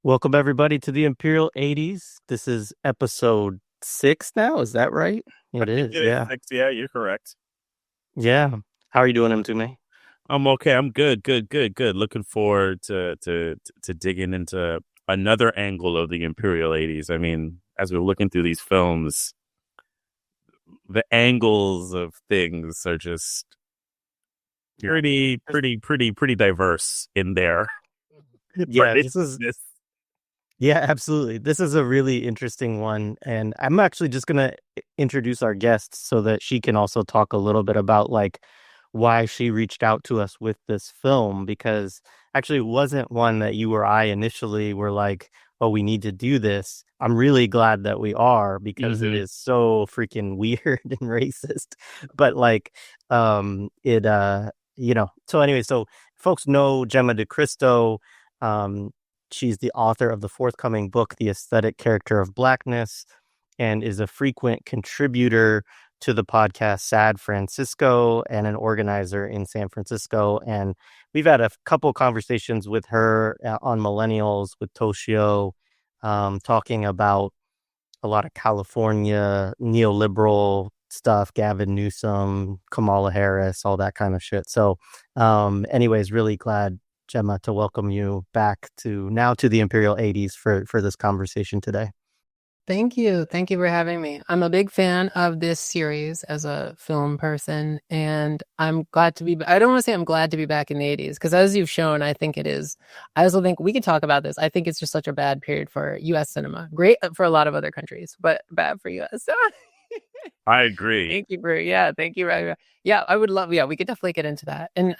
Welcome everybody to the Imperial 80s. This is episode 6 now, is that right? I It think is, it is yeah. 6. Yeah, you're correct. Yeah. How are you doing, Mtume? I'm okay. I'm good, good, good, good. Looking forward to digging into another angle of the Imperial 80s. I mean, as we're looking through these films, the angles of things are just Yeah. pretty diverse in their Yeah, this is this. yeah, absolutely. This is a really interesting one, and I'm actually just gonna introduce our guest so that she can also talk a little bit about like why she reached out to us with this film because actually it wasn't one that you or I initially were like, "Oh, we need to do this." I'm really glad that we are because it Mm-hmm. is so freaking weird and racist. But like it so anyway, so folks know Jemma DeCristo. Um She's the author of the forthcoming book, The Aesthetic Character of Blackness, and is a frequent contributor to the podcast Sad Francisco and an organizer in San Francisco. And we've had a couple conversations with her on Millennials with Toshio, talking about a lot of California neoliberal stuff, Gavin Newsom, Kamala Harris, all that kind of shit. So, anyways, really glad, Gemma, to welcome you back to the Imperial 80s for this conversation today. Thank you. Thank you for having me. I'm a big fan of this series as a film person, and I'm glad to be. I don't want to say I'm glad to be back in the 80s because, as you've shown, I think it is. I also think we can talk about this. I think it's just such a bad period for U.S. cinema. Great for a lot of other countries, but bad for U.S. I agree. Thank you for Thank you. Yeah, I would love. Yeah, we could definitely get into that. And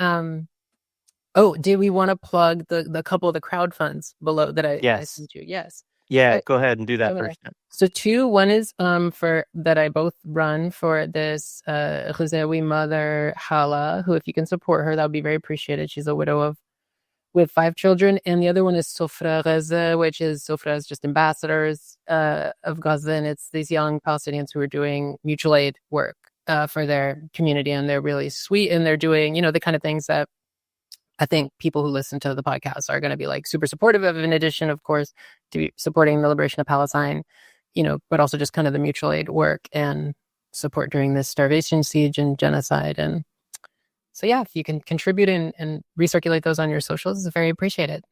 oh, did we want to plug the couple of the crowd funds below that I Yes. sent you? Yes. Yeah, go ahead and do that Okay. first. So one is for that I both run for this Ghazawi mother Hala, who if you can support her, that would be very appreciated. She's a widow with 5 children. And the other one is Sofraa Gaza, which is Sofraa is just ambassadors of Gaza, and it's these young Palestinians who are doing mutual aid work for their community, and they're really sweet, and they're doing, the kind of things that I think people who listen to the podcast are going to be like super supportive of, in addition, of course, to supporting the liberation of Palestine, but also just kind of the mutual aid work and support during this starvation siege and genocide. And so, yeah, if you can contribute and recirculate those on your socials, it's very appreciated.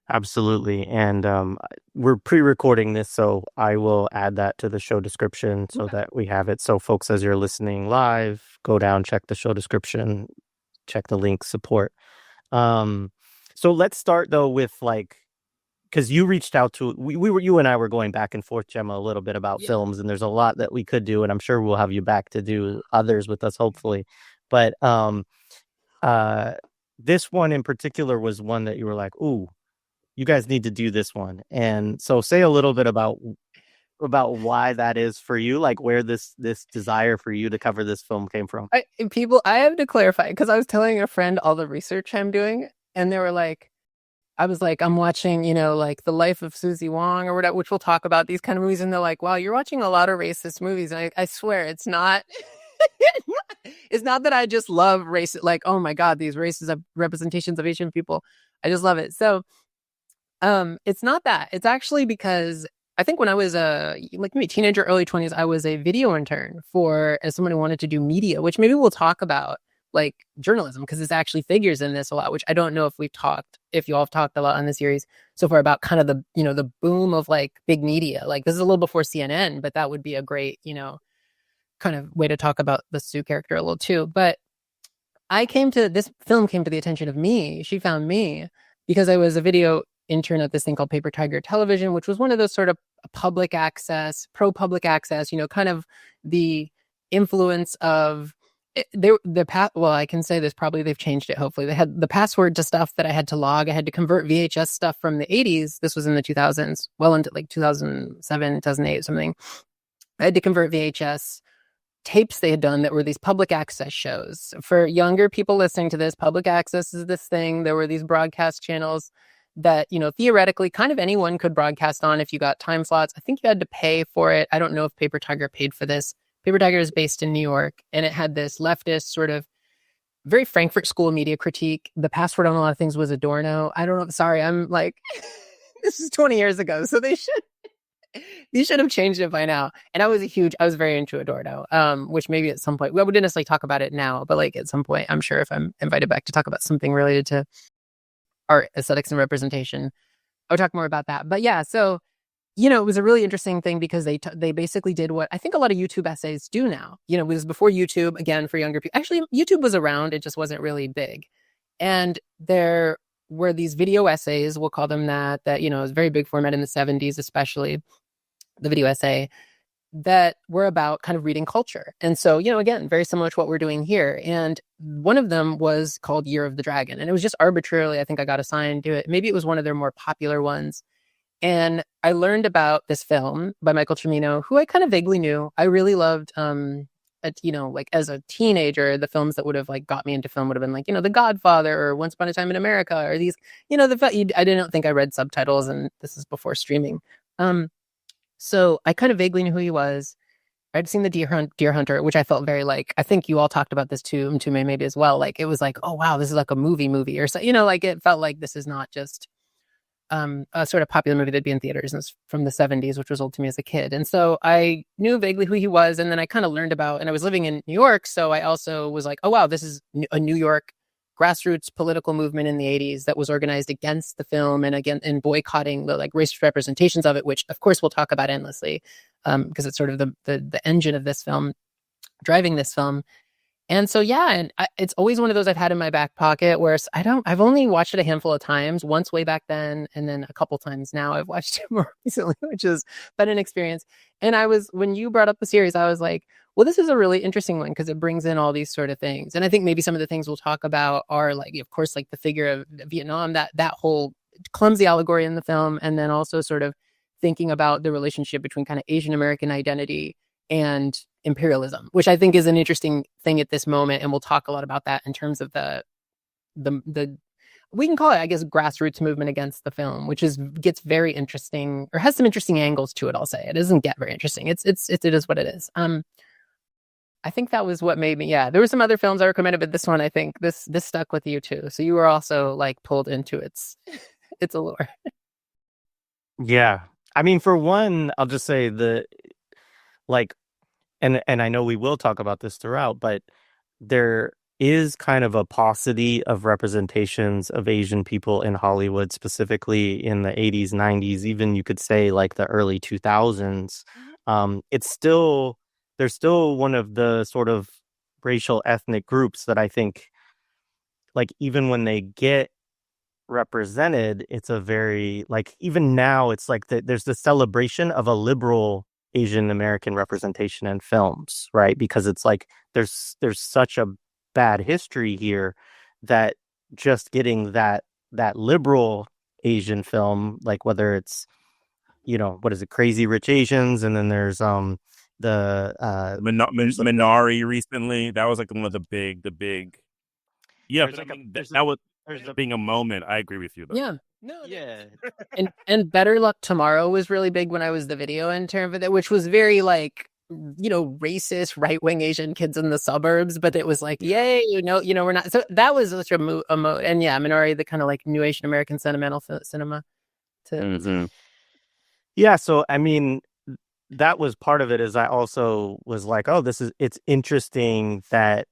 Absolutely. And we're pre-recording this, so I will add that to the show description so that we have it. So folks, as you're listening live, go down, check the show description, check the link, support. So let's start though with like, because you reached out to you and I were going back and forth, Gemma, a little bit about films, and there's a lot that we could do, and I'm sure we'll have you back to do others with us, hopefully. But this one in particular was one that you were like, "Ooh, you guys need to do this one." And so, say a little bit about why that is for you, like where this desire for you to cover this film came from. I have to clarify because I was telling a friend all the research I'm doing, and they were like, I was like, I'm watching, like The Life of Susie Wong or whatever, which we'll talk about these kind of movies. And they're like, wow, you're watching a lot of racist movies. And I swear it's not, it's not that I just love race. Like, oh my God, these racist representations of Asian people. I just love it. So, it's not that. It's actually because I think when I was like maybe teenager, early 20s, I was a video intern as someone who wanted to do media, which maybe we'll talk about, like journalism, because this actually figures in this a lot, which I don't know if you all have talked a lot on the series so far about kind of the boom of like big media. Like this is a little before CNN, but that would be a great, kind of way to talk about the Sue character a little too. But this film came to the attention of me. She found me because I was a video intern at this thing called Paper Tiger Television, which was one of those sort of public access, pro-public access, kind of the influence of well, I can say this, probably they've changed it. Hopefully they had the password to stuff that I had to log. I had to convert VHS stuff from the 80s. This was in the 2000s, well into like 2007, 2008, something. I had to convert VHS tapes they had done that were these public access shows. For younger people listening to this, public access is this thing. There were these broadcast channels that, theoretically kind of anyone could broadcast on if you got time slots. I think you had to pay for it. I don't know if Paper Tiger paid for this. Paper Tiger is based in New York, and it had this leftist sort of very Frankfurt School media critique. The password on a lot of things was Adorno. I don't know. Sorry, I'm like, this is 20 years ago, so they should have changed it by now. And I was very into Adorno, which maybe at some point, well, we didn't necessarily talk about it now, but like at some point, I'm sure if I'm invited back to talk about something related to art, aesthetics, and representation, I'll talk more about that. But yeah, so, it was a really interesting thing because they basically did what I think a lot of YouTube essays do now. It was before YouTube, again, for younger people. Actually, YouTube was around, it just wasn't really big. And there were these video essays, we'll call them that, it was a very big format in the 70s, especially the video essay, that were about kind of reading culture. And so, again, very similar to what we're doing here. And one of them was called Year of the Dragon. And it was just arbitrarily, I think I got assigned to it. Maybe it was one of their more popular ones. And I learned about this film by Michael Cimino, who I kind of vaguely knew. I really loved, like as a teenager, the films that would have like got me into film would have been like, The Godfather or Once Upon a Time in America or these, I didn't think I read subtitles, and this is before streaming. So I kind of vaguely knew who he was. I'd seen the Deer Hunter, which I felt very like, I think you all talked about this too, Mtume maybe as well. Like, it was like, oh wow, this is like a movie or so, like it felt like this is not just a sort of popular movie that'd be in theaters, and it's from the 70s, which was old to me as a kid. And so I knew vaguely who he was. And then I kind of learned about, and I was living in New York. So I also was like, oh wow, this is a New York grassroots political movement in the 80s that was organized against the film and again in boycotting the like racist representations of it, which of course we'll talk about endlessly, because it's sort of the engine of this film, driving this film. And so, yeah, and it's always one of those I've had in my back pocket where I've only watched it a handful of times, once way back then, and then a couple times now I've watched it more recently, which has been an experience. And when you brought up the series, I was like, well, this is a really interesting one because it brings in all these sort of things. And I think maybe some of the things we'll talk about are like, of course, like the figure of Vietnam, that whole clumsy allegory in the film. And then also sort of thinking about the relationship between kind of Asian American identity and imperialism, which I think is an interesting thing at this moment. And we'll talk a lot about that in terms of the we can call it, I guess, grassroots movement against the film, which gets very interesting, or has some interesting angles to it. I'll say it doesn't get very interesting. It is what it is. I think that was what made me. Yeah, there were some other films I recommended, but this one, I think this stuck with you too. So you were also like pulled into its allure. Yeah, I mean, for one, I'll just say and I know we will talk about this throughout, but there is kind of a paucity of representations of Asian people in Hollywood, specifically in the 80s, 90s, even you could say like the early 2000s. They're still one of the sort of racial ethnic groups that I think, like, even when they get represented, it's a very, like, even now it's like there's the celebration of a liberal Asian American representation in films, right? Because it's like there's such a bad history here that just getting that liberal Asian film, like whether it's, what is it, Crazy Rich Asians, and then there's Minari recently. That was like one of the big. Yeah, but that was being a moment. I agree with you though. Yeah. No, yeah. and Better Luck Tomorrow was really big when I was the video intern for that, which was very like, racist right-wing Asian kids in the suburbs, but it was like, yay, we're not. So that was such a mode. And yeah, Minari, the kind of like new Asian American sentimental cinema. Yeah, so I mean, that was part of it. Is I also was like, oh, it's interesting that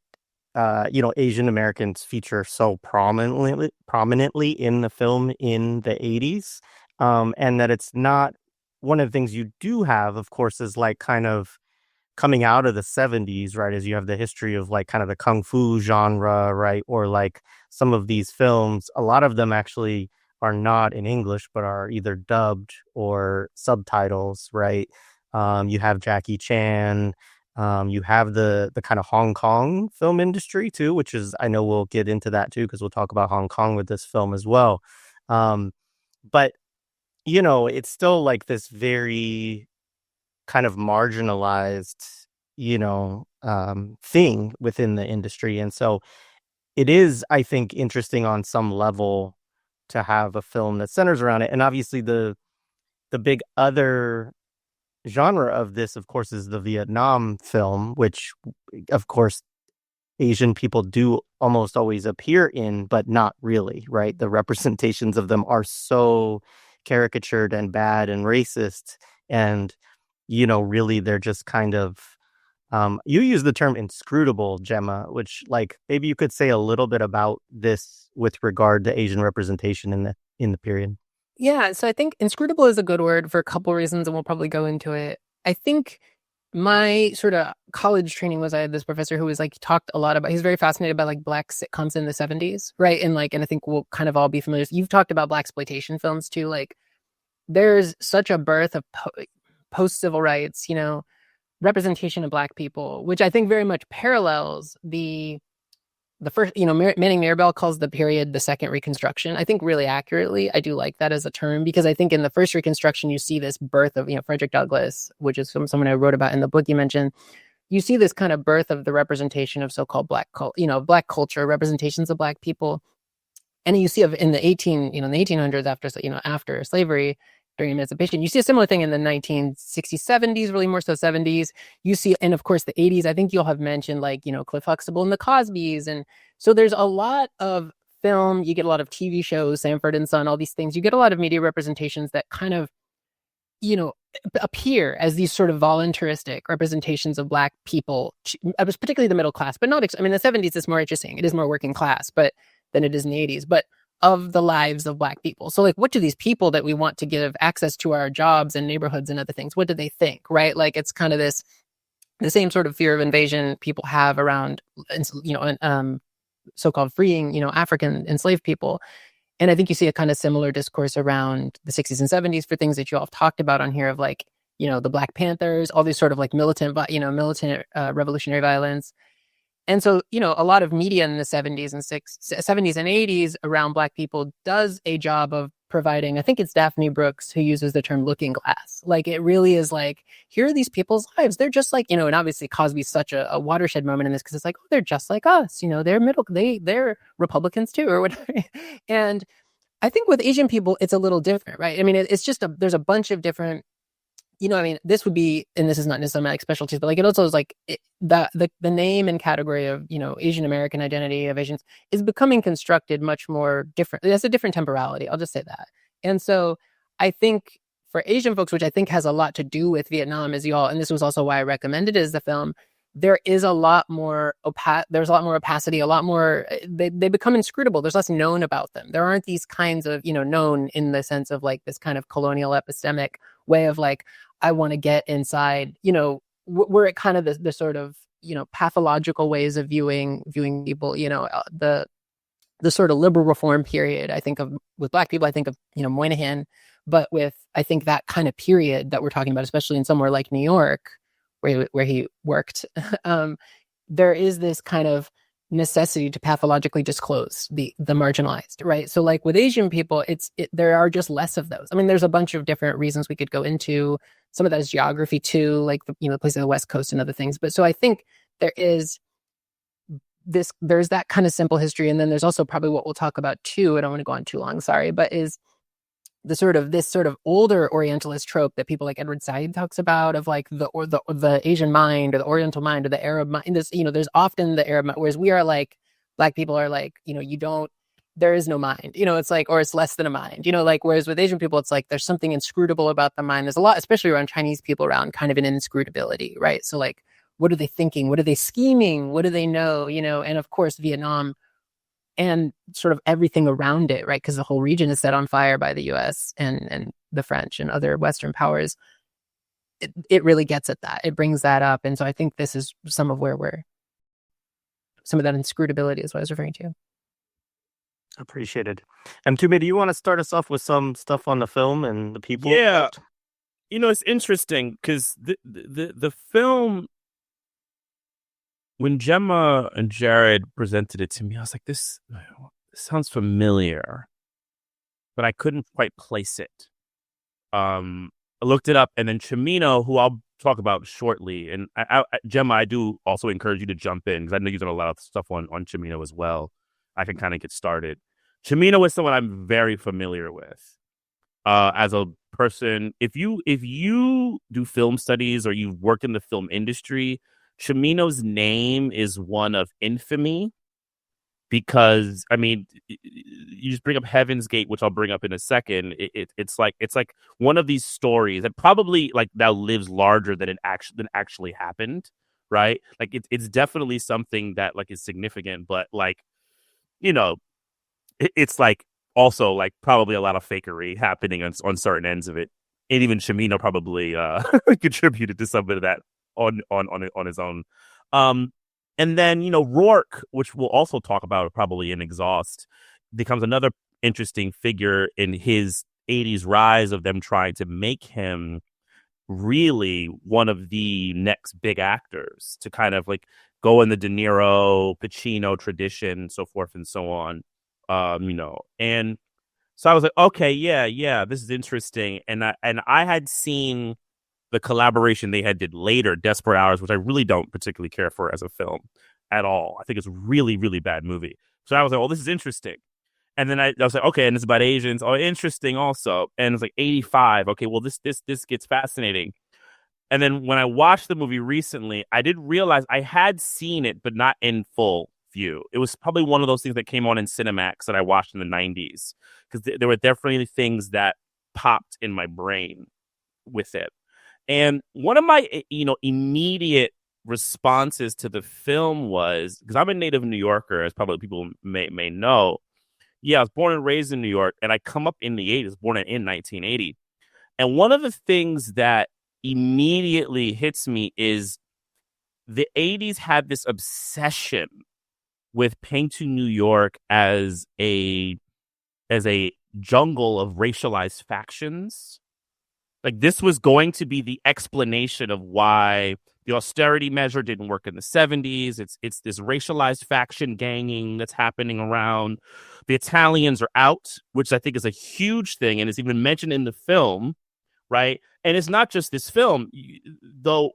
Asian Americans feature so prominently in the film in the 80s, and that it's not one of the things you do have, of course, is like kind of coming out of the 70s, right? As you have the history of like kind of the kung fu genre, right? Or like some of these films, a lot of them actually are not in English, but are either dubbed or subtitles, right? You have Jackie Chan. You have the kind of Hong Kong film industry too, which is, I know we'll get into that too, because we'll talk about Hong Kong with this film as well. But it's still like this very kind of marginalized, thing within the industry. And so it is, I think, interesting on some level to have a film that centers around it. And obviously the big other genre of this, of course, is the Vietnam film, which, of course, Asian people do almost always appear in, but not really, right? The representations of them are so caricatured and bad and racist, and really they're just kind of you use the term inscrutable, Gemma, which like maybe you could say a little bit about this with regard to Asian representation in the period. Yeah, so I think inscrutable is a good word for a couple reasons, and we'll probably go into it. I think my sort of college training was I had this professor who was like talked a lot about, he's very fascinated by like black sitcoms in the 70s, right? And like, and I think we'll kind of all be familiar. You've talked about blaxploitation films too. Like there's such a birth of post-civil rights, representation of black people, which I think very much parallels the first, Manning Mirabel calls the period the second Reconstruction. I think really accurately. I do like that as a term because I think in the first Reconstruction, you see this birth of, Frederick Douglass, which is someone I wrote about in the book you mentioned. You see this kind of birth of the representation of so-called black culture, representations of black people. And you see in the 1800s after slavery, during emancipation, you see a similar thing in the 1960s, 70s, really more so 70s. You see, and of course the 80s, I think you'll have mentioned like, Cliff Huxtable and the Cosbys. And so there's a lot of film, you get a lot of TV shows, Sanford and Son, all these things. You get a lot of media representations that kind of, appear as these sort of voluntaristic representations of black people. It was particularly the middle class, but not, the 70s is more interesting. It is more working class, than it is in the 80s. But of the lives of black people. So like, what do these people that we want to give access to our jobs and neighborhoods and other things, what do they think, right? Like, it's kind of the same sort of fear of invasion people have around, so-called freeing, African enslaved people. And I think you see a kind of similar discourse around the 60s and 70s for things that you all have talked about on here of like, the Black Panthers, all these sort of like militant revolutionary violence. And so, a lot of media in the 70s and 80s around black people does a job of providing, I think it's Daphne Brooks who uses the term looking glass. Like, it really is like, here are these people's lives. They're just like, and obviously Cosby's such a watershed moment in this because it's like, oh, they're just like us. They're Republicans too or whatever. And I think with Asian people, it's a little different, right? It's just there's a bunch of different, this would be, and this is not necessarily my like specialties, but like it also is like the name and category of, Asian American identity of Asians is becoming constructed much more different. It has a different temporality. I'll just say that. And so I think for Asian folks, which I think has a lot to do with Vietnam, and this was also why I recommended it as the film, there is a lot more there's a lot more opacity, a lot more, they become inscrutable. There's less known about them. There aren't these kinds of, known in the sense of like this kind of colonial epistemic way of like, I want to get inside, we're at kind of the sort of, pathological ways of viewing people, the sort of liberal reform period. I think of with black people, I think of, Moynihan, but with, I think that kind of period that we're talking about, especially in somewhere like New York, where he worked, there is this kind of necessity to pathologically disclose the marginalized, right? So like with Asian people, there are just less of those. There's a bunch of different reasons we could go into. Some of that is geography too, like the places on the West Coast and other things. But so I think there's that kind of simple history. And then there's also probably what we'll talk about too. I don't want to go on too long, sorry, but is this sort of older orientalist trope that people like Edward Said talks about of like the Asian mind or the Oriental mind or the Arab mind. There's often the Arab mind, whereas we are like, black people are like, there is no mind, it's like, or it's less than a mind, like, whereas with Asian people, it's like, there's something inscrutable about the mind. There's a lot, especially around Chinese people, around kind of an inscrutability, right? So like, what are they thinking? What are they scheming? What do they know? And of course, Vietnam and sort of everything around it, right? Because the whole region is set on fire by the US and the French and other Western powers. It really gets at that. It brings that up. And so I think this is some of that inscrutability is what I was referring to. Appreciated. And Tumi, do you want to start us off with some stuff on the film and the people? Yeah. It's interesting because the film, when Gemma and Jared presented it to me, I was like, this sounds familiar, but I couldn't quite place it. I looked it up, and then Cimino, who I'll talk about shortly, and Gemma, I do also encourage you to jump in because I know you've done a lot of stuff on Cimino as well. I can kind of get started. Cimino is someone I'm very familiar with as a person. If you do film studies or you've worked in the film industry, Cimino's name is one of infamy because, you just bring up Heaven's Gate, which I'll bring up in a second. It's like one of these stories that probably like now lives larger than it actually happened, right? Like it's definitely something that like is significant, but like, you know, it's like also like probably a lot of fakery happening on certain ends of it, and even Cimino probably contributed to some of that on his own. And then, you know, Rourke, which we'll also talk about probably in Exhaust, becomes another interesting figure in his 80s rise of them trying to make him really one of the next big actors to kind of like go in the De Niro, Pacino tradition, so forth and so on. You know, and so I was like, okay, yeah, this is interesting. And I had seen the collaboration they had did later, Desperate Hours, which I really don't particularly care for as a film at all. I think it's a really, really bad movie. So I was like, well, this is interesting. And then I was like, okay, and it's about Asians. Oh, interesting also. And it's like 85. Okay, well, this gets fascinating. And then when I watched the movie recently, I did realize I had seen it, but not in full view. It was probably one of those things that came on in Cinemax that I watched in the 90s. Because there were definitely things that popped in my brain with it. And one of my, you know, immediate responses to the film was, because I'm a native New Yorker, as probably people may know. Yeah, I was born and raised in New York, and I come up in the 80s, born in 1980. And one of the things that immediately hits me is the 80s had this obsession with painting New York as a jungle of racialized factions. Like this was going to be the explanation of why the austerity measure didn't work in the 70s. It's this racialized faction ganging that's happening around. The Italians are out, which I think is a huge thing, and it's even mentioned in the film, right? And it's not just this film, though.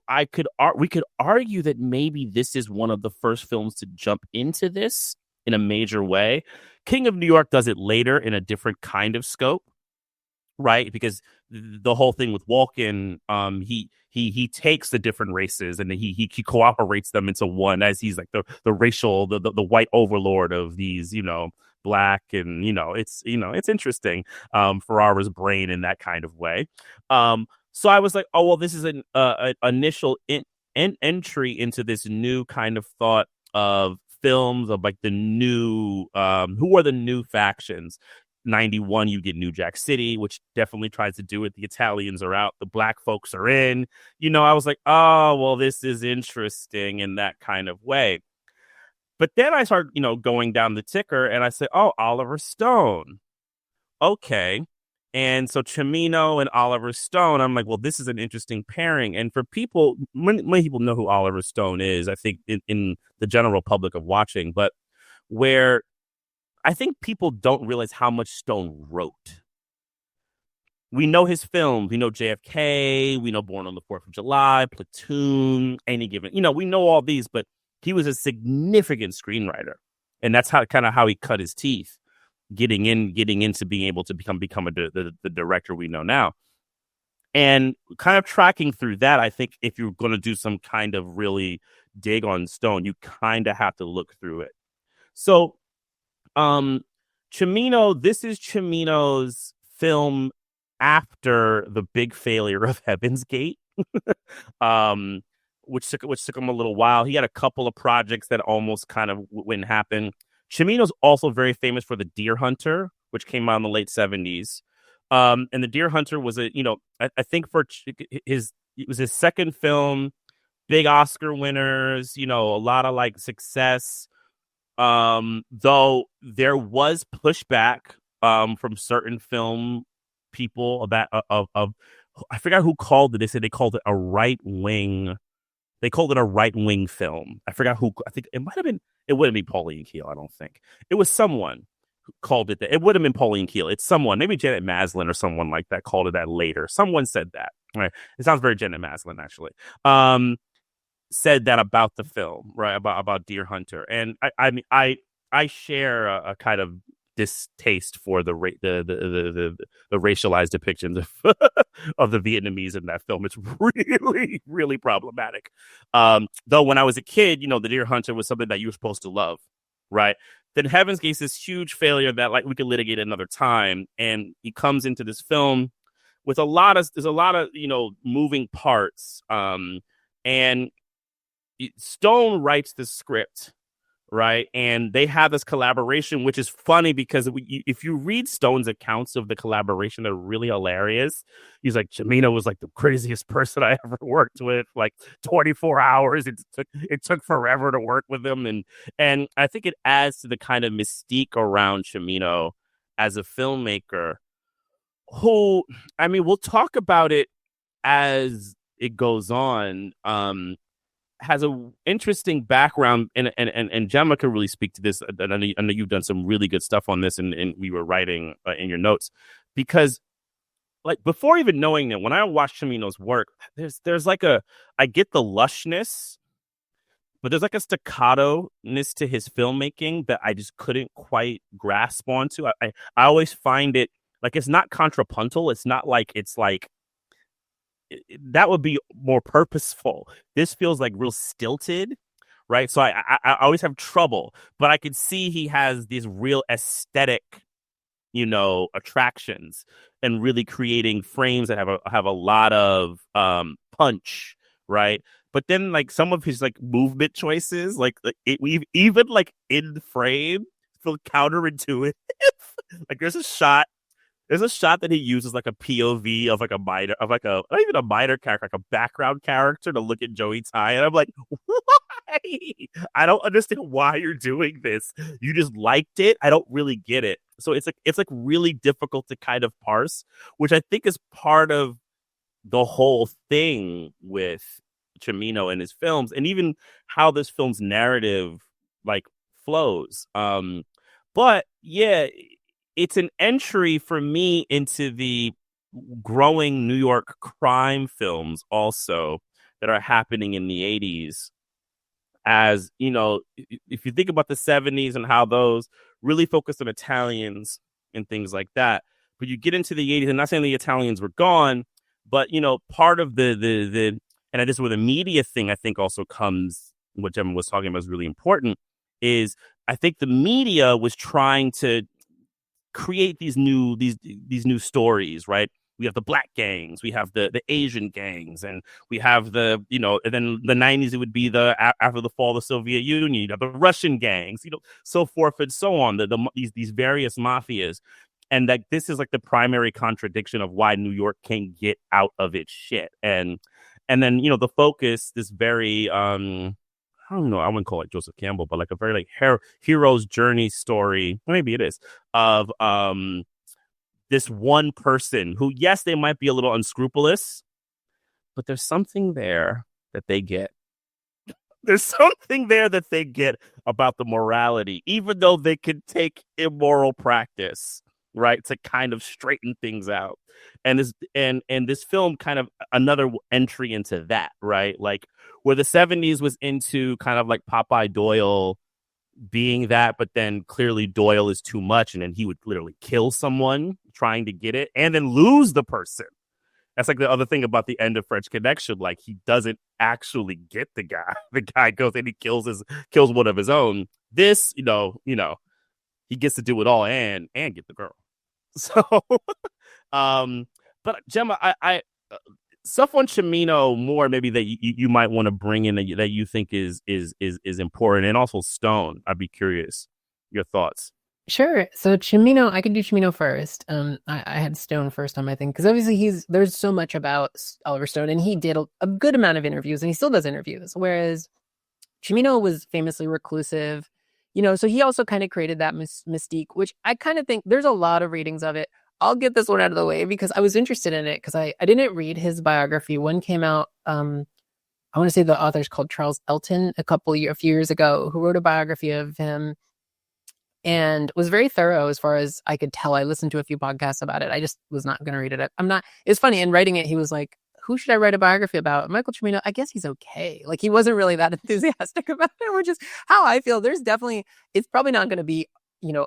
We could argue that maybe this is one of the first films to jump into this in a major way. King of New York does it later in a different kind of scope, right? Because the whole thing with Walken, he takes the different races and he cooperates them into one, as he's like the racial the white overlord of these, you know, black, and you know it's interesting, Ferrara's brain in that kind of way. So I was like, oh well, this is an initial entry into this new kind of thought of films of like the new who are the new factions. 91, you get New Jack City, which definitely tries to do it. The Italians are out, the black folks are in. You know, I was like, oh, well, this is interesting in that kind of way. But then I started, you know, going down the ticker and I said, oh, Oliver Stone. Okay. And so Cimino and Oliver Stone, I'm like, well, this is an interesting pairing. And for people, many people know who Oliver Stone is, I think, in the general public of watching, but where I think people don't realize how much Stone wrote. We know his films. We know JFK. We know Born on the 4th of July, Platoon, Any Given. You know, we know all these, but he was a significant screenwriter. And that's how he cut his teeth, getting into being able to become the director we know now. And kind of tracking through that, I think if you're going to do some kind of really dig on Stone, you kind of have to look through it. So, Cimino, this is Cimino's film after the big failure of Heaven's Gate, which took him a little while. He had a couple of projects that almost kind of wouldn't happen. Cimino's also very famous for The Deer Hunter, which came out in the late 70s. And The Deer Hunter was I think it was his second film, big Oscar winners, you know, a lot of like success. Though there was pushback from certain film people about of I forgot who called it. They said they called it a right wing. They called it a right wing film. I forgot who. I think it might have been. It wouldn't be Pauline Kael. I don't think it was someone who called it that. It would have been Pauline Kael. It's someone, maybe Janet Maslin or someone like that, called it that later. Someone said that. Right? It sounds very Janet Maslin actually. Said that about the film, right? About Deer Hunter, and I share a kind of distaste for the racialized depictions of the Vietnamese in that film. It's really, really problematic. Though when I was a kid, you know, The Deer Hunter was something that you were supposed to love, right? then Heaven's Gate's this huge failure that like we could litigate another time. And he comes into this film with there's a lot of, moving parts. And Stone writes the script, right? And they have this collaboration, which is funny because if you read Stone's accounts of the collaboration, they're really hilarious. He's like, Cimino was like the craziest person I ever worked with, like 24 hours. It took forever to work with him. And I think it adds to the kind of mystique around Cimino as a filmmaker who, I mean, we'll talk about it as it goes on. Has a interesting background, and Jemma can really speak to this. I know you've done some really good stuff on this, and we were writing in your notes, because like before even knowing that, when I watched Cimino's work, there's like I get the lushness, but there's like a staccato-ness to his filmmaking that I just couldn't quite grasp onto. I always find it like it's not contrapuntal. It's not like it's like that would be more purposeful. This feels like real stilted, right? So I always have trouble, but I could see he has these real aesthetic, attractions, and really creating frames that have a lot of punch, right? But then like some of his like movement choices, even like in frame, feel counterintuitive. Like there's a shot that he uses like a POV of like not even a minor character, like a background character to look at Joey Tsai. And I'm like, why? I don't understand why you're doing this. You just liked it. I don't really get it. So it's like really difficult to kind of parse, which I think is part of the whole thing with Cimino and his films, and even how this film's narrative like flows. But yeah, it's an entry for me into the growing New York crime films also that are happening in the 80s. As, if you think about the 70s and how those really focused on Italians and things like that, but you get into the 80s, and not saying the Italians were gone, but, part of the and this is where the media thing I think also comes, what Gemma was talking about is really important, is I think the media was trying to create these new stories, right? We have the black gangs, we have the Asian gangs, and we have and then the 90s, it would be after the fall of the Soviet Union, you have the Russian gangs, so forth and so on, these various mafias. And that this is like the primary contradiction of why New York can't get out of its shit. And then, the focus, this very, I don't know, I wouldn't call it Joseph Campbell, but like a very like hero's journey story, maybe it is, of this one person who, yes, they might be a little unscrupulous, but there's something there that they get. There's something there that they get about the morality, even though they can take immoral practice, right, to kind of straighten things out. And this film kind of another entry into that, right? Like where the 70s was into kind of like Popeye Doyle being that, but then clearly Doyle is too much, and then he would literally kill someone trying to get it and then lose the person. That's like the other thing about the end of French Connection. Like he doesn't actually get the guy. The guy goes and he kills one of his own. This, he gets to do it all and get the girl. So, but Gemma, I stuff on Cimino more maybe that you might want to bring in that you think is important, and also Stone. I'd be curious your thoughts. Sure. So Cimino, I could do Cimino first. I had Stone first on my thing because obviously there's so much about Oliver Stone, and he did a good amount of interviews, and he still does interviews. Whereas Cimino was famously reclusive, so he also kind of created that mystique, which I kind of think there's a lot of readings of it. I'll get this one out of the way because I was interested in it because I didn't read his biography. One came out, I want to say the author's called Charles Elton a few years ago, who wrote a biography of him and was very thorough as far as I could tell. I listened to a few podcasts about it. I just was not going to read it. It's funny, in writing it, he was like, who should I write a biography about? Michael Cimino, I guess he's okay. Like he wasn't really that enthusiastic about it, which is how I feel. It's probably not going to be,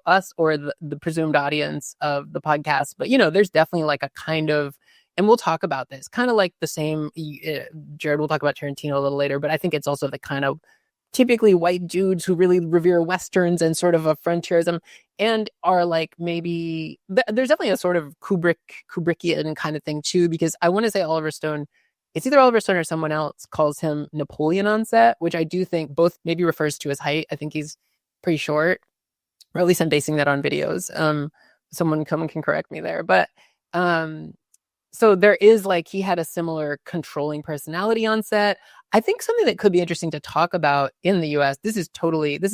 us or the presumed audience of the podcast, but there's definitely like a kind of, and we'll talk about this, kind of like the same, Jared will talk about Tarantino a little later, but I think it's also the kind of typically white dudes who really revere Westerns and sort of a frontierism, and are like maybe there's definitely a sort of Kubrickian kind of thing too, because I want to say Oliver Stone, it's either Oliver Stone or someone else calls him Napoleon on set, which I do think both maybe refers to his height. I think he's pretty short, or at least I'm basing that on videos. Someone can correct me there, but so there is like, he had a similar controlling personality on set. I think something that could be interesting to talk about in the US, this is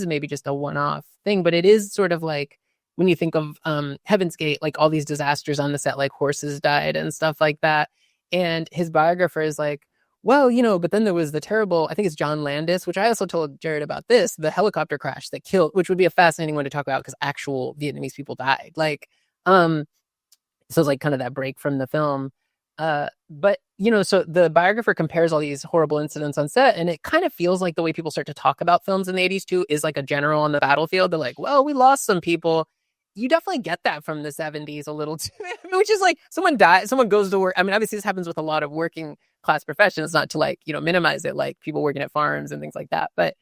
maybe just a one-off thing, but it is sort of like when you think of Heaven's Gate, like all these disasters on the set, like horses died and stuff like that. And his biographer is like, well, but then there was the terrible, I think it's John Landis, which I also told Jared about this, the helicopter crash that killed, which would be a fascinating one to talk about because actual Vietnamese people died. Like, so it's like kind of that break from the film. But, so the biographer compares all these horrible incidents on set, and it kind of feels like the way people start to talk about films in the 80s too is like a general on the battlefield. They're like, well, we lost some people. You definitely get that from the 70s a little too, which is like someone died, someone goes to work. I mean, obviously this happens with a lot of working class professions, not to like, minimize it, like people working at farms and things like that. But,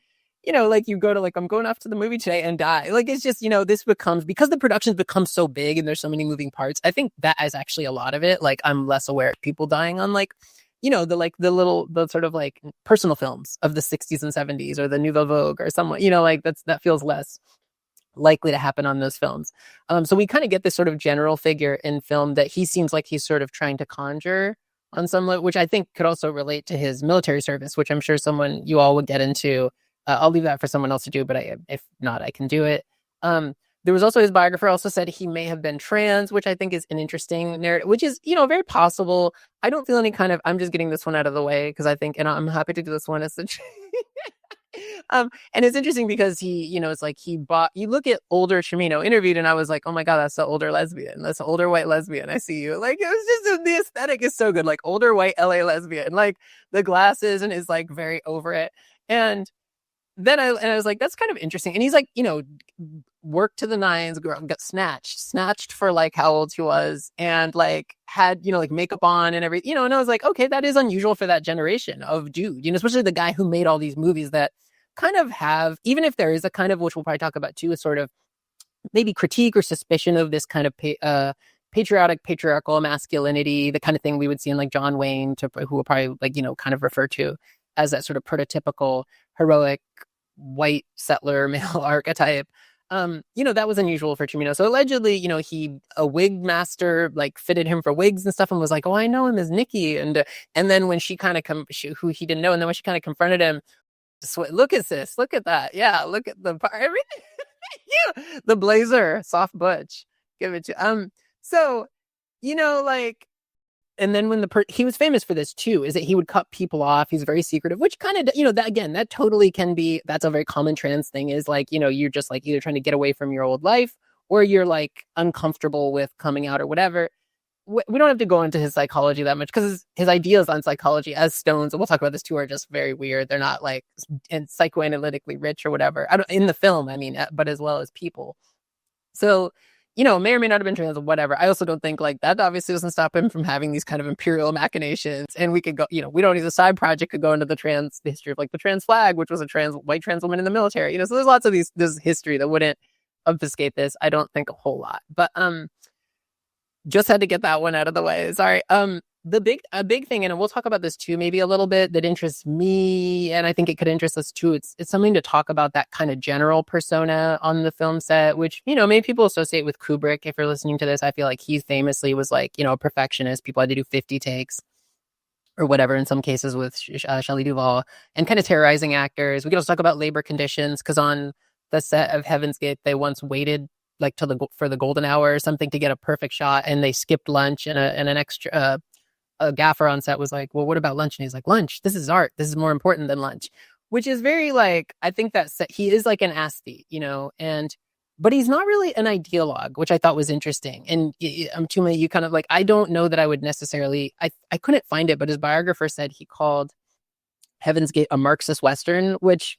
like you go to like, I'm going off to the movie today and die. Like, it's just, this becomes, because the productions become so big and there's so many moving parts. I think that is actually a lot of it. Like, I'm less aware of people dying on like, the sort of like personal films of the 60s and 70s or the Nouvelle Vogue or someone, like that feels less likely to happen on those films. So we kind of get this sort of general figure in film that he seems like he's sort of trying to conjure on some level, which I think could also relate to his military service, which I'm sure you all would get into. I'll leave that for someone else to do, but if not, I can do it. There was also, his biographer also said he may have been trans, which I think is an interesting narrative, which is, very possible. I don't feel any kind of, I'm just getting this one out of the way because I think, and I'm happy to do this one as the and it's interesting because he, it's like you look at older Cimino interviewed and I was like, oh my God, that's the older lesbian. That's the older white lesbian. I see you. Like, it was just, the aesthetic is so good. Like older white LA lesbian, like the glasses and is like very over it. And then I was like, that's kind of interesting. And he's like, worked to the nines, got snatched for like how old he was, and like had, like makeup on and everything, and I was like, okay, that is unusual for that generation of dude, especially the guy who made all these movies that kind of have, even if there is a kind of, which we'll probably talk about too, a sort of maybe critique or suspicion of this kind of patriotic, patriarchal masculinity, the kind of thing we would see in like John Wayne, who will probably like, kind of refer to as that sort of prototypical heroic white settler male archetype. That was unusual for Cimino. So allegedly, a wig master like fitted him for wigs and stuff and was like, oh, I know him as Nikki. And then when she kind of who he didn't know. And then when she kind of confronted him, look at this, look at that. Yeah. Look at the everything. Yeah. The blazer, soft butch, give it to, so, like, and then when he was famous for this too, is that he would cut people off. He's very secretive, which kind of, that again, that totally can be, that's a very common trans thing, is like, you're just like either trying to get away from your old life or you're like uncomfortable with coming out or whatever. We don't have to go into his psychology that much because his ideas on psychology as Stones, and we'll talk about this too, are just very weird. They're not like psychoanalytically rich or whatever. In the film, I mean, but as well as people. So, may or may not have been trans or whatever. I also don't think like that obviously doesn't stop him from having these kind of imperial machinations. And we could go, we don't need a side project could go into the history of like the trans flag, which was a white trans woman in the military. So there's lots of this history that wouldn't obfuscate this. I don't think a whole lot, but just had to get that one out of the way. Sorry. A big thing, and we'll talk about this too, maybe a little bit, that interests me, and I think it could interest us too. It's something to talk about, that kind of general persona on the film set, which, many people associate with Kubrick. If you're listening to this, I feel like he famously was like, a perfectionist. People had to do 50 takes or whatever, in some cases with Shelley Duvall, and kind of terrorizing actors. We can also talk about labor conditions, because on the set of Heaven's Gate, they once waited like for the golden hour or something to get a perfect shot, and they skipped lunch, and an extra a gaffer on set was like, well, what about lunch? And he's like, lunch, this is art, this is more important than lunch, which is very like, I think that he is like an aesthete, but he's not really an ideologue, which I thought was interesting. And you kind of like, I don't know that I would necessarily, I couldn't find it, but his biographer said he called Heaven's Gate a Marxist Western, which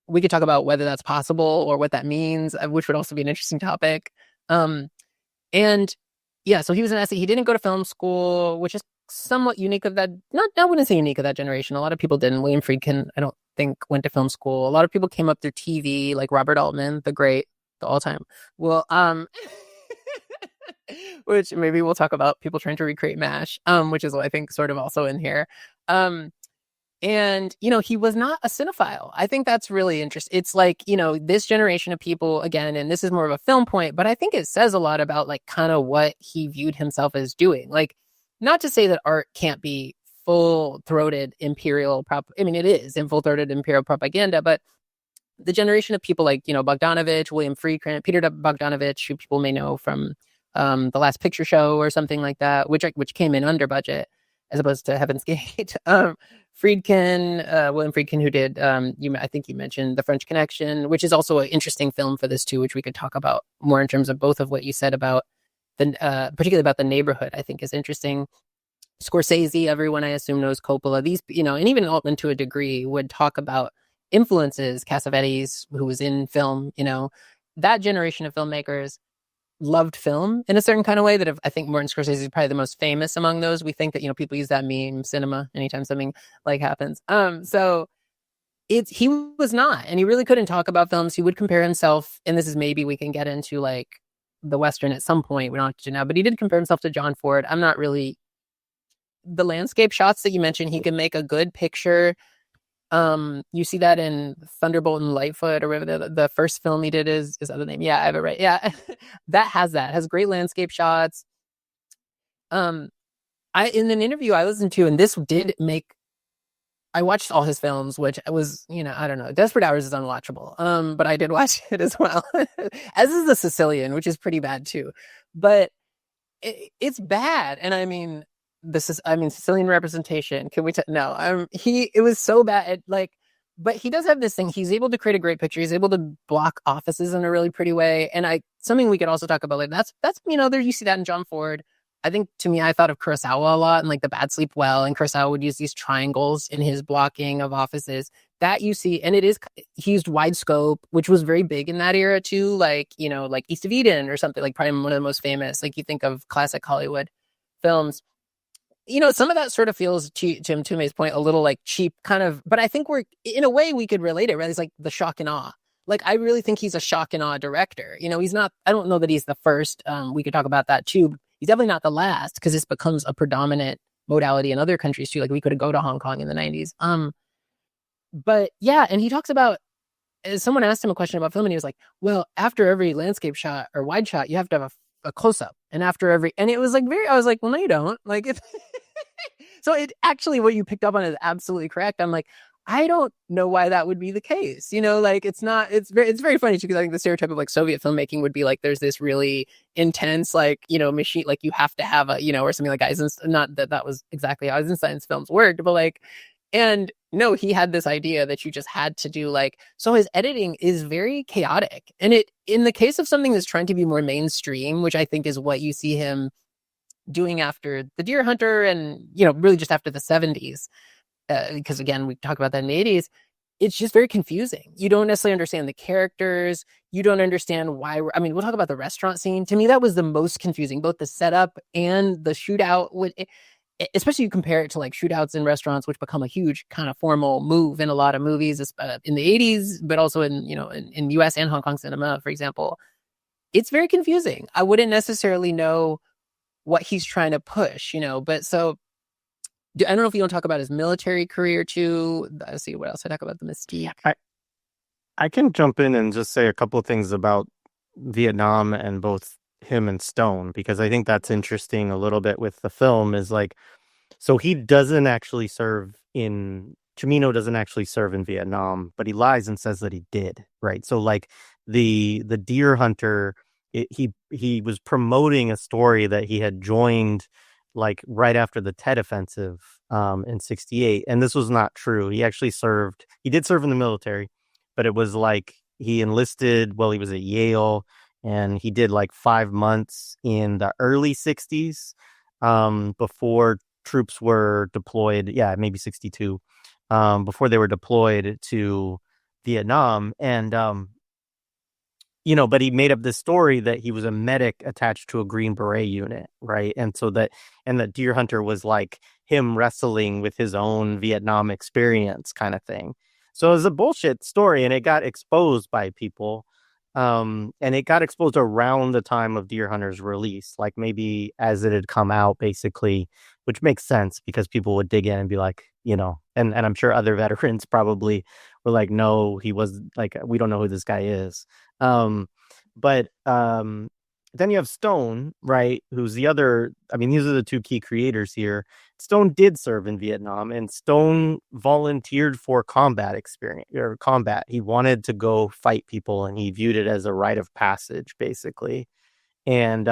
we could talk about whether that's possible or what that means, which would also be an interesting topic. And yeah, so he was an aesthete. He didn't go to film school, which is somewhat unique of that. I wouldn't say unique of that generation. A lot of people didn't. William Friedkin, think went to film school. A lot of people came up through TV, like Robert Altman, the all-time. Well, which maybe we'll talk about people trying to recreate MASH, which is what I think sort of also in here. And, he was not a cinephile. I think that's really interesting. It's like, this generation of people, again, and this is more of a film point, but I think it says a lot about like kind of what he viewed himself as doing. Like, not to say that art can't be full-throated imperial it is in full-throated imperial propaganda, but the generation of people like, Bogdanovich, William Friedkin, Peter Bogdanovich, who people may know from The Last Picture Show or something like that, which came in under budget as opposed to Heaven's Gate. William Friedkin, who did, I think you mentioned The French Connection, which is also an interesting film for this too, which we could talk about more in terms of both of what you said about particularly about The Neighborhood, I think is interesting. Scorsese, everyone I assume knows Coppola. These, and even Altman to a degree would talk about influences. Cassavetes, who was in film, that generation of filmmakers loved film in a certain kind of way that I think Martin Scorsese is probably the most famous among those. We think that, people use that meme cinema anytime something like happens. So he was not, and he really couldn't talk about films. He would compare himself, and this is maybe we can get into like the Western at some point. We don't have to now, but he did compare himself to John Ford. I'm not really the landscape shots that you mentioned. He can make a good picture. You see that in Thunderbolt and Lightfoot or whatever the first film he did is other name. Yeah, I have it right. Yeah. that has great landscape shots. In an interview I listened to, and this I watched all his films, which was, I don't know, Desperate Hours is unwatchable. But I did watch it as well, as is The Sicilian, which is pretty bad too. But it's bad. And I mean, Sicilian representation. Can we? No. It was so bad. But he does have this thing. He's able to create a great picture. He's able to block offices in a really pretty way. And something we could also talk about. Like that's there you see that in John Ford. I think to me, I thought of Kurosawa a lot and like The Bad Sleep Well. And Kurosawa would use these triangles in his blocking of offices that you see. And he used wide scope, which was very big in that era too. Like like East of Eden or something. Like probably one of the most famous. Like you think of classic Hollywood films. Some of that sort of feels, to Jim Toomey's point, a little like cheap kind of, but I think in a way we could relate it, right? It's like the shock and awe. Like, I really think he's a shock and awe director. He's not, I don't know that he's the first. We could talk about that too. He's definitely not the last because this becomes a predominant modality in other countries too. Like we could go to Hong Kong in the 90s. But yeah, and he talks about, someone asked him a question about film and he was like, well, after every landscape shot or wide shot, you have to have a close-up, and after and it was like I was like, well, no, you don't. Like it. So it actually, what you picked up on is absolutely correct. I'm like, I don't know why that would be the case. Like it's not. It's very funny too, because I think the stereotype of like Soviet filmmaking would be like there's this really intense machine, like you have to have a or something like Eisenstein. Not that was exactly how Eisenstein's films worked, but like. And no, he had this idea that you just had to do so his editing is very chaotic. And in the case of something that's trying to be more mainstream, which I think is what you see him doing after The Deer Hunter and, really just after the 70s, because again, we talk about that in the 80s, it's just very confusing. You don't necessarily understand the characters. You don't understand why we'll talk about the restaurant scene. To me, that was the most confusing, both the setup and the shootout. Especially you compare it to like shootouts in restaurants, which become a huge kind of formal move in a lot of movies in the 80s, but also in US and Hong Kong cinema, for example. It's very confusing. I wouldn't necessarily know what he's trying to push, but so I don't know if you want to talk about his military career too. Let's see what else I talk about the mystique. I can jump in and just say a couple of things about Vietnam and both him and Stone, because I think that's interesting a little bit with the film is like, so he doesn't actually serve Cimino doesn't actually serve in Vietnam, but he lies and says that he did, right? So like the Deer Hunter, he was promoting a story that he had joined like right after the Tet Offensive in 1968, and this was not true. He did serve in the military, but it was like he enlisted while he was at Yale. And he did like 5 months in the early 60s before troops were deployed. Yeah, maybe 62 before they were deployed to Vietnam. And, but he made up this story that he was a medic attached to a Green Beret unit. Right. And that Deer Hunter was like him wrestling with his own Vietnam experience kind of thing. So it was a bullshit story, and it got exposed by people. And it got exposed around the time of Deer Hunter's release, like maybe as it had come out, basically, which makes sense because people would dig in and be like, and I'm sure other veterans probably were like, no, he was like, we don't know who this guy is. But then you have Stone, right? Who's the other, I mean, these are the two key creators here. Stone did serve in Vietnam, and Stone volunteered for combat experience or combat. He wanted to go fight people, and he viewed it as a rite of passage, basically. And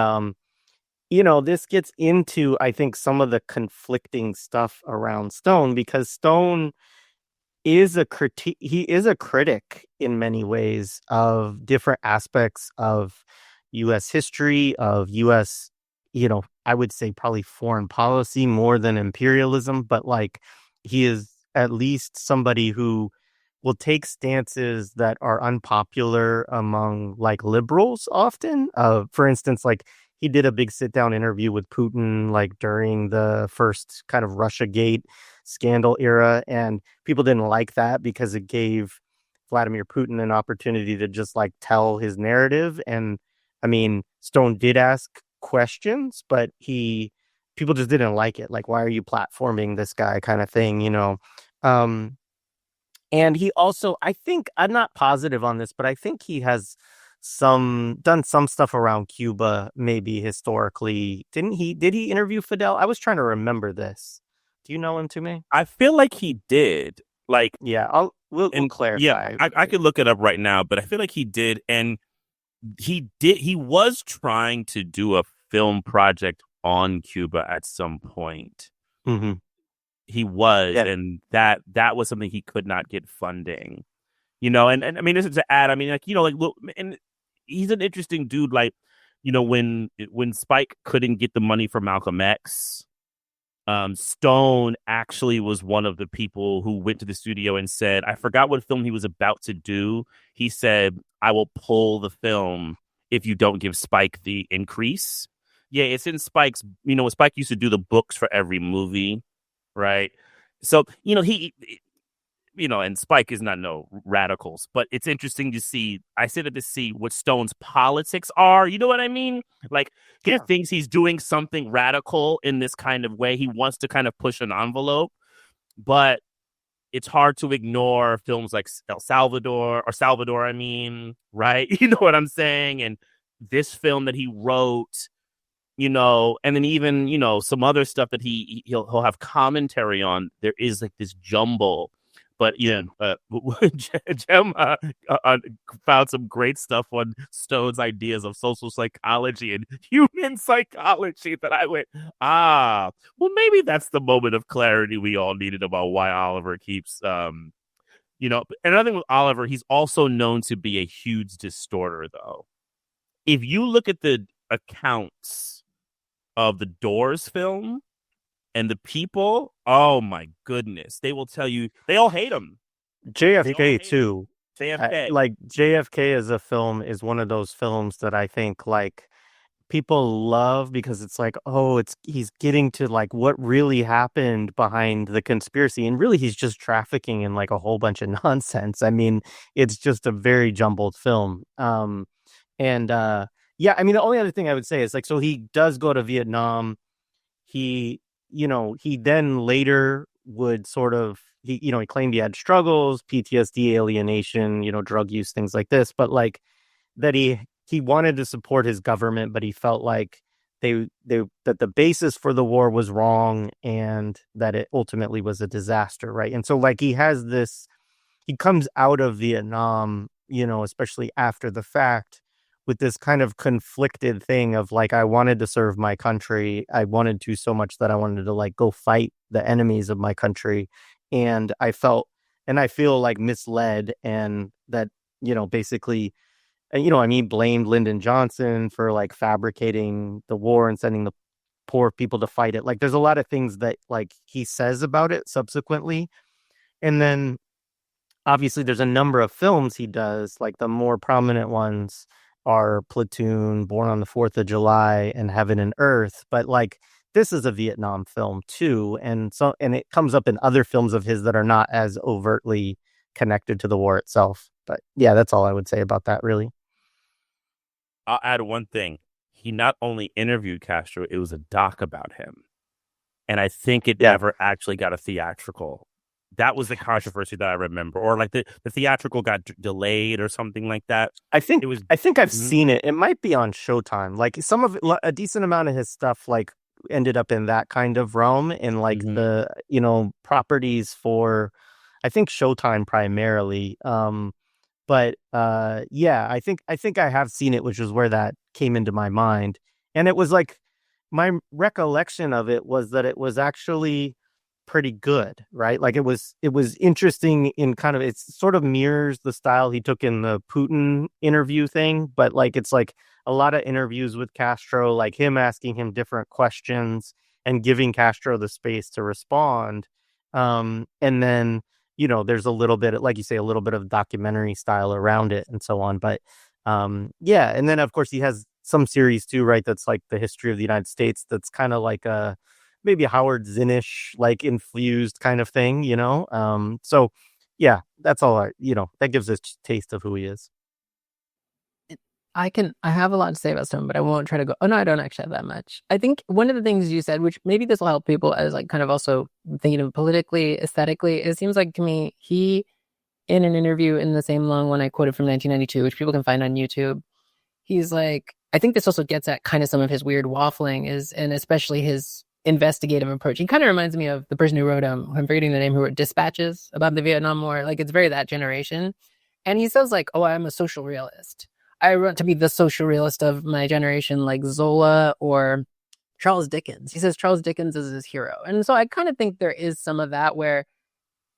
this gets into, I think, some of the conflicting stuff around Stone, because Stone is he is a critic in many ways of different aspects of US history, of US, I would say probably foreign policy more than imperialism, but like he is at least somebody who will take stances that are unpopular among like liberals often. For instance, like he did a big sit down interview with Putin like during the first kind of Russia Gate scandal era, and people didn't like that because it gave Vladimir Putin an opportunity to just like tell his narrative. And I mean, Stone did ask questions, but people just didn't like it. Like, why are you platforming this guy, kind of thing, and he also, I think, I'm not positive on this, but I think he has done some stuff around Cuba, maybe historically. Did he interview Fidel? I was trying to remember this. Do you know him, to me? I feel like he did. Like, yeah, we'll clarify. Yeah, I could look it up right now, but I feel like he did, and he was trying to do a film project on Cuba at some point. Mm-hmm. He was, yeah. And that was something he could not get funding, and I mean, this is to add, I mean, like, look, and he's an interesting dude, like, when Spike couldn't get the money for Malcolm X, Stone actually was one of the people who went to the studio and said, I forgot what film he was about to do. He said, I will pull the film if you don't give Spike the increase. Yeah, it's in Spike's, Spike used to do the books for every movie, right? So, and Spike is not no radicals, but it's interesting to see. I said it to see what Stone's politics are. You know what I mean? Like, he thinks he's doing something radical in this kind of way. He wants to kind of push an envelope, but it's hard to ignore films like Salvador, right? You know what I'm saying? And this film that he wrote, and then even, some other stuff that he'll have commentary on. There is like this jumble. But Gemma found some great stuff on Stone's ideas of social psychology and human psychology that I went, well, maybe that's the moment of clarity we all needed about why Oliver keeps, Another thing with Oliver, he's also known to be a huge distorter, though. If you look at the accounts of the Doors film, and the people, oh my goodness, they will tell you they all hate him. JFK too. JFK, like JFK as a film is one of those films that I think like people love because it's like, oh, he's getting to like what really happened behind the conspiracy, and really he's just trafficking in like a whole bunch of nonsense. I mean, it's just a very jumbled film. Yeah, I mean, the only other thing I would say is like, so he does go to Vietnam. He then later would sort of, he claimed he had struggles, PTSD, alienation, drug use, things like this, but like that he wanted to support his government, but he felt like that the basis for the war was wrong and that it ultimately was a disaster, right? And so like he comes out of Vietnam, especially after the fact, with this kind of conflicted thing of like, I wanted to serve my country. I wanted to so much that I wanted to like go fight the enemies of my country. And I feel like misled, and that, basically, blamed Lyndon Johnson for like fabricating the war and sending the poor people to fight it. Like there's a lot of things that like he says about it subsequently. And then obviously there's a number of films he does, like the more prominent ones are Platoon, Born on the 4th of July, and Heaven and Earth. But like this is a Vietnam film too, and it comes up in other films of his that are not as overtly connected to the war itself. But yeah, that's all I would say about that, really. I'll add one thing. He not only interviewed Castro, it was a doc about him. And I think it never actually got a theatrical. That was the controversy that I remember. Or like the theatrical got delayed or something like that. I think I've seen it. It might be on Showtime. Like some of it, a decent amount of his stuff like ended up in that kind of realm, and like the, you know, properties for, I think, Showtime primarily. But yeah, I think I have seen it, which is where that came into my mind. And it was like, my recollection of it was that it was actually pretty good, right? Like it was interesting in kind of, it sort of mirrors the style he took in the Putin interview thing, but like it's like a lot of interviews with Castro, like him asking him different questions and giving Castro the space to respond. And then, you know, there's a little bit, like you say, a little bit of documentary style around it and so on. But yeah, and then of course he has some series too, right? That's like the history of the United States. That's kind of like a maybe a Howard Zinnish like infused kind of thing, you know. So yeah, that's all that gives us a taste of who he is. I have a lot to say about Stone, but I won't try to go. Oh no, I don't actually have that much. I think one of the things you said, which maybe this will help people as like kind of also thinking of politically, aesthetically, it seems like to me, he, in an interview in the same long one I quoted from 1992, which people can find on YouTube, he's like, I think this also gets at kind of some of his weird waffling and especially his investigative approach. He kind of reminds me of the person who wrote, I'm forgetting the name, who wrote Dispatches about the Vietnam War. Like it's very that generation. And he says like, oh, I'm a social realist. I want to be the social realist of my generation, like Zola or Charles Dickens. He says Charles Dickens is his hero. And so I kind of think there is some of that where,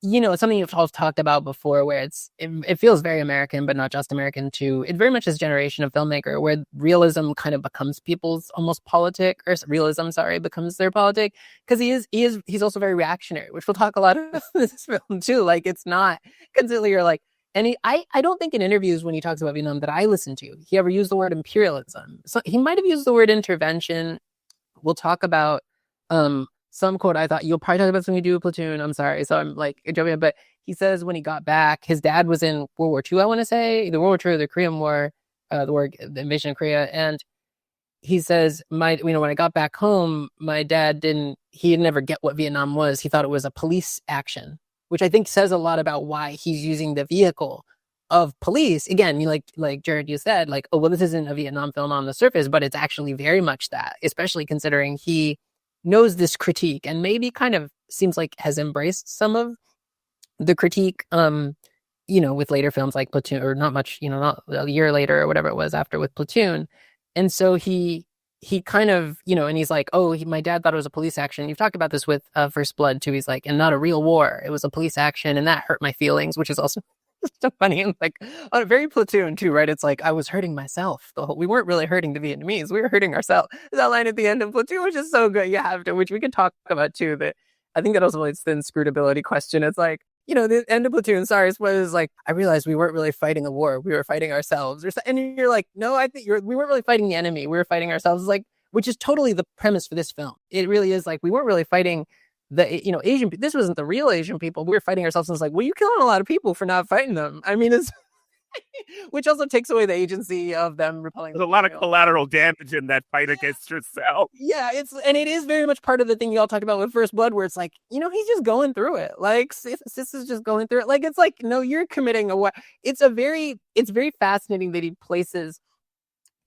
you know, it's something you've all talked about before, where it feels very American, but not just American too. It very much is generation of filmmaker, where realism kind of becomes people's almost politic, or realism, sorry, becomes their politic, because he's also very reactionary, which we'll talk a lot about in this film too. Like it's not constantly you're like, and I don't think in interviews when he talks about Vietnam that I listen to, he ever used the word imperialism. So he might have used the word intervention. We'll talk about some quote I thought you'll probably talk about this when we do a Platoon. I'm sorry. So I'm like joking, but he says when he got back, his dad was in World War II, I want to say, either World War II or the Korean War, the invasion of Korea. And he says, when I got back home, my dad he'd never get what Vietnam was. He thought it was a police action, which I think says a lot about why he's using the vehicle of police. Again, like Jared, you said, like, oh, well, this isn't a Vietnam film on the surface, but it's actually very much that, especially considering he knows this critique and maybe kind of seems like has embraced some of the critique, with later films like Platoon, or not much, not a year later or whatever it was after with Platoon. And so he kind of, and he's like, oh, my dad thought it was a police action. You've talked about this with First Blood too. He's like, and not a real war. It was a police action. And that hurt my feelings, which is also so funny. And like, on a very Platoon too, right? It's like, I was hurting myself. We weren't really hurting the Vietnamese. We were hurting ourselves. That line at the end of Platoon, which is so good. You have to, which we can talk about too. That I think that also relates to the inscrutability question. It's like, the end of Platoon, sorry, was like, I realized we weren't really fighting a war. We were fighting ourselves. And you're like, no, I think we weren't really fighting the enemy. We were fighting ourselves. Like, which is totally the premise for this film. It really is like, we weren't really fighting the, Asian, this wasn't the real Asian people. We were fighting ourselves. And it's like, well, you're killing a lot of people for not fighting them. I mean, it's, which also takes away the agency of them repelling. There's a lot of collateral damage in that fight against yourself. Yeah, and it is very much part of the thing you all talked about with First Blood, where it's like, he's just going through it. Like, Sis is just going through it. Like, it's like, no, you're committing a what? It's very fascinating that he places.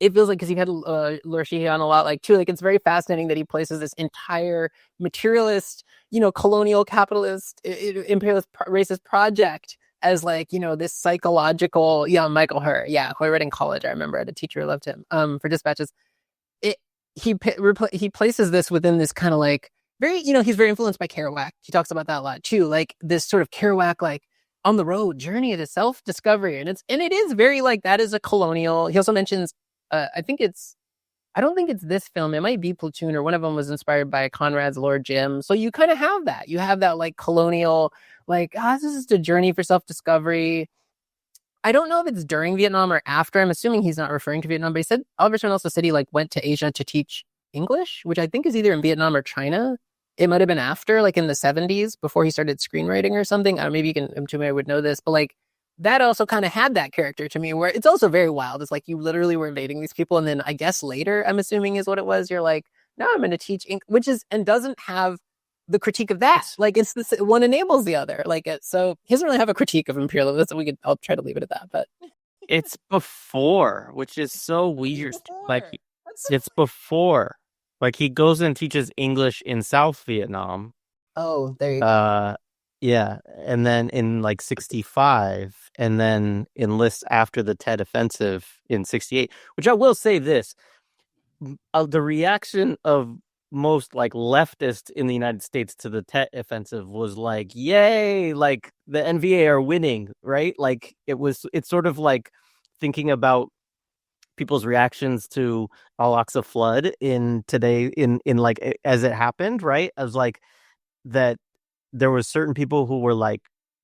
It feels like, because you've had Laura Sheehy on a lot, like, too, like, it's very fascinating that he places this entire materialist, colonial capitalist, imperialist racist project as like, this psychological, Michael Herr, who I read in college. I remember I had a teacher who loved him for Dispatches. He places this within this kind of like very, he's very influenced by Kerouac. He talks about that a lot too, like this sort of Kerouac, like on the road journey to self-discovery. And it is very like, that is a colonial. He also mentions, I don't think it's this film. It might be Platoon, or one of them was inspired by Conrad's Lord Jim. So you kind of have that. You have that like colonial, like, this is just a journey for self-discovery. I don't know if it's during Vietnam or after. I'm assuming he's not referring to Vietnam, but he said, Oliver Stone also said he like went to Asia to teach English, which I think is either in Vietnam or China. it might have been after, like in the 70s, before he started screenwriting or something. I don't know, maybe you can, Tumay would know this, but like that also kind of had that character to me where it's also very wild. It's like you literally were invading these people. And then I guess later, I'm assuming is what it was. You're like, no, I'm going to teach which is, and doesn't have the critique of that. Like it's this, one enables the other. Like so he doesn't really have a critique of imperialism. I'll try to leave it at that, but. It's before, which is so weird. Like That's it's before. Like he goes and teaches English in South Vietnam. Oh, there you go. Yeah, and then in like 65, and then enlists after the Tet Offensive in 68, which I will say this, the reaction of most like leftist in the United States to the Tet Offensive was like, yay, like the NVA are winning, right? Like it's sort of like thinking about people's reactions to Al-Aqsa flood in today in like as it happened, right? As like that there was certain people who were like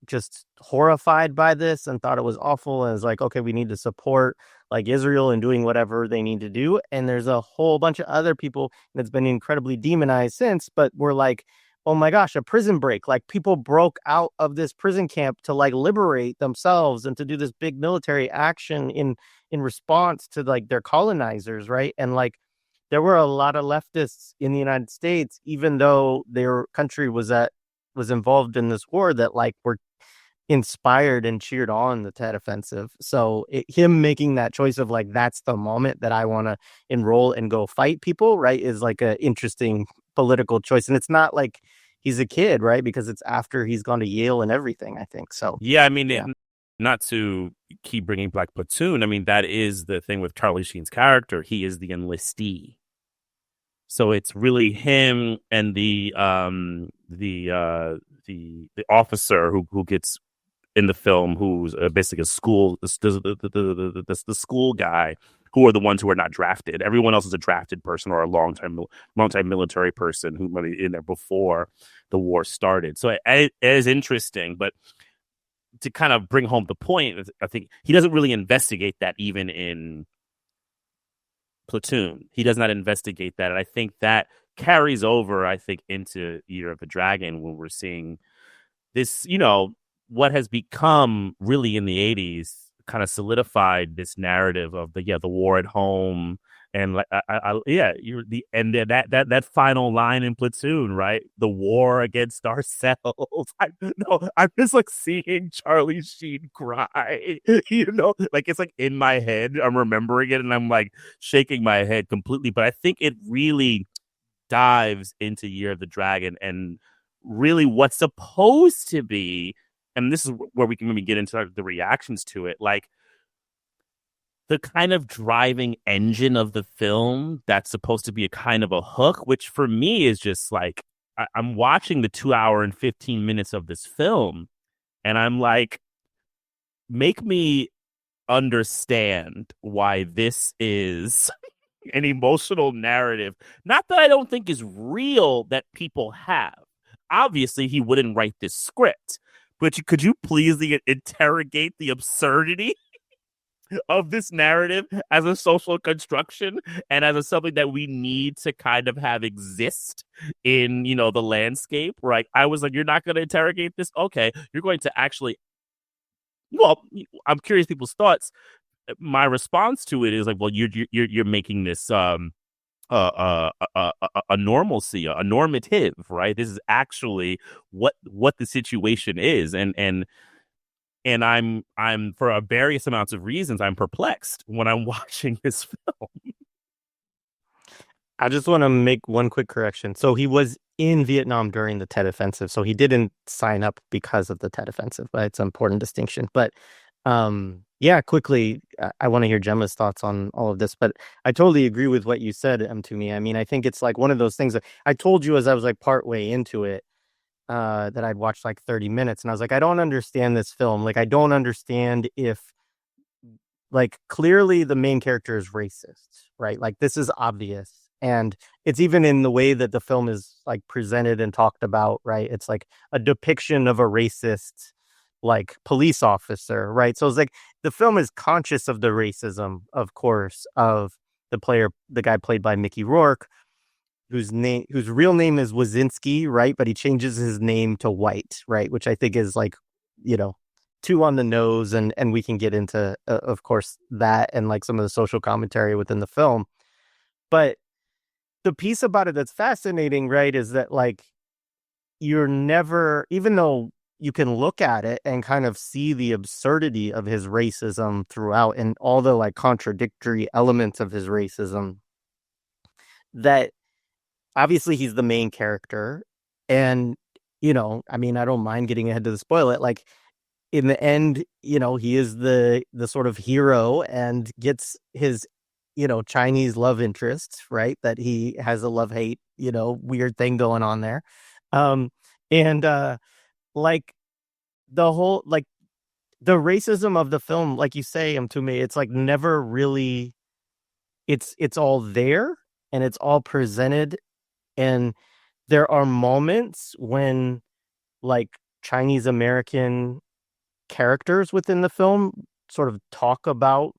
just horrified by this and thought it was awful, and it's like, okay, we need to support like Israel in doing whatever they need to do. And there's a whole bunch of other people that's been incredibly demonized since, but we're like, oh my gosh, a prison break. Like people broke out of this prison camp to like liberate themselves and to do this big military action in response to like their colonizers, right? And like there were a lot of leftists in the United States, even though their country was involved in this war, that like were inspired and cheered on the Tet Offensive. So him making that choice of like, that's the moment that I want to enroll and go fight people, right, is like an interesting political choice. And it's not like he's a kid, right, because it's after he's gone to Yale and everything, I think. So yeah, I mean, not to keep bringing Black Platoon, I mean, that is the thing with Charlie Sheen's character. He is the enlistee. So it's really him and the officer who gets in the film, who's basically a school, the school guy, who are the ones who are not drafted. Everyone else is a drafted person or a long-time military person who might be in there before the war started. So it is interesting, but to kind of bring home the point, I think he doesn't really investigate that even in Platoon. He does not investigate that. And I think that carries over, I think, into Year of the Dragon, when we're seeing this, what has become really in the 80s kind of solidified this narrative of the war at home. And like, that final line in Platoon, right? The war against ourselves. I'm just like seeing Charlie Sheen cry, like it's like in my head. I'm remembering it and I'm like shaking my head completely. But I think it really dives into Year of the Dragon and really what's supposed to be, and this is where we can maybe get into the reactions to it, like the kind of driving engine of the film that's supposed to be a kind of a hook, which for me is just like, I'm watching the 2 hour and 15 minutes of this film and I'm like, make me understand why this is an emotional narrative. Not that I don't think is real, that people have. Obviously, he wouldn't write this script, but could you please interrogate the absurdity of this narrative as a social construction and as something that we need to kind of have exist in, the landscape, right? I was like, you're not going to interrogate this? Okay, you're going to actually, well, I'm curious people's thoughts. My response to it is like, well, you're making this a normalcy, a normative, right? This is actually what the situation is, and I'm for various amounts of reasons, I'm perplexed when I'm watching this film. I just want to make one quick correction. So he was in Vietnam during the Tet Offensive, so he didn't sign up because of the Tet Offensive, but it's an important distinction. But quickly, I want to hear Gemma's thoughts on all of this, but I totally agree with what you said, to me. I mean, I think it's like one of those things that I told you as I was like part way into it, that I'd watched like 30 minutes and I was like, I don't understand this film. Like, I don't understand if like clearly the main character is racist, right? Like this is obvious. And it's even in the way that the film is like presented and talked about, right? It's like a depiction of a racist like police officer, right? So it's like the film is conscious of the racism, of course, of the guy played by Mickey Rourke, whose real name is Wazinski, right? But he changes his name to White, right? Which I think is like, too on the nose, and we can get into, of course, that and like some of the social commentary within the film. But the piece about it that's fascinating, right, is that like you're never, even though you can look at it and kind of see the absurdity of his racism throughout and all the like contradictory elements of his racism, that obviously he's the main character. And, I mean, I don't mind getting ahead to the spoil it. Like in the end, he is the sort of hero and gets his, Chinese love interest, right? That he has a love-hate, weird thing going on there. And like the whole, like the racism of the film, like you say, to me, it's like never really, it's all there and it's all presented. And there are moments when like Chinese American characters within the film sort of talk about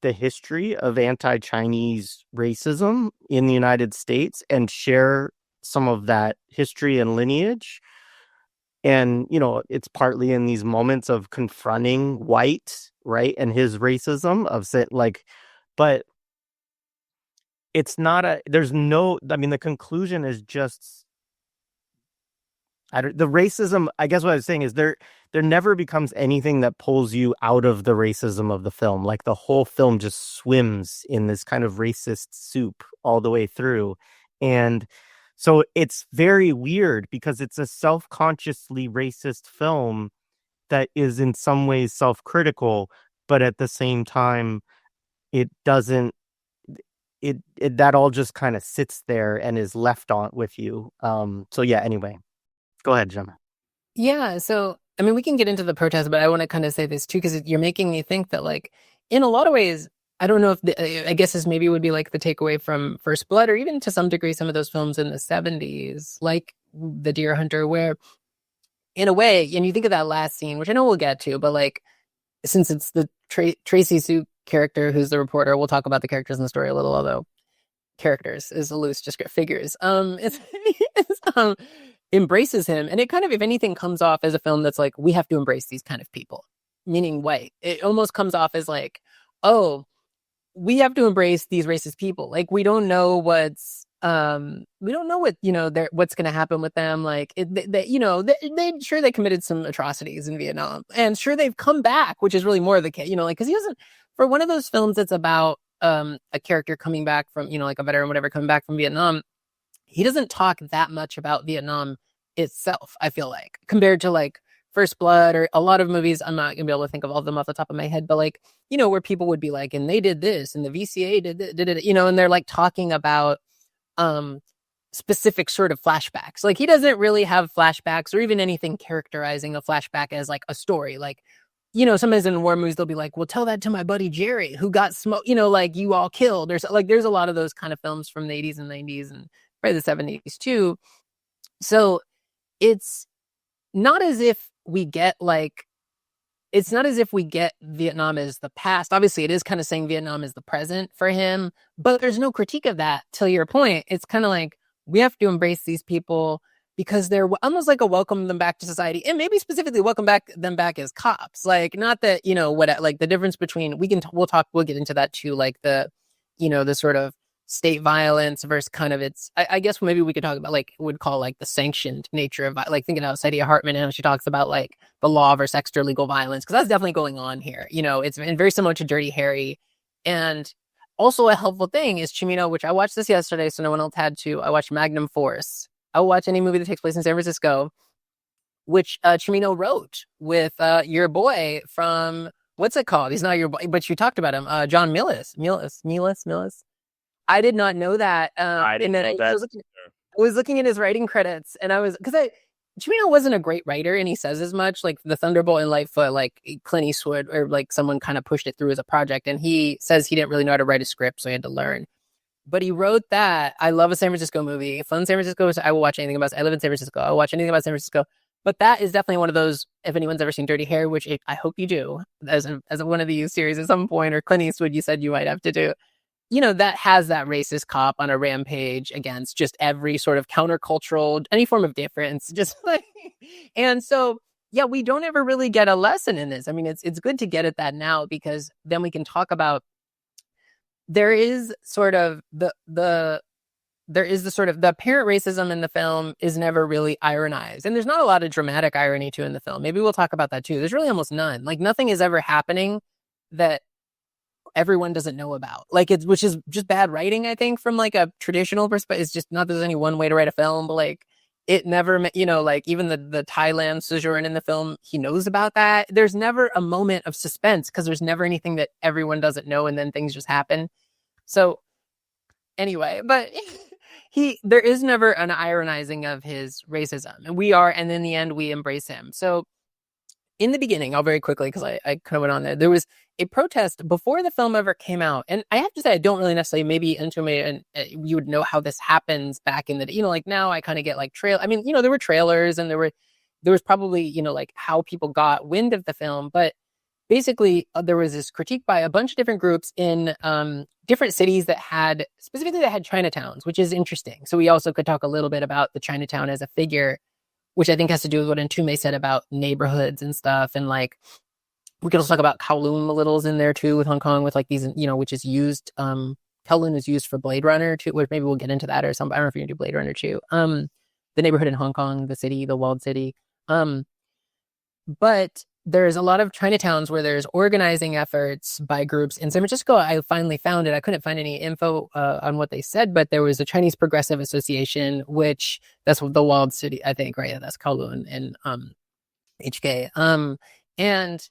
the history of anti-Chinese racism in the United States and share some of that history and lineage. And, it's partly in these moments of confronting White, right, and his racism but it's not the conclusion is just, the racism, I guess what I was saying is there never becomes anything that pulls you out of the racism of the film. Like the whole film just swims in this kind of racist soup all the way through. And so it's very weird because it's a self-consciously racist film that is in some ways self-critical, but at the same time, it doesn't, that all just kind of sits there and is left on with you. So yeah, anyway. Go ahead, Gemma. Yeah, so I mean, we can get into the protest, but I want to kind of say this too, because you're making me think that, like, in a lot of ways, I don't know if I guess this maybe would be like the takeaway from First Blood, or even to some degree some of those films in the 70s, like The Deer Hunter, where in a way, and you think of that last scene, which I know we'll get to, but like, since it's the Tracy Sue character who's the reporter, we'll talk about the characters in the story a little, although characters is a loose description, figures. Embraces him, and it kind of, if anything, comes off as a film that's like, we have to embrace these kind of people, meaning White. It almost comes off as like, oh, we have to embrace these racist people. Like, we don't know what what's going to happen with them. Like, sure, they committed some atrocities in Vietnam, and sure, they've come back, which is really more of the case, like, because he doesn't, for one of those films that's about a character coming back from, like a veteran, whatever, coming back from Vietnam, he doesn't talk that much about Vietnam itself, I feel like, compared to like First Blood or a lot of movies. I'm not gonna be able to think of all of them off the top of my head, but like, where people would be like, and they did this, and the VCA did it, and they're like talking about specific sort of flashbacks. Like, he doesn't really have flashbacks or even anything characterizing a flashback as like a story. Like, sometimes in war movies, they'll be like, well, tell that to my buddy Jerry, who got smoked, like, you all killed. There's a lot of those kind of films from the 80s and 90s and probably the 70s too. So it's not as if we get Vietnam as the past. Obviously, it is kind of saying Vietnam is the present for him, but there's no critique of that. To your point, it's kind of like, we have to embrace these people because they're almost like a welcome them back to society, and maybe specifically welcome them back as cops. Like, not that, like the difference between, we'll get into that too, like the sort of state violence versus kind of I guess maybe we could talk about, like, would call like the sanctioned nature of, like, thinking about Saidiya Hartman and how she talks about like the law versus extra legal violence, because that's definitely going on here. It's very similar to Dirty Harry. And also a helpful thing is Cimino, which I watched this yesterday, so no one else had to. I watched Magnum Force. I will watch any movie that takes place in San Francisco, which Cimino wrote with your boy from, what's it called? He's not your boy, but you talked about him, John Millis. I did not know that. I didn't know that. I was looking at his writing credits, and Cimino wasn't a great writer, and he says as much. Like the Thunderbolt and Lightfoot, like Clint Eastwood, or like someone kind of pushed it through as a project, and he says he didn't really know how to write a script, so he had to learn. But he wrote that. I love a San Francisco movie. Fun San Francisco. I will watch anything about. I live in San Francisco. I'll watch anything about San Francisco. But that is definitely one of those. If anyone's ever seen Dirty Harry, which I hope you do, as one of these series at some point, or Clint Eastwood, you said you might have to do. that has that racist cop on a rampage against just every sort of countercultural, any form of difference, just like, and so, yeah, we don't ever really get a lesson in this. I mean, it's good to get at that now, because then we can talk about, there is sort of the sort of the apparent racism in the film is never really ironized. And there's not a lot of dramatic irony too in the film. Maybe we'll talk about that too. There's really almost none. Like, nothing is ever happening that everyone doesn't know about. Like, which is just bad writing, I think, from like a traditional perspective. It's just not that there's any one way to write a film, but like, it never, like even the Thailand sojourn in the film, he knows about that. There's never a moment of suspense because there's never anything that everyone doesn't know, and then things just happen. So anyway, but there is never an ironizing of his racism, and in the end we embrace him. So in the beginning, I'll very quickly, because I kind of went on there was a protest before the film ever came out. And I have to say, I don't really necessarily maybe intimate, and you would know how this happens back in the, like now I kind of get like I mean, there were trailers, and there was probably, like how people got wind of the film. But basically, there was this critique by a bunch of different groups in different cities that had Chinatowns, which is interesting. So we also could talk a little bit about the Chinatown as a figure, which I think has to do with what Ntume said about neighborhoods and stuff. And like, we could also talk about Kowloon a little in there too, with Hong Kong, with like these, which is used, Kowloon is used for Blade Runner too, which maybe we'll get into that or something. I don't know if you're gonna do Blade Runner too. The neighborhood in Hong Kong, the city, the walled city. But there's a lot of Chinatowns where there's organizing efforts by groups. In San Francisco, I finally found it. I couldn't find any info on what they said, but there was a Chinese Progressive Association, which that's the walled city, I think, right? That's Kowloon and HK. And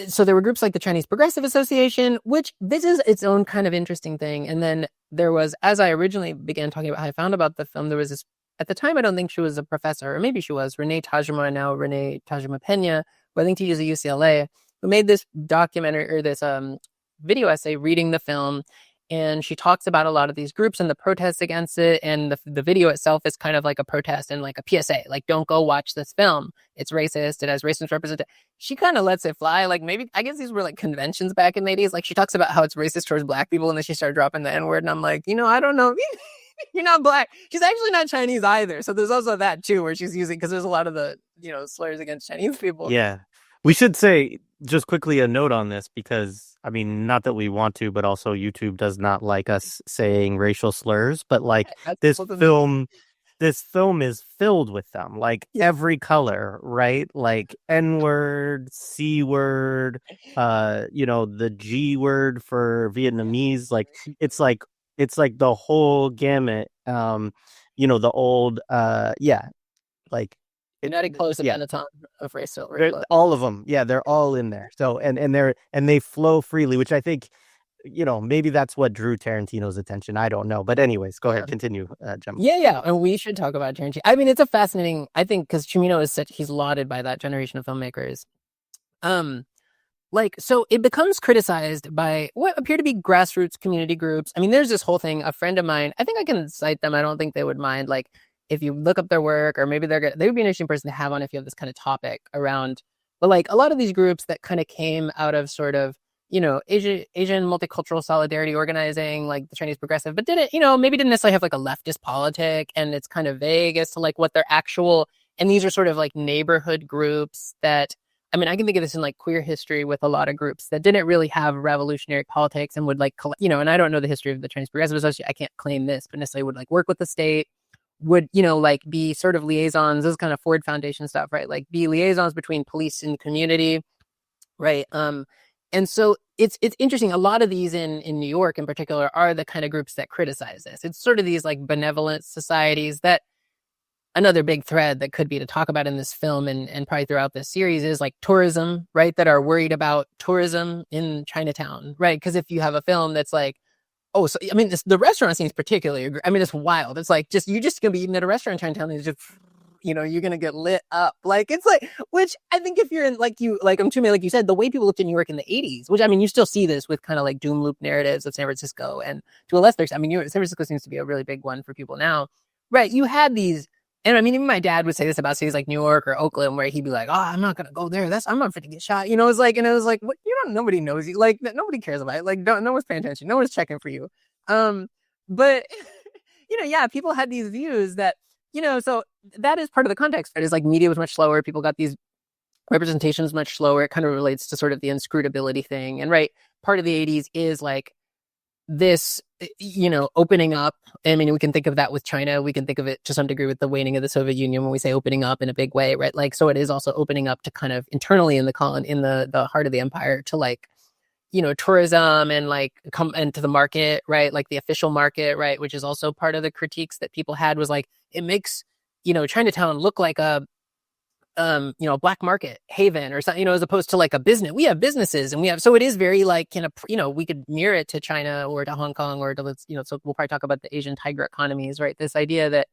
so there were groups like the Chinese Progressive Association, which this is its own kind of interesting thing. And then there was, as I originally began talking about how I found about the film, there was this, at the time, I don't think she was a professor, or maybe she was, Renee Tajima Pena, who I think teaches at UCLA, who made this documentary, or this video essay reading the film. And she talks about a lot of these groups and the protests against it. And the video itself is kind of like a protest and like a PSA, like, don't go watch this film. It's racist. It has racist representation. She kind of lets it fly. Like, maybe, I guess these were like conventions back in the 80s. Like, she talks about how it's racist towards Black people. And then she started dropping the N-word. And I'm like, I don't know. You're not Black. She's actually not Chinese either. So there's also that too, where she's using, because there's a lot of the, slurs against Chinese people. Yeah. We should say just quickly a note on this, because I mean, not that we want to, but also YouTube does not like us saying racial slurs, but like this film is filled with them, like every color, right? Like N-word, C-word, the G word for Vietnamese, like it's like the whole gamut. The old like Genetic close upon a ton of racial. All of them, they're all in there. So and they flow freely, which I think, maybe that's what drew Tarantino's attention. I don't know, but anyways, go ahead, continue, Jemma. Yeah, and we should talk about Tarantino. I mean, it's a fascinating. I think because Cimino he's lauded by that generation of filmmakers. So it becomes criticized by what appear to be grassroots community groups. I mean, there's this whole thing. A friend of mine, I think I can cite them. I don't think they would mind. Like, if you look up their work, or maybe they would be an interesting person to have on if you have this kind of topic around. But like a lot of these groups that kind of came out of sort of, Asian multicultural solidarity organizing, like the Chinese Progressive, but maybe didn't necessarily have like a leftist politic, and it's kind of vague as to like what their actual, and these are sort of like neighborhood groups that, I mean, I can think of this in like queer history with a lot of groups that didn't really have revolutionary politics and would like, and I don't know the history of the Chinese Progressive Association. I can't claim this, but necessarily would like work with the state, would, like be sort of liaisons, this kind of Ford Foundation stuff, right? Like be liaisons between police and community, right? And so it's interesting. A lot of these in New York in particular are the kind of groups that criticize this. It's sort of these like benevolent societies that, another big thread that could be to talk about in this film and probably throughout this series is like tourism, right? That are worried about tourism in Chinatown, right? Because if you have a film that's like, oh, so I mean, the restaurant scene is particularly, I mean, it's wild. It's like you're just gonna be eating at a restaurant in Chinatown, and it's just, you're gonna get lit up. Like it's like, which I think if you're in like Mtume, like you said, the way people looked at New York in the 80s, which I mean, you still see this with kind of like doom loop narratives of San Francisco, and to a lesser extent, I mean, San Francisco seems to be a really big one for people now, right? You had these And I mean, even my dad would say this about cities like New York or Oakland, where he'd be like, "Oh, I'm not gonna go there. I'm not going to get shot." It's like, and it was like, what? Nobody knows you. Like, nobody cares about it. Like, no one's paying attention. No one's checking for you. But yeah, people had these views that, so that is part of the context. Right? Is like media was much slower. People got these representations much slower. It kind of relates to sort of the inscrutability thing. And right, part of the 80s is like this, opening up. I mean, we can think of that with China. We can think of it to some degree with the waning of the Soviet Union when we say opening up in a big way, right? Like, so it is also opening up to kind of internally in the heart of the empire to like, tourism and like come into the market, right? Like the official market, right? Which is also part of the critiques that people had was like, it makes, Chinatown look like a black market haven or something, as opposed to like a business. We have businesses and so it is very like, we could mirror it to China or to Hong Kong or to, so we'll probably talk about the Asian tiger economies, right? This idea that,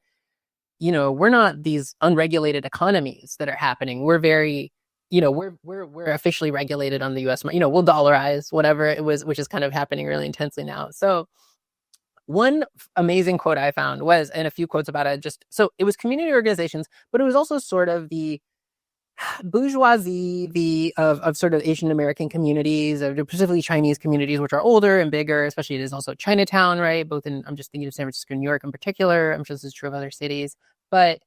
we're not these unregulated economies that are happening. We're very, we're officially regulated on the US, we'll dollarize whatever it was, which is kind of happening really intensely now. So one amazing quote I found was, and a few quotes about it, so it was community organizations, but it was also sort of the bourgeoisie of sort of Asian American communities, or specifically Chinese communities, which are older and bigger. Especially, it is also Chinatown, right? I'm just thinking of San Francisco, New York in particular. I'm sure this is true of other cities, but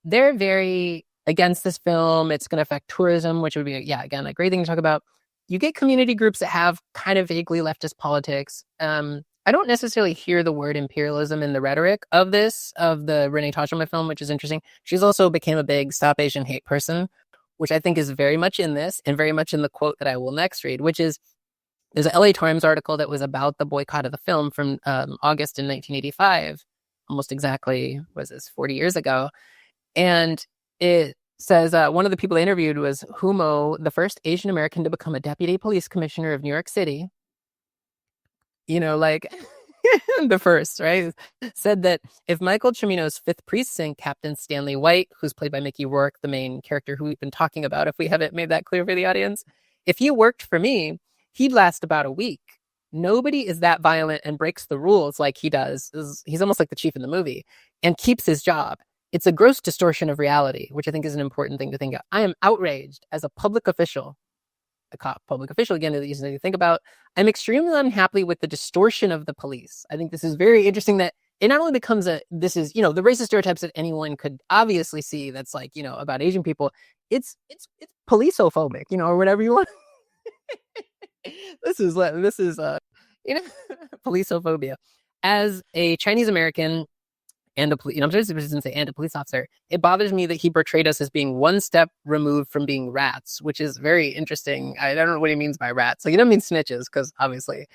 they're very against this film. It's going to affect tourism, which would be, again, a great thing to talk about. You get community groups that have kind of vaguely leftist politics. I don't necessarily hear the word imperialism in the rhetoric of the Renee Tajima film, which is interesting. She's also became a big Stop Asian Hate person, which I think is very much in this and very much in the quote that I will next read, which is, there's an LA Times article that was about the boycott of the film from August in 1985, almost exactly, 40 years ago. And it says one of the people they interviewed was Humo, the first Asian American to become a deputy police commissioner of New York City. Like the first, right? Said that if Michael Cimino's fifth precinct captain Stanley White, who's played by Mickey Rourke, the main character who we've been talking about, if we haven't made that clear for the audience, if he worked for me, he'd last about a week. Nobody is that violent and breaks the rules like he does. He's almost like the chief in the movie and keeps his job. It's a gross distortion of reality, which I think is an important thing to think of. I am outraged as a public official. A cop, public official, again, is easy to think about. I'm extremely unhappy with the distortion of the police. I think this is very interesting that it not only becomes the racist stereotypes that anyone could obviously see that's like, about Asian people. It's policeophobic, or whatever you want. This is policeophobia. As a Chinese American and a police officer, it bothers me that he portrayed us as being one step removed from being rats, which is very interesting. I don't know what he means by rats. Like, he doesn't mean snitches, because obviously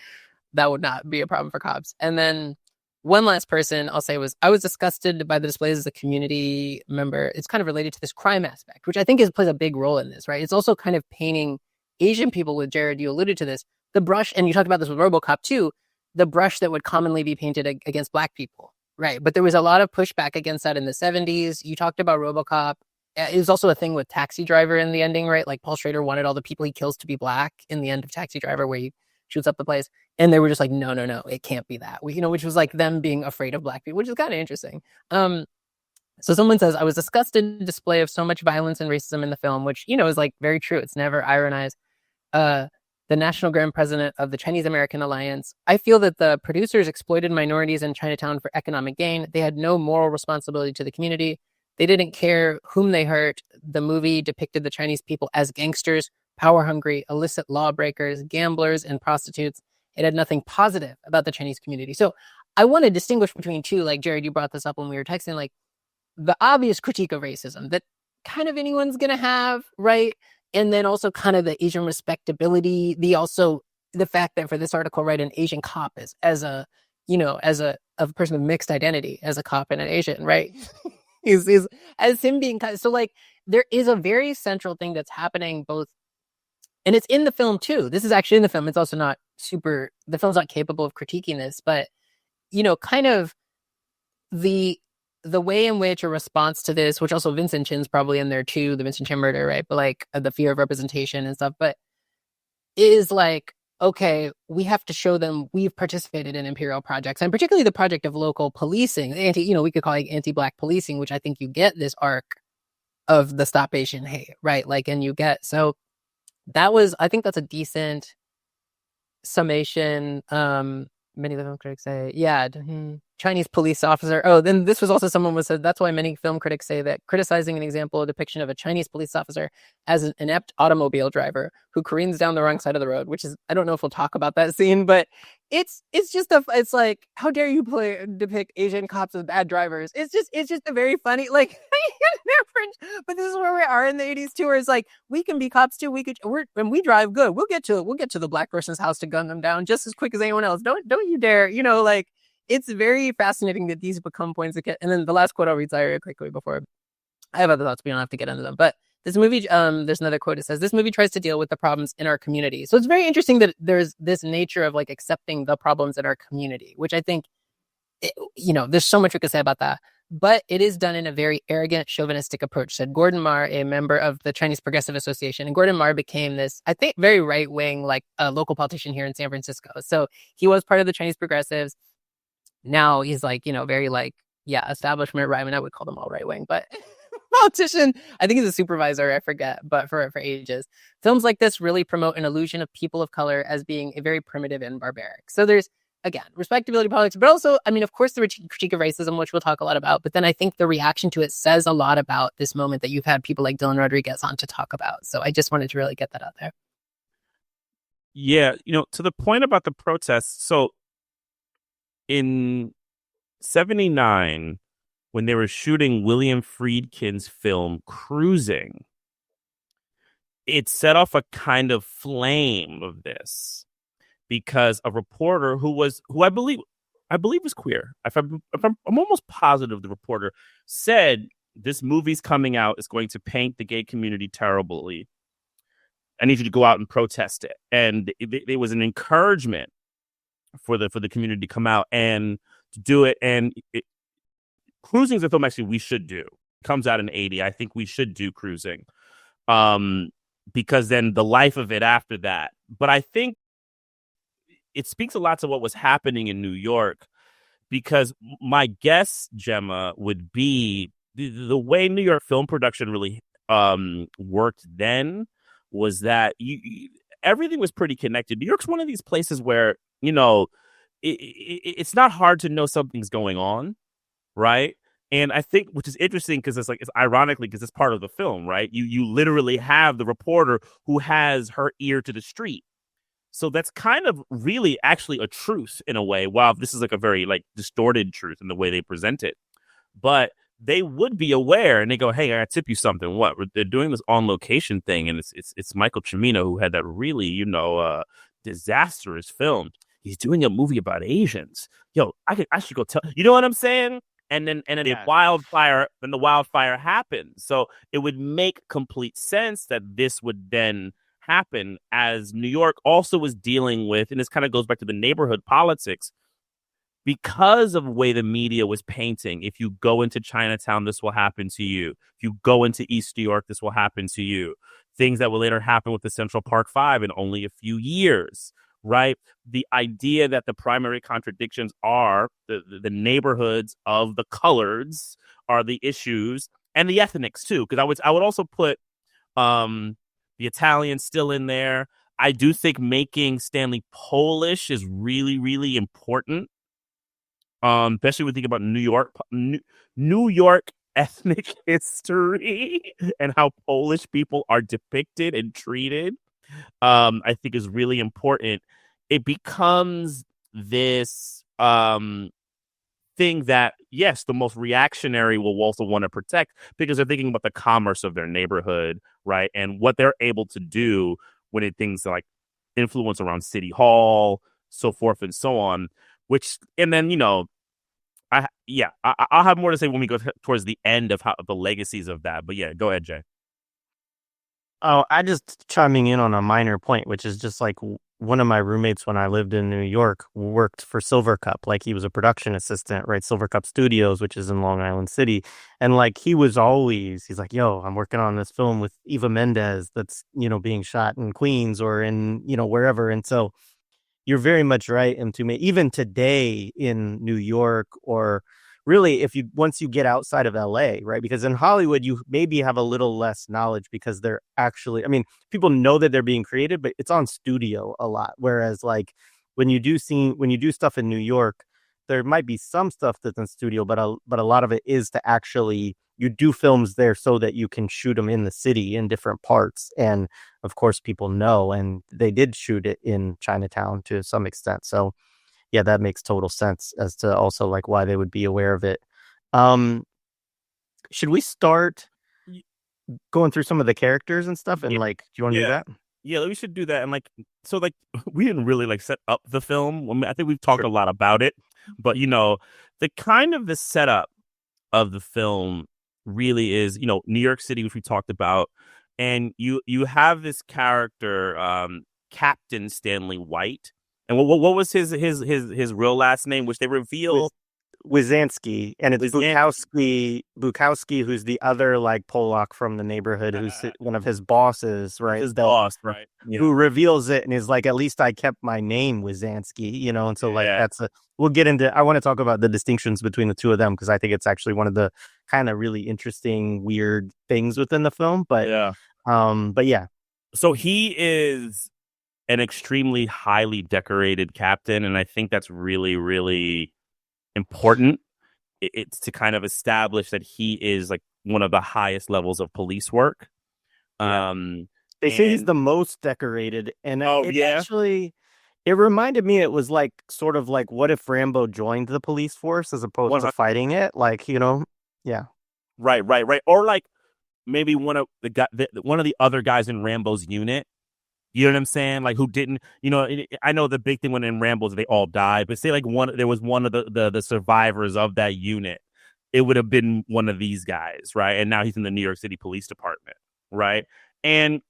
that would not be a problem for cops. And then one last person I'll say was, I was disgusted by the displays as a community member. It's kind of related to this crime aspect, which I think plays a big role in this, right? It's also kind of painting Asian people with, Jared, you alluded to this, the brush, and you talked about this with RoboCop too, the brush that would commonly be painted against Black people. Right. But there was a lot of pushback against that in the 70s. You talked about RoboCop. It was also a thing with Taxi Driver in the ending, right? Like, Paul Schrader wanted all the people he kills to be Black in the end of Taxi Driver, where he shoots up the place. And they were just like, no, it can't be that. Which was like them being afraid of Black people, which is kind of interesting. So someone says, I was disgusted at the display of so much violence and racism in the film, which, is like very true. It's never ironized. The National Grand President of the Chinese American Alliance. I feel that the producers exploited minorities in Chinatown for economic gain. They had no moral responsibility to the community. They didn't care whom they hurt. The movie depicted the Chinese people as gangsters, power-hungry, illicit lawbreakers, gamblers, and prostitutes. It had nothing positive about the Chinese community. So I want to distinguish between two, like, Jared, you brought this up when we were texting, like, the obvious critique of racism that kind of anyone's going to have, right? And then also kind of the Asian respectability, the fact that for this article, right, an Asian cop is as a person of mixed identity, as a cop and an Asian, right? he's as him being kind of, so like, there is a very central thing that's happening both, and it's in the film too. This is actually in the film. It's also not the film's not capable of critiquing this, but kind of the way in which a response to this, which also Vincent Chin's probably in there too, the Vincent Chin murder, right? But like the fear of representation and stuff, but is like okay, we have to show them we've participated in Imperial projects, and particularly the project of local policing, we could call it anti-Black policing, which I think you get this arc of the Stop Asian Hate, right? Like, and you get, so I think that's a decent summation. Many film critics say, yeah, Chinese police officer. Oh, then this was also someone was said that's why many film critics say that criticizing an example of depiction of a Chinese police officer as an inept automobile driver who careens down the wrong side of the road, which is, I don't know if we'll talk about that scene, but it's just it's like, how dare you depict Asian cops as bad drivers? It's just a very funny, like, but this is where we are in the 80s too, where it's like, we can be cops too. When we drive good, we'll get to the Black person's house to gun them down just as quick as anyone else. Don't you dare, like, it's very fascinating that these become points of and then the last quote I'll read, sorry, quickly before I have other thoughts, we don't have to get into them. But this movie, there's another quote. It says, "This movie tries to deal with the problems in our community." So it's very interesting that there's this nature of like accepting the problems in our community, which I think, there's so much we could say about that. But it is done in a very arrogant, chauvinistic approach, said Gordon Marr, a member of the Chinese Progressive Association. And Gordon Marr became this, I think, very right-wing, like a local politician here in San Francisco. So he was part of the Chinese Progressives. Now he's like, very like, yeah, establishment right. I mean, I would call them all right-wing, but politician. I think he's a supervisor, I forget, but for ages. Films like this really promote an illusion of people of color as being a very primitive and barbaric. So there's, again, respectability politics, but also, I mean, of course, the critique of racism, which we'll talk a lot about, but then I think the reaction to it says a lot about this moment that you've had people like Dylan Rodriguez on to talk about. So I just wanted to really get that out there. Yeah, to the point about the protests, so in 1979, when they were shooting William Friedkin's film Cruising, it set off a kind of flame of this because a reporter who I believe was queer. I'm almost positive the reporter said, "This movie's coming out is going to paint the gay community terribly. I need you to go out and protest it." And it was an encouragement for the community to come out and to do it. And Cruising is a film actually we should do. It comes out in 1980. I think we should do Cruising, because then the life of it after that. But I think it speaks a lot to what was happening in New York, because my guess, Gemma, would be the way New York film production really worked then was that everything was pretty connected. New York's one of these places where, it's not hard to know something's going on, right? And I think, which is interesting because it's ironically, because it's part of the film, right? You literally have the reporter who has her ear to the street. So that's kind of really actually a truth in a way. While this is like a very like distorted truth in the way they present it, but they would be aware and they go, "Hey, I tip you something. What they're doing this on location thing, and it's Michael Cimino who had that really disastrous film. He's doing a movie about Asians. Yo, I should go tell. You know what I'm saying?" And then the wildfire happened. So it would make complete sense that this would then happen as New York also was dealing with, and this kind of goes back to the neighborhood politics, because of the way the media was painting. If you go into Chinatown, this will happen to you. If you go into East New York, this will happen to you. Things that will later happen with the Central Park Five in only a few years, right? The idea that the primary contradictions are the neighborhoods of the coloreds are the issues, and the ethnics too, because I would also put the Italians still in there. I do think making Stanley Polish is really, really important, especially when thinking about New York ethnic history and how Polish people are depicted and treated. I think is really important. It becomes this thing that, yes, the most reactionary will also want to protect because they're thinking about the commerce of their neighborhood, right? And what they're able to do when it things like influence around City Hall, so forth and so on, and then, I'll have more to say when we go towards the end of the legacies of that. But yeah, go ahead, Jay. Oh, I just chiming in on a minor point, which is just like one of my roommates when I lived in New York worked for Silver Cup. Like he was a production assistant, right? Silver Cup Studios, which is in Long Island City. And like he's like, "Yo, I'm working on this film with Eva Mendes that's, being shot in Queens or in, wherever." And so you're very much right, Mtume. Even today in New York, or really if you once you get outside of LA, right? Because in Hollywood you maybe have a little less knowledge because they're actually, I mean, people know that they're being created, but it's on studio a lot. Whereas like when you do stuff in New York, there might be some stuff that's in studio, but a lot of it is to actually you do films there so that you can shoot them in the city in different parts. And of course, people know, and they did shoot it in Chinatown to some extent. So yeah, that makes total sense as to also like why they would be aware of it. Um, should we start Y- going through some of the characters and stuff? And Yeah, like, do you want to do yeah, that? yeah. We should do that. And like, so like, we didn't really like set up the film. I mean, I think we've talked Sure. a lot about it, but the kind of the setup of the film really is, New York City, which we talked about, and you have this character, Captain Stanley White, and what was his real last name, which they reveal. Wizansky, and it's Wizan- Bukowski, who's the other like Polak from the neighborhood, who's one of his bosses, right? his boss, right? Who reveals it and is like, at least I kept my name, Wizansky, and so like Yeah. we'll get into. I want to talk about the distinctions between the two of them because I think it's actually one of the kind of really interesting, weird things within the film. But yeah, So he is an extremely highly decorated captain, and I think that's really, really important. It's to kind of establish that he is like one of the highest levels of police work. Yeah. They say he's the most decorated, and actually, it reminded me, it was like sort of like, what if Rambo joined the police force as opposed to fighting it? Like, yeah. Right. Or like maybe one of the other guys in Rambo's unit. You know what I'm saying? Like, who didn't, I know the big thing when in Rambo's they all died, but say like there was one of the survivors of that unit, it would have been one of these guys, right? And now he's in the New York City Police Department, right? And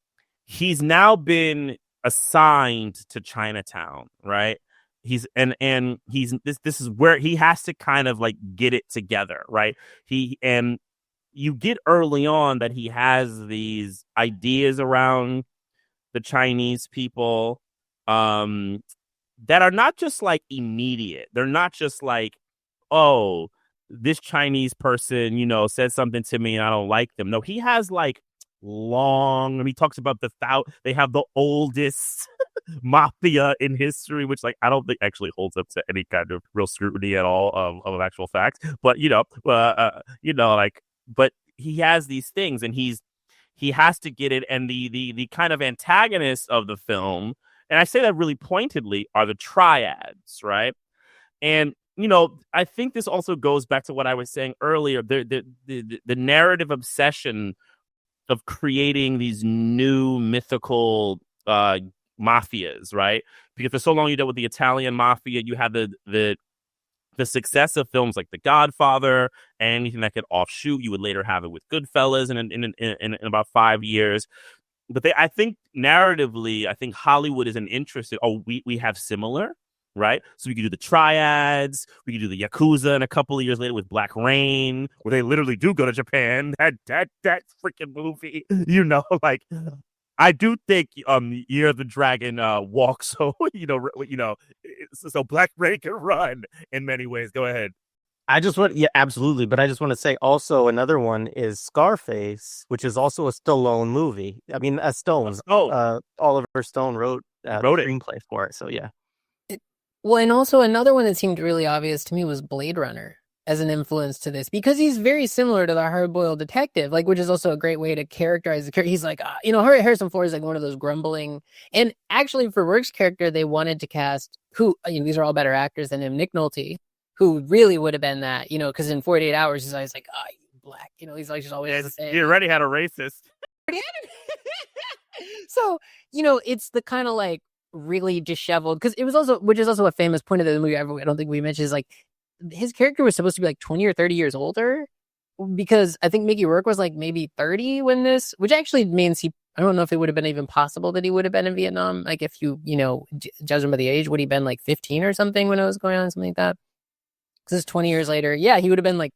he's now been assigned to Chinatown, right? He's this is where he has to kind of like get it together, right? And you get early on that he has these ideas around the Chinese people, that are not just like immediate. They're not just like, oh, this Chinese person, said something to me and I don't like them. No, he has like long. And he talks about they have the oldest mafia in history, which like I don't think actually holds up to any kind of real scrutiny at all of actual facts. But like, but he has these things, and he has to get it. And the kind of antagonists of the film, and I say that really pointedly, are the triads, right? And I think this also goes back to what I was saying earlier. The narrative obsession of creating these new mythical mafias, right? Because for so long you dealt with the Italian mafia, you had the success of films like The Godfather and anything that could offshoot. You would later have it with Goodfellas in about 5 years. But I think narratively, I think Hollywood isn't interested. Oh, we have similar, right? So we could do the Triads. We could do the Yakuza, and a couple of years later with Black Rain, where they literally do go to Japan. That freaking movie, like. I do think Year of the Dragon walks, so so Black Rain can run in many ways. Go ahead. Yeah, absolutely. But I just want to say also another one is Scarface, which is also a Stallone movie. I mean, Oliver Stone wrote the screenplay for it. So yeah. Well, and also another one that seemed really obvious to me was Blade Runner as an influence to this, because he's very similar to the hard-boiled detective, like, which is also a great way to characterize the character. He's like, Harrison Ford is like one of those grumbling, and actually for Rourke's character, they wanted to cast these are all better actors than him, Nick Nolte, who really would have been that, because in 48 Hours, he's always like, you black, he's like just always the same. You already had a racist. So, it's the kind of like really disheveled, because it was also, which is also a famous point of the movie, I don't think we mentioned, is like, his character was supposed to be like 20 or 30 years older, because I think Mickey Rourke was like maybe 30 when this, which actually means I don't know if it would have been even possible that he would have been in Vietnam. Like if you, judge him by the age, would he have been like 15 or something when it was going on, something like that? Because it's 20 years later. Yeah, he would have been like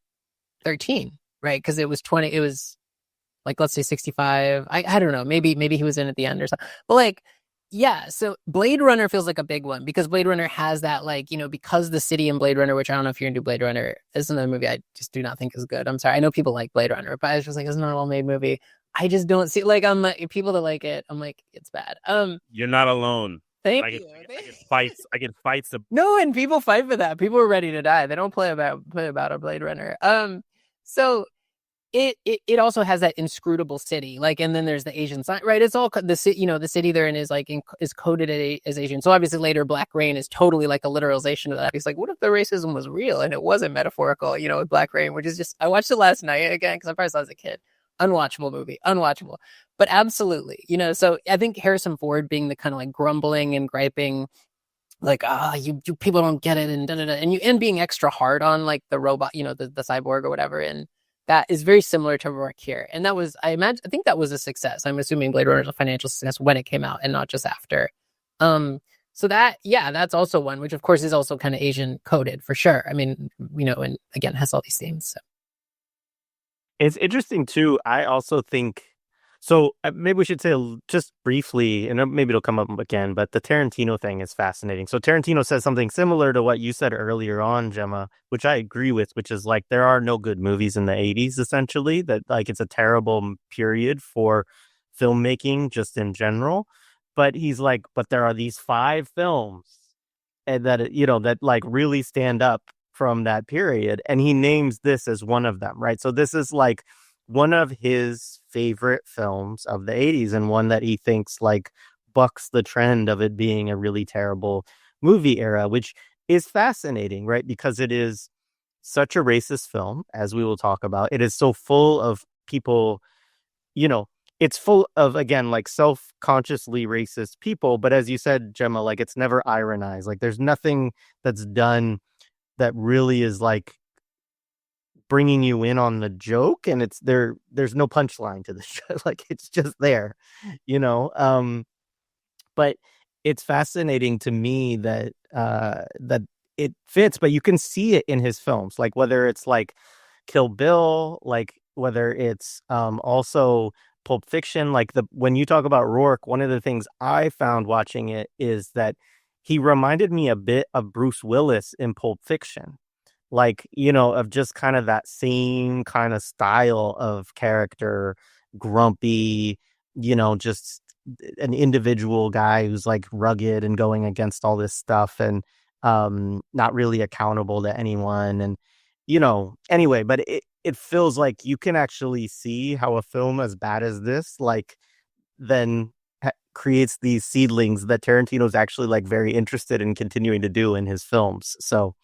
13, right? Because it was like, let's say 65. I don't know. Maybe he was in at the end or something. But like, Yeah, so Blade Runner feels like a big one because Blade Runner has that, like, because the city in Blade Runner, which I don't know if you're into Blade Runner, is another movie I just do not think is good. I'm sorry. I know people like Blade Runner, but I was just like, it's not a well-made movie. I just don't see, like, I'm like, people that like it, I'm like, it's bad. You're not alone. Thank I get, you. I get fights. I get fights. No, and people fight for that. People are ready to die. They don't play about a Blade Runner. So it also has that inscrutable city, like, and then there's the Asian side, right? It's all the city, the city they're in is like is coded as Asian. So obviously later Black Rain is totally like a literalization of that. He's like, what if the racism was real and it wasn't metaphorical? With Black Rain, which is just, I watched it last night again because I probably saw it as a kid. Unwatchable movie, unwatchable, but absolutely, So I think Harrison Ford being the kind of like grumbling and griping, like, you people don't get it, and da, da, da, and being extra hard on like the robot, the cyborg or whatever, and that is very similar to Rourke here. And that was, I think that was a success. I'm assuming Blade Runner was a financial success when it came out and not just after. So that's also one, which of course is also kind of Asian coded for sure. I mean, and again has all these themes. So. It's interesting too. I also think so. Maybe we should say just briefly, and maybe it'll come up again. But the Tarantino thing is fascinating. So Tarantino says something similar to what you said earlier on, Gemma, which I agree with. Which is like there are no good movies in the '80s. Essentially, that like it's a terrible period for filmmaking just in general. But he's like, but there are these 5 films and that like really stand up from that period, and he names this as one of them, right? So this is like one of his favorite films of the '80s, and one that he thinks like bucks the trend of it being a really terrible movie era, which is fascinating, right? Because it is such a racist film, as we will talk about. It is so full of people, you know it's full of, again, like self-consciously racist people, but as you said, Gemma, like it's never ironized. Like there's nothing that's done that really is like bringing you in on the joke, and there's no punchline to the show. Like it's just there, you know but it's fascinating to me that it fits, but you can see it in his films, like whether it's like Kill Bill, like whether it's also Pulp Fiction. Like when you talk about Rourke, one of the things I found watching it is that he reminded me a bit of Bruce Willis in Pulp Fiction, like, of just kind of that same kind of style of character, grumpy, just an individual guy who's like rugged and going against all this stuff, and not really accountable to anyone. And, anyway, but it feels like you can actually see how a film as bad as this, like, then creates these seedlings that Tarantino's actually like very interested in continuing to do in his films. So,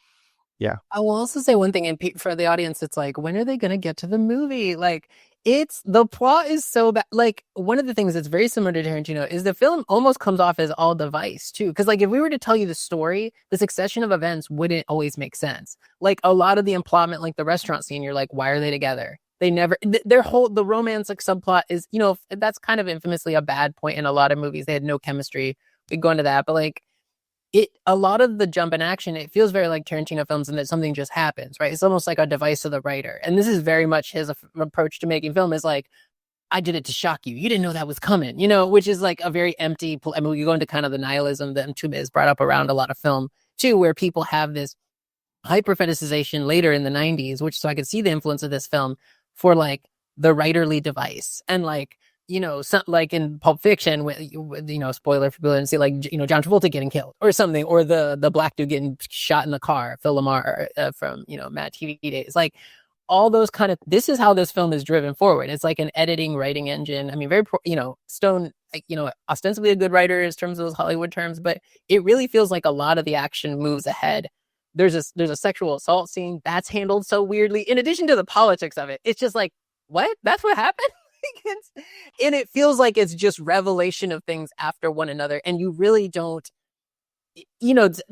yeah. I will also say one thing, and for the audience, it's like, when are they going to get to the movie? Like, the plot is so bad. Like, one of the things that's very similar to Tarantino is the film almost comes off as all device too. Because like, if we were to tell you the story, the succession of events wouldn't always make sense. Like a lot of the implodment, like the restaurant scene, you're like, why are they together? They never, the romance like subplot is, that's kind of infamously a bad point in a lot of movies. They had no chemistry. We go into that, but like, a lot of the jump in action, it feels very like Tarantino films, and that something just happens, right? It's almost like a device of the writer. And this is very much his approach to making film, is like, I did it to shock you. You didn't know that was coming, which is like a very empty, I mean, we go into kind of the nihilism that Mtume has brought up around a lot of film too, where people have this hyper fetishization later in the 90s, which, so I could see the influence of this film for like the writerly device. And like, like in Pulp Fiction, with spoiler for people who didn't see, like, John Travolta getting killed or something, or the black dude getting shot in the car, Phil Lamar from Mad TV days, like all those kind of. This is how this film is driven forward. It's like an editing, writing engine. I mean, very Stone, ostensibly a good writer in terms of those Hollywood terms, but it really feels like a lot of the action moves ahead. There's a sexual assault scene that's handled so weirdly. In addition to the politics of it, it's just like, what? That's what happened. And it feels like it's just revelation of things after one another, and you really don't,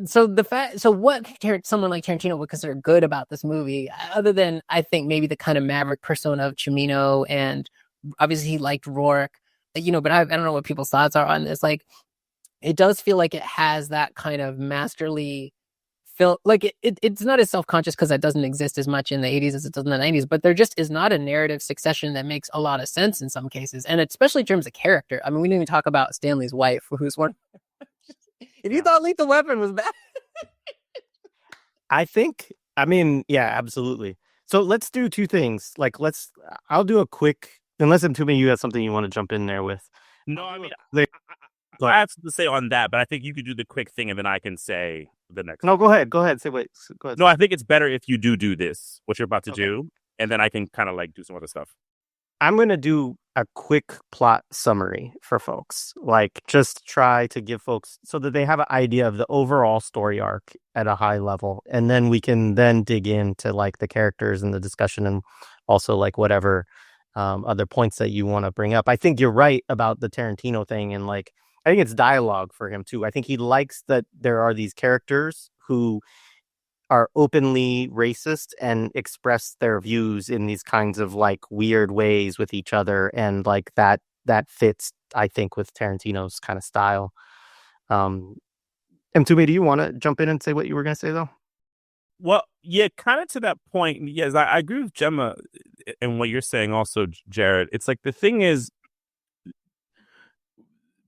so what someone like Tarantino would consider good about this movie, other than I think maybe the kind of maverick persona of Cimino, and obviously he liked Rourke, but I don't know what people's thoughts are on this. Like, it does feel like it has that kind of masterly film, like it's not as self-conscious because it doesn't exist as much in the 80s as it does in the 90s, but there just is not a narrative succession that makes a lot of sense in some cases, and especially in terms of character. I mean, we didn't even talk about Stanley's wife, who's one. If you thought Lethal Weapon was bad, I mean, yeah, absolutely. So let's do two things. Like, I'll do a quick, unless Mtume, you have something you want to jump in there with. No, I mean, Go I ahead. have to say on that, but I think you could do the quick thing and then I can say the next. No, go ahead. Go ahead. Go ahead. No, I think it's better if you do this, what you're about to Okay. do, and then I can kind of like do some other stuff. I'm going to do a quick plot summary for folks. Like, just try to give folks so that they have an idea of the overall story arc at a high level. And then we can then dig into like the characters and the discussion and also like whatever other points that you want to bring up. I think you're right about the Tarantino thing. And like, I think it's dialogue for him too. I think he likes that there are these characters who are openly racist and express their views in these kinds of like weird ways with each other, and like that fits, I think, with Tarantino's kind of style. Mtume, do you want to jump in and say what you were going to say though? Well, yeah, kind of to that point. Yes, I agree with Gemma and what you're saying also, Jared. It's like the thing is,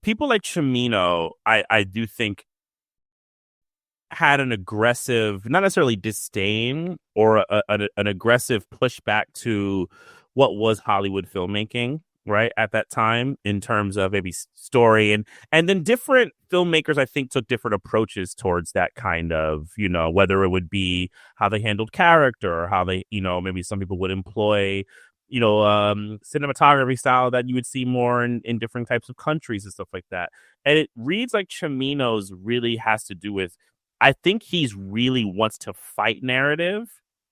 people like Cimino, I do think had an aggressive, not necessarily disdain or an aggressive pushback to what was Hollywood filmmaking, right, at that time in terms of maybe story, and then different filmmakers I think took different approaches towards that kind of, whether it would be how they handled character or how they, maybe some people would employ cinematography style that you would see more in different types of countries and stuff like that. And it reads like Cimino's really has to do with, I think he's really wants to fight narrative,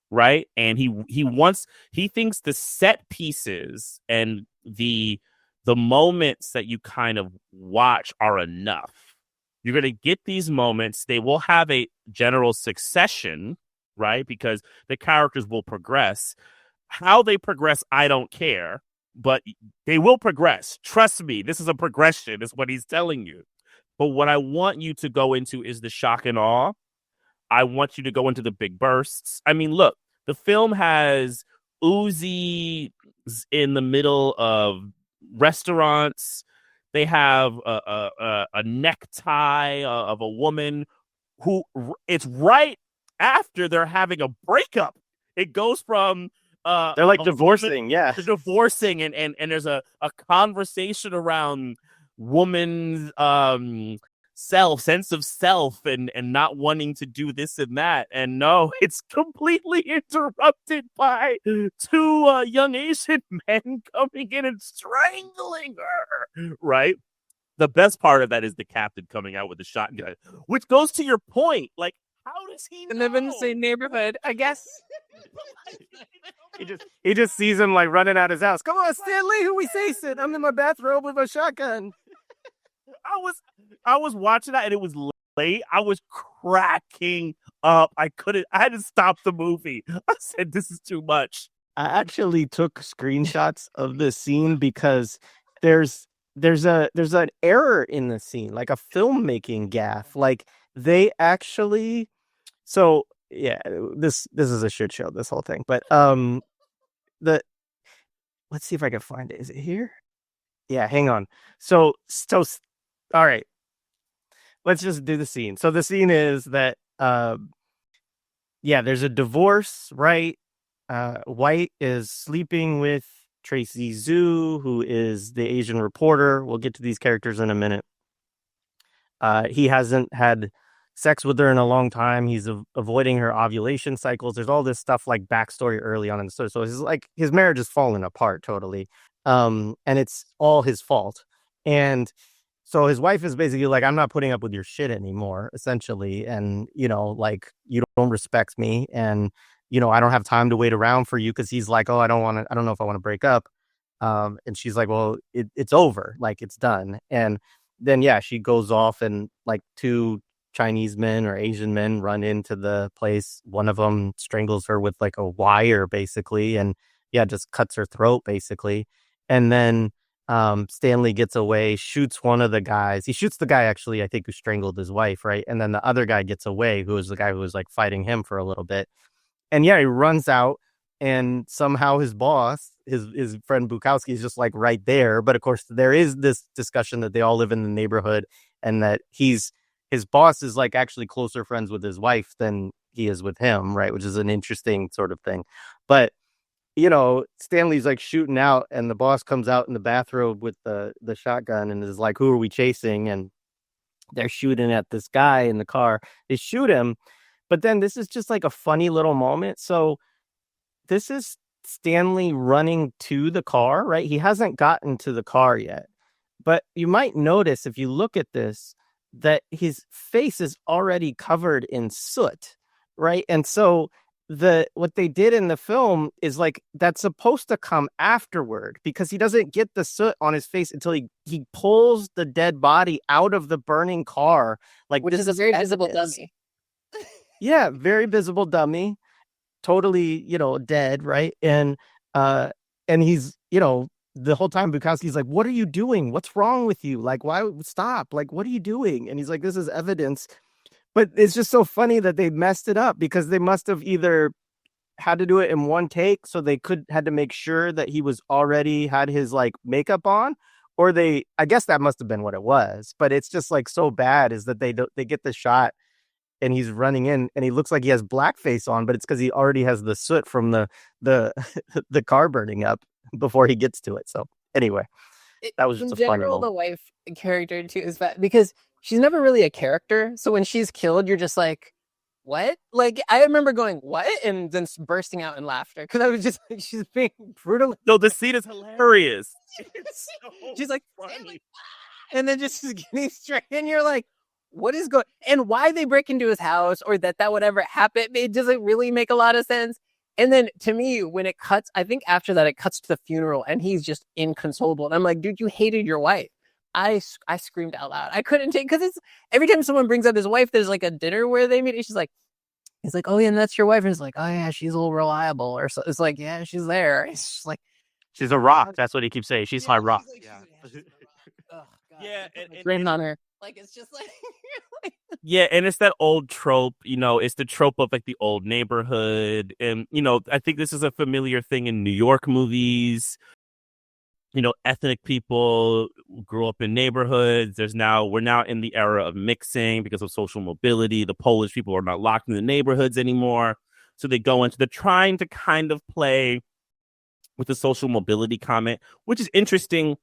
right? And he thinks the set pieces and the moments that you kind of watch are enough. You're going to get these moments. They will have a general succession, right? Because the characters will progress. How they progress, I don't care, but they will progress. Trust me, this is a progression, is what he's telling you. But what I want you to go into is the shock and awe. I want you to go into the big bursts. I mean, look, the film has Uzis in the middle of restaurants. They have a necktie of a woman who, it's right after they're having a breakup. It goes from They're like divorcing, yeah. They're divorcing, and there's a conversation around woman's sense of self and not wanting to do this and that. And no, it's completely interrupted by two young Asian men coming in and strangling her, right? The best part of that is the captain coming out with the shotgun, which goes to your point. Like, how does he know? live in the same neighborhood, I guess. He just sees him like running out his house. Come on, Stanley, who we facing? I'm in my bathrobe with a shotgun. I was watching that and it was late. I was cracking up. I had to stop the movie. I said, this is too much. I actually took screenshots of the scene because there's an error in the scene, like a filmmaking gaffe. Like they actually, so yeah, this is a shit show, this whole thing. But let's see if I can find it. Is it here? Yeah, hang on. So all right. Let's just do the scene. So the scene is that there's a divorce, right? White is sleeping with Tracy Zhu, who is the Asian reporter. We'll get to these characters in a minute. He hasn't had sex with her in a long time. He's avoiding her ovulation cycles. There's all this stuff like backstory early on in the story. So his marriage is falling apart totally. And it's all his fault. And so his wife is basically like, I'm not putting up with your shit anymore, essentially. And, like, you don't respect me. And, I don't have time to wait around for you, because he's like, oh, I don't know if I want to break up. And she's like, well, it's over. Like, it's done. And then, yeah, she goes off and like two Chinese men or Asian men run into the place. One of them strangles her with like a wire, basically. And yeah, just cuts her throat, basically. And then Stanley gets away, shoots one of the guys. He shoots the guy, actually, I think, who strangled his wife, right? And then the other guy gets away, who was the guy who was like fighting him for a little bit. And yeah, he runs out, and somehow his boss, his friend Bukowski, is just like right there. But of course, there is this discussion that they all live in the neighborhood, and that his boss is like actually closer friends with his wife than he is with him, right? Which is an interesting sort of thing. But Stanley's like shooting out, and the boss comes out in the bathrobe with the shotgun and is like, "Who are we chasing?" And they're shooting at this guy in the car. They shoot him, but then this is just like a funny little moment. So this is Stanley running to the car, right? He hasn't gotten to the car yet, but you might notice if you look at this that his face is already covered in soot, right? And so what they did in the film is like that's supposed to come afterward, because he doesn't get the soot on his face until he pulls the dead body out of the burning car, like, which is a very visible dummy. Yeah, very visible dummy, totally, dead, right? And he's, the whole time Bukowski's like, "What are you doing? What's wrong with you? Like, why stop? Like, what are you doing?" And he's like, "This is evidence." But it's just so funny that they messed it up, because they must have either had to do it in one take, so they had to make sure that he was already had his like makeup on, or I guess that must have been what it was. But it's just like so bad is that they get the shot and he's running in and he looks like he has blackface on, but it's because he already has the soot from the the car burning up before he gets to it. So anyway, that was just a funny moment. The wife character too is bad because she's never really a character. So when she's killed, you're just like, what? Like, I remember going, what? And then bursting out in laughter. Because I was just like, she's being brutal. No, the scene is hilarious. It's so she's like, funny. And then just getting straight. And you're like, what is going and why they break into his house or that would ever happen? It doesn't really make a lot of sense. And then to me, when it cuts, I think after that, it cuts to the funeral and he's just inconsolable. And I'm like, dude, you hated your wife. I screamed out loud. I couldn't take, because it's every time someone brings up his wife, there's like a dinner where they meet. He's like, oh yeah, and that's your wife. And it's like, oh yeah, she's all reliable. Or so it's like, yeah, she's there. It's just like, she's a rock. That's what he keeps saying. She's high rock. Like, yeah. Oh, God. Yeah. And on her. Like, it's just like, yeah. And it's that old trope, it's the trope of like the old neighborhood. And, I think this is a familiar thing in New York movies. Ethnic people grew up in neighborhoods. We're now in the era of mixing because of social mobility. The Polish people are not locked in the neighborhoods anymore. So they're trying to kind of play with the social mobility comment, which is interesting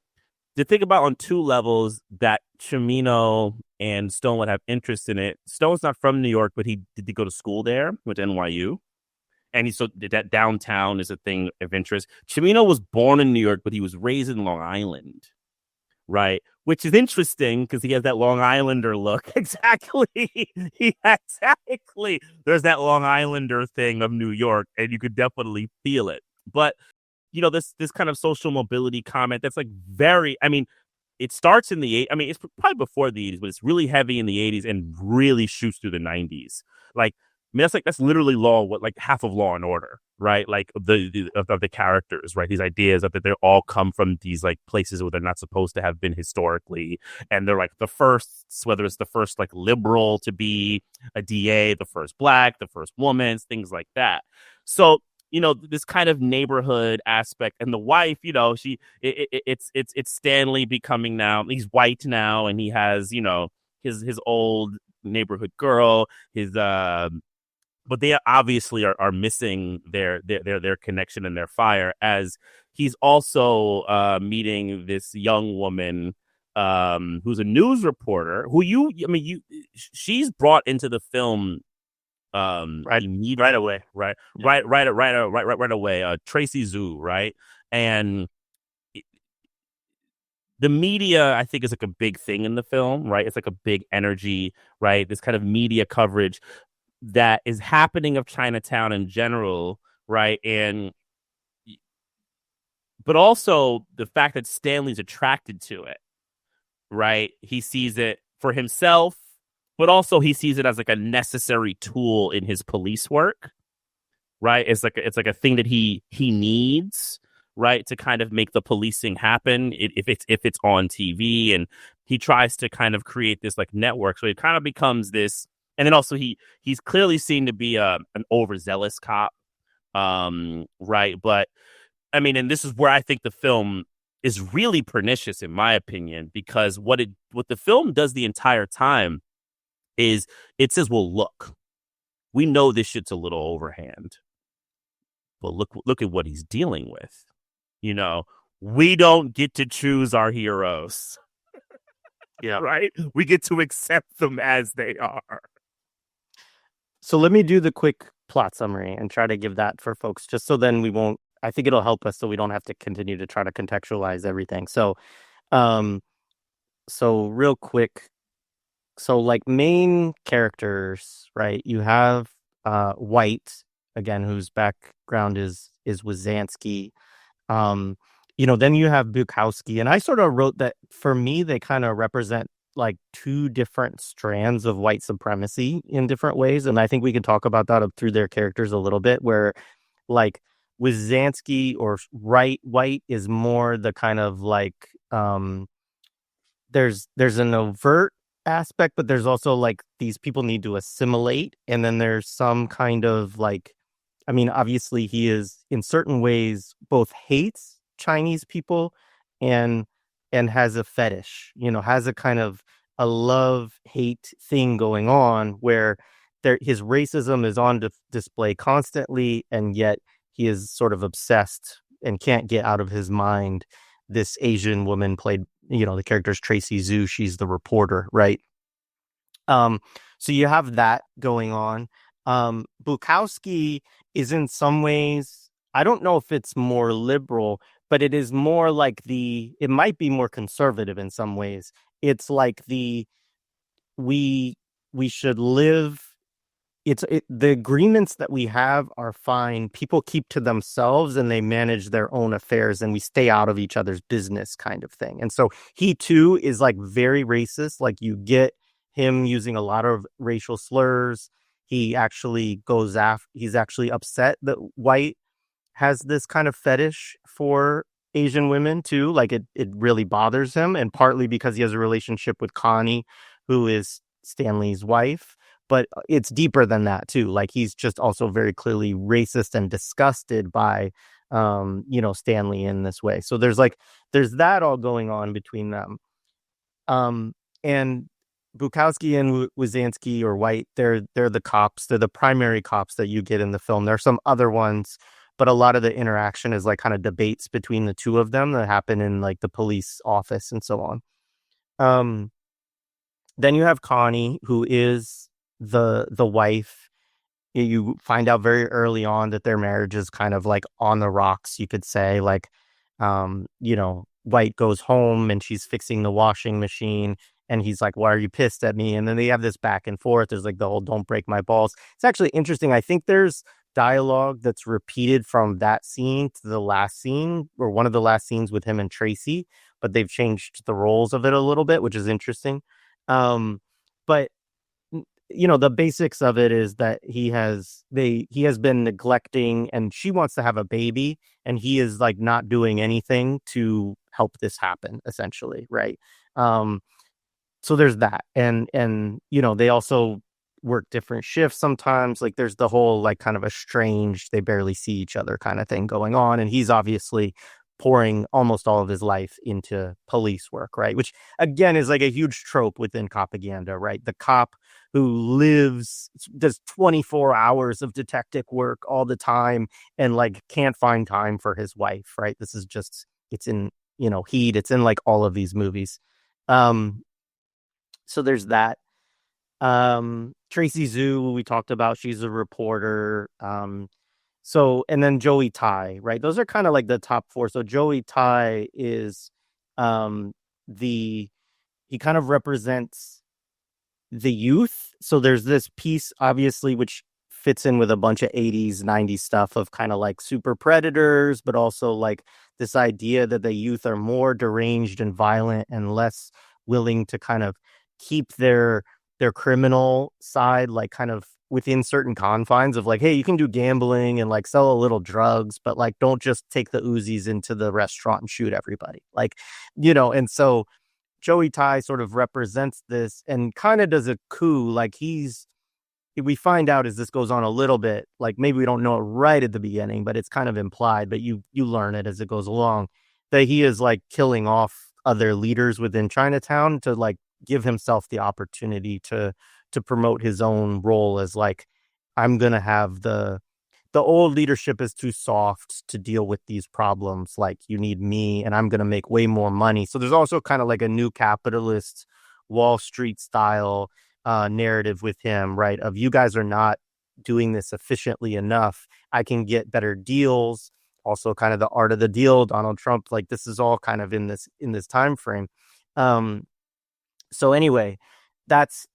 to think about on two levels, that Cimino and Stone would have interest in it. Stone's not from New York, but he did go to school there, went to NYU. And so that downtown is a thing of interest. Cimino was born in New York, but he was raised in Long Island, right? Which is interesting because he has that Long Islander look. Exactly. Exactly. There's that Long Islander thing of New York, and you could definitely feel it. But, this kind of social mobility comment that's like it starts in the 80s. It's probably before the 80s, but it's really heavy in the 80s and really shoots through the 90s. Like, that's literally half of Law and Order, right? Like of the characters, right? These ideas that they all come from these like places where they're not supposed to have been historically, and they're like the firsts, whether it's the first like liberal to be a DA, the first black, the first woman, things like that. So this kind of neighborhood aspect, and the wife, it's Stanley becoming now. He's white now, and he has his old neighborhood girl, but they obviously are missing their connection and their fire, as he's also meeting this young woman who's a news reporter who she's brought into the film right away. Tracy Zhu, right? And the media, I think, is like a big thing in the film, right? It's like a big energy, right? This kind of media coverage that is happening of Chinatown in general, right? But also the fact that Stanley's attracted to it, right? He sees it for himself, but also he sees it as like a necessary tool in his police work, right? It's like a thing that he needs, right, to kind of make the policing happen if it's on TV, and he tries to kind of create this like network. So it kind of becomes this, and then also he's clearly seen to be an overzealous cop, right? But I mean, and this is where I think the film is really pernicious, in my opinion, because what the film does the entire time is it says, well, look, we know this shit's a little overhand, but look at what he's dealing with. You know, we don't get to choose our heroes. Yeah. Right? We get to accept them as they are. So let me do the quick plot summary and try to give that for folks, just so then we won't, I think it'll help us so we don't have to continue to try to contextualize everything. So, so real quick, so like main characters, right? You have White, again, whose background is Wazanski. Then you have Bukowski, and I sort of wrote that for me, they kind of represent like two different strands of white supremacy in different ways. And I think we can talk about that through their characters a little bit, where like Wazanski or White is more the kind of like, there's an overt aspect, but there's also like these people need to assimilate. And then there's some kind of like, I mean, obviously he is in certain ways both hates Chinese people and has a fetish, has a kind of a love-hate thing going on where his racism is on display constantly, and yet he is sort of obsessed and can't get out of his mind this Asian woman played, the character's Tracy Zhu. She's the reporter, right? So you have that going on. Bukowski is in some ways, I don't know if it's more liberal, but it is more like it might be more conservative in some ways. It's like we should live. The agreements that we have are fine. People keep to themselves and they manage their own affairs, and we stay out of each other's business, kind of thing. And so he too is like very racist. Like you get him using a lot of racial slurs. He actually he's actually upset that White has this kind of fetish for Asian women too. Like it really bothers him, and partly because he has a relationship with Connie, who is Stanley's wife. But it's deeper than that too. Like he's just also very clearly racist and disgusted by, Stanley in this way. So there's that all going on between them. And Bukowski and Wazanski or White, they're the cops. They're the primary cops that you get in the film. There are some other ones, but a lot of the interaction is like kind of debates between the two of them that happen in like the police office and so on. Then you have Connie, who is the wife. You find out very early on that their marriage is kind of like on the rocks, you could say. Like, White goes home and she's fixing the washing machine, and he's like, why are you pissed at me? And then they have this back and forth. There's like the whole don't break my balls. It's actually interesting. I think there's dialogue that's repeated from that scene to the last scene, or one of the last scenes with him and Tracy, but they've changed the roles of it a little bit, which is interesting. But the basics of it is that he has been neglecting, and she wants to have a baby, and he is like not doing anything to help this happen, essentially, right? So there's that, and they also work different shifts sometimes. Like there's the whole like kind of estranged, they barely see each other kind of thing going on, and he's obviously pouring almost all of his life into police work, right? Which again is like a huge trope within propaganda, right? The cop who does 24 hours of detective work all the time and like can't find time for his wife, right? This is just, it's in, Heat, it's in like all of these movies. So there's that. Tracy Zhu, we talked about, she's a reporter. So, and then Joey Tai, right? Those are kind of like the top four. So Joey Tai is he kind of represents the youth. So there's this piece, obviously, which fits in with a bunch of 80s, 90s stuff of kind of like super predators, but also like this idea that the youth are more deranged and violent and less willing to kind of keep their criminal side like kind of within certain confines of like, hey, you can do gambling and like sell a little drugs, but like don't just take the Uzis into the restaurant and shoot everybody. Like, and so Joey Tai sort of represents this and kind of does a coup. Like we find out as this goes on a little bit, like maybe we don't know it right at the beginning, but it's kind of implied, but you learn it as it goes along, that he is like killing off other leaders within Chinatown to like give himself the opportunity to promote his own role as like, I'm going to have the old leadership is too soft to deal with these problems. Like you need me and I'm going to make way more money. So there's also kind of like a new capitalist Wall Street style narrative with him, right? Of you guys are not doing this efficiently enough. I can get better deals. Also kind of the art of the deal, Donald Trump, like this is all kind of in this time frame. So anyway,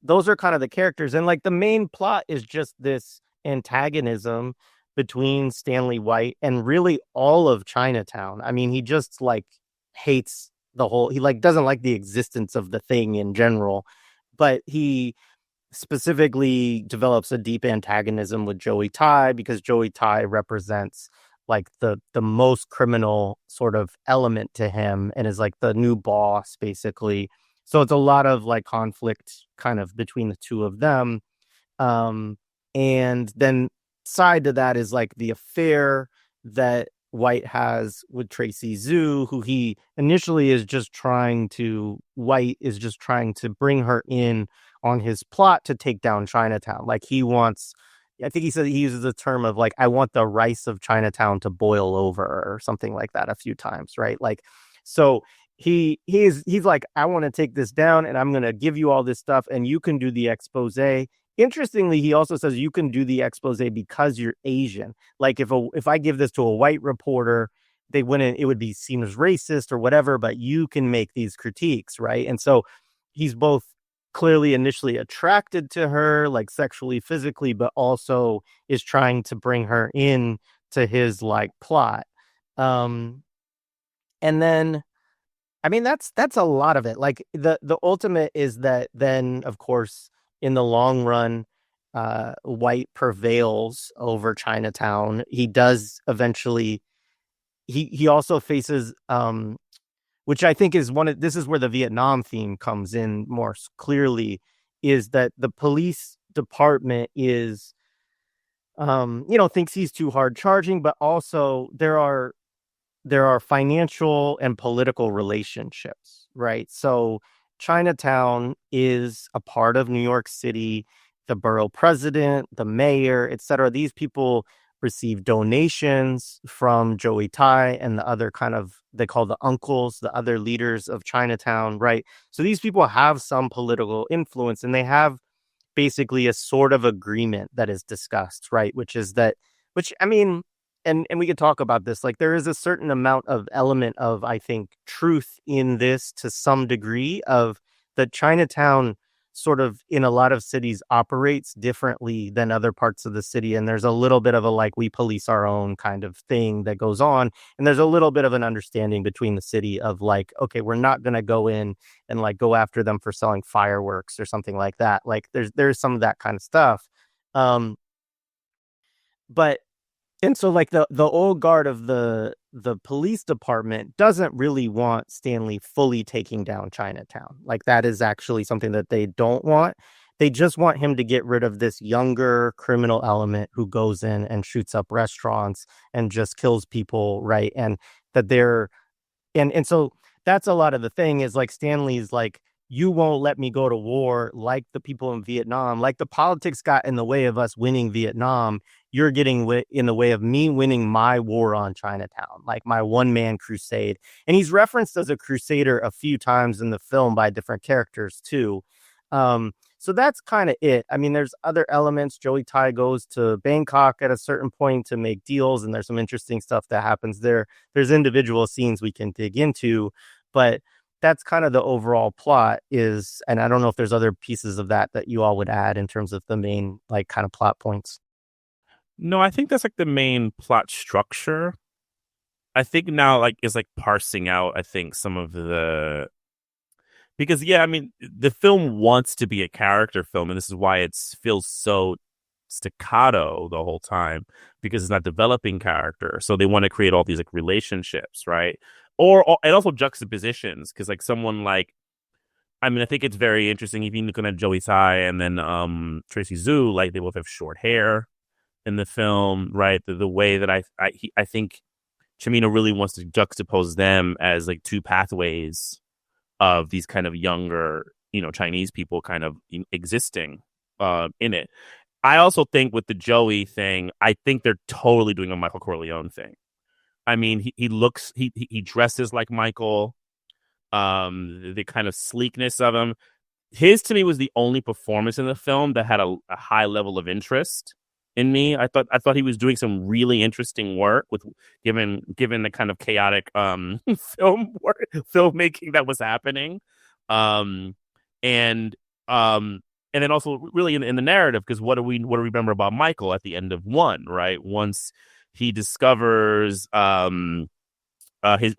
those are kind of the characters. And like the main plot is just this antagonism between Stanley White and really all of Chinatown. I mean, he just like hates he like doesn't like the existence of the thing in general, but he specifically develops a deep antagonism with Joey Tai because Joey Tai represents like the most criminal sort of element to him and is like the new boss basically. So it's a lot of like conflict kind of between the two of them. And then side to that is like the affair that White has with Tracy Zhu, who White is just trying to bring her in on his plot to take down Chinatown. Like I think he said he uses the term of like, I want the rice of Chinatown to boil over or something like that a few times, right? Like, so he's like, I want to take this down and I'm going to give you all this stuff and you can do the expose. Interestingly, he also says you can do the expose because you're Asian. Like if I give this to a white reporter, it would be seen as racist or whatever, but you can make these critiques, right? And so he's both clearly initially attracted to her, like sexually, physically, but also is trying to bring her in to his like plot. And then, I mean, that's a lot of it. Like the ultimate is that then, of course, in the long run, White prevails over Chinatown. He does eventually. He also faces which I think is this is where the Vietnam theme comes in more clearly, is that the police department is, thinks he's too hard charging, but also there are financial and political relationships, right? So Chinatown is a part of New York City, the borough president, the mayor, etc. These people receive donations from Joey Tai and the other kind of, they call the uncles, the other leaders of Chinatown, right? So these people have some political influence and they have basically a sort of agreement that is discussed, right? Which I mean, and we could talk about this, like there is a certain amount of element of, I think, truth in this to some degree of that Chinatown sort of in a lot of cities operates differently than other parts of the city. And there's a little bit of a like we police our own kind of thing that goes on. And there's a little bit of an understanding between the city of like, okay, we're not going to go in and like go after them for selling fireworks or something like that. Like there's some of that kind of stuff. But and so like the old guard of the police department doesn't really want Stanley fully taking down Chinatown. Like that is actually something that they don't want. They just want him to get rid of this younger criminal element who goes in and shoots up restaurants and just kills people, right? And that and so that's a lot of the thing is like Stanley's like, you won't let me go to war like the people in Vietnam, like the politics got in the way of us winning Vietnam. You're getting in the way of me winning my war on Chinatown, like my one-man crusade. And he's referenced as a crusader a few times in the film by different characters too. So that's kind of it. I mean, there's other elements. Joey Tai goes to Bangkok at a certain point to make deals, and there's some interesting stuff that happens there. There's individual scenes we can dig into, but that's kind of the overall plot is, and I don't know if there's other pieces of that you all would add in terms of the main like kind of plot points. No, I think that's like the main plot structure. I think now like is like parsing out, I think some of because yeah, I mean the film wants to be a character film and this is why it feels so staccato the whole time because it's not developing character. So they want to create all these like relationships, right? And also juxtapositions because like someone like I mean, I think it's very interesting if you're looking at Joey Tsai and then Tracy Zhu, like they both have short hair in the film, right? The way that I think Cimino really wants to juxtapose them as like two pathways of these kind of younger, Chinese people kind of existing in it. I also think with the Joey thing, I think they're totally doing a Michael Corleone thing. I mean, he dresses like Michael. The kind of sleekness of him. His to me was the only performance in the film that had a high level of interest in me. I thought he was doing some really interesting work with given the kind of chaotic filmmaking that was happening. And then also really in the narrative, because what do we remember about Michael at the end of one, right? Once he discovers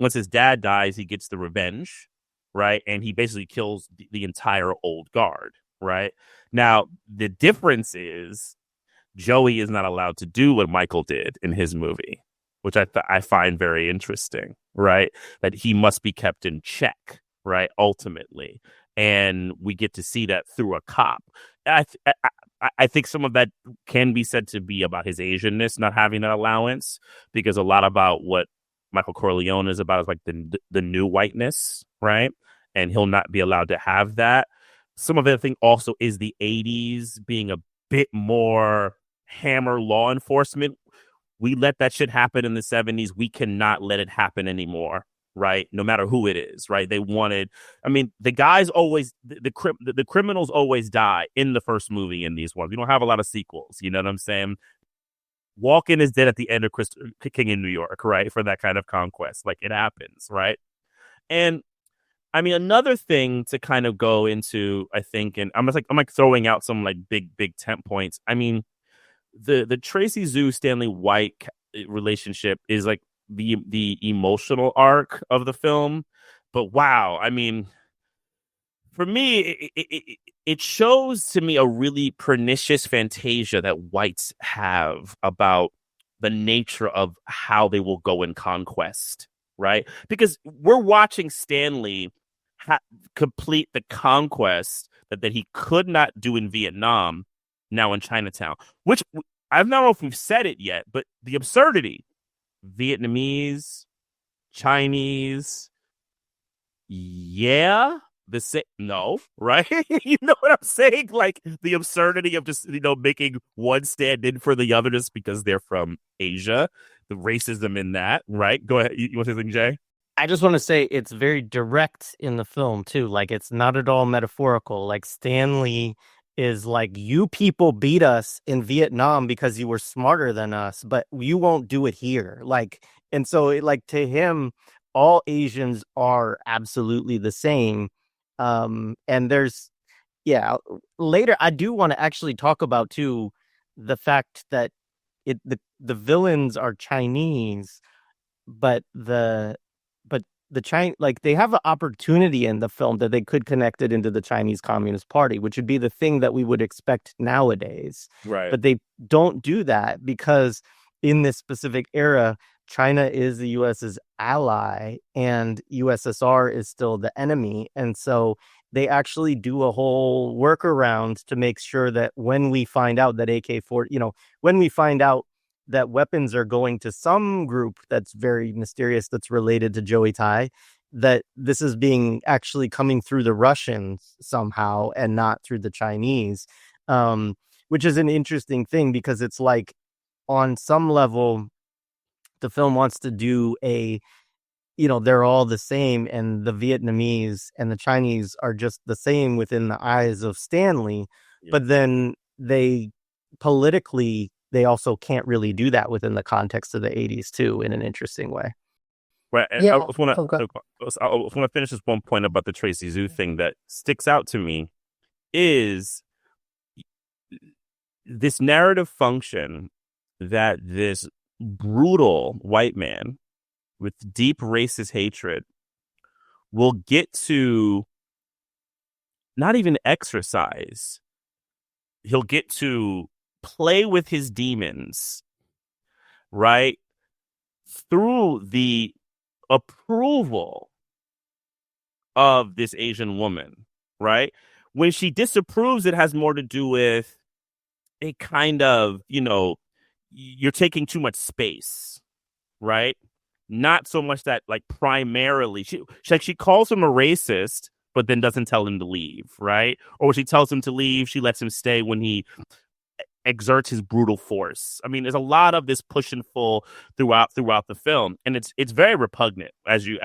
once his dad dies, he gets the revenge, right? And he basically kills the entire old guard, right? Now, the difference is Joey is not allowed to do what Michael did in his movie, which I find very interesting, right? That he must be kept in check, right? Ultimately. And we get to see that through a cop. I think some of that can be said to be about his Asianness, not having that allowance, because a lot about what Michael Corleone is about is like the new whiteness, right? And he'll not be allowed to have that. Some of it, I think, also is the 80s being a bit more hammer law enforcement. We let that shit happen in the 70s. We cannot let it happen anymore, right? No matter who it is, right? They wanted, I mean, the guys always, the criminals always die in the first movie in these ones. We don't have a lot of sequels, you know what I'm saying? Walken is dead at the end of King in New York, right? For that kind of conquest. Like it happens, right? And I mean, another thing to kind of go into, I think, and I'm like throwing out some like big temp points. I mean, the Tracy Zhu Stanley White relationship is like the emotional arc of the film. But wow, I mean, for me, it shows to me a really pernicious fantasia that whites have about the nature of how they will go in conquest, right? Because we're watching Stanley complete the conquest that he could not do in Vietnam, now in Chinatown, which I don't know if we've said it yet, but the absurdity, Vietnamese, Chinese, yeah. No, right? You know what I'm saying? Like the absurdity of just making one stand in for the other just because they're from Asia, the racism in that, right? Go ahead. You want to say something, Jay? I just want to say it's very direct in the film too. Like it's not at all metaphorical. Like Stanley is like, you people beat us in Vietnam because you were smarter than us, but you won't do it here. Like, and so like to him, all Asians are absolutely the same. And there's, later I do want to actually talk about too the fact that the villains are Chinese, but the China, like they have an opportunity in the film that they could connect it into the Chinese Communist Party, which would be the thing that we would expect nowadays. Right. But they don't do that because in this specific era, China is the US's ally and USSR is still the enemy. And so they actually do a whole workaround to make sure that when we find out that AK-40, when we find out that weapons are going to some group that's very mysterious, that's related to Joey Tai, that this is being actually coming through the Russians somehow and not through the Chinese, which is an interesting thing because it's like on some level, the film wants to do they're all the same, and the Vietnamese and the Chinese are just the same within the eyes of Stanley, but then politically, they also can't really do that within the context of the 80s too, in an interesting way. Right. Yeah. I just want to finish this one point about the Tracy Zhu thing that sticks out to me is this narrative function that this brutal white man with deep racist hatred will get to not even exercise. He'll get to play with his demons, right? Through the approval of this Asian woman, right? When she disapproves, it has more to do with a kind of, you're taking too much space, right? Not so much that, like, primarily she calls him a racist, but then doesn't tell him to leave, right? Or when she tells him to leave, she lets him stay when he exerts his brutal force. I mean, there's a lot of this push and pull throughout the film, and it's very repugnant as you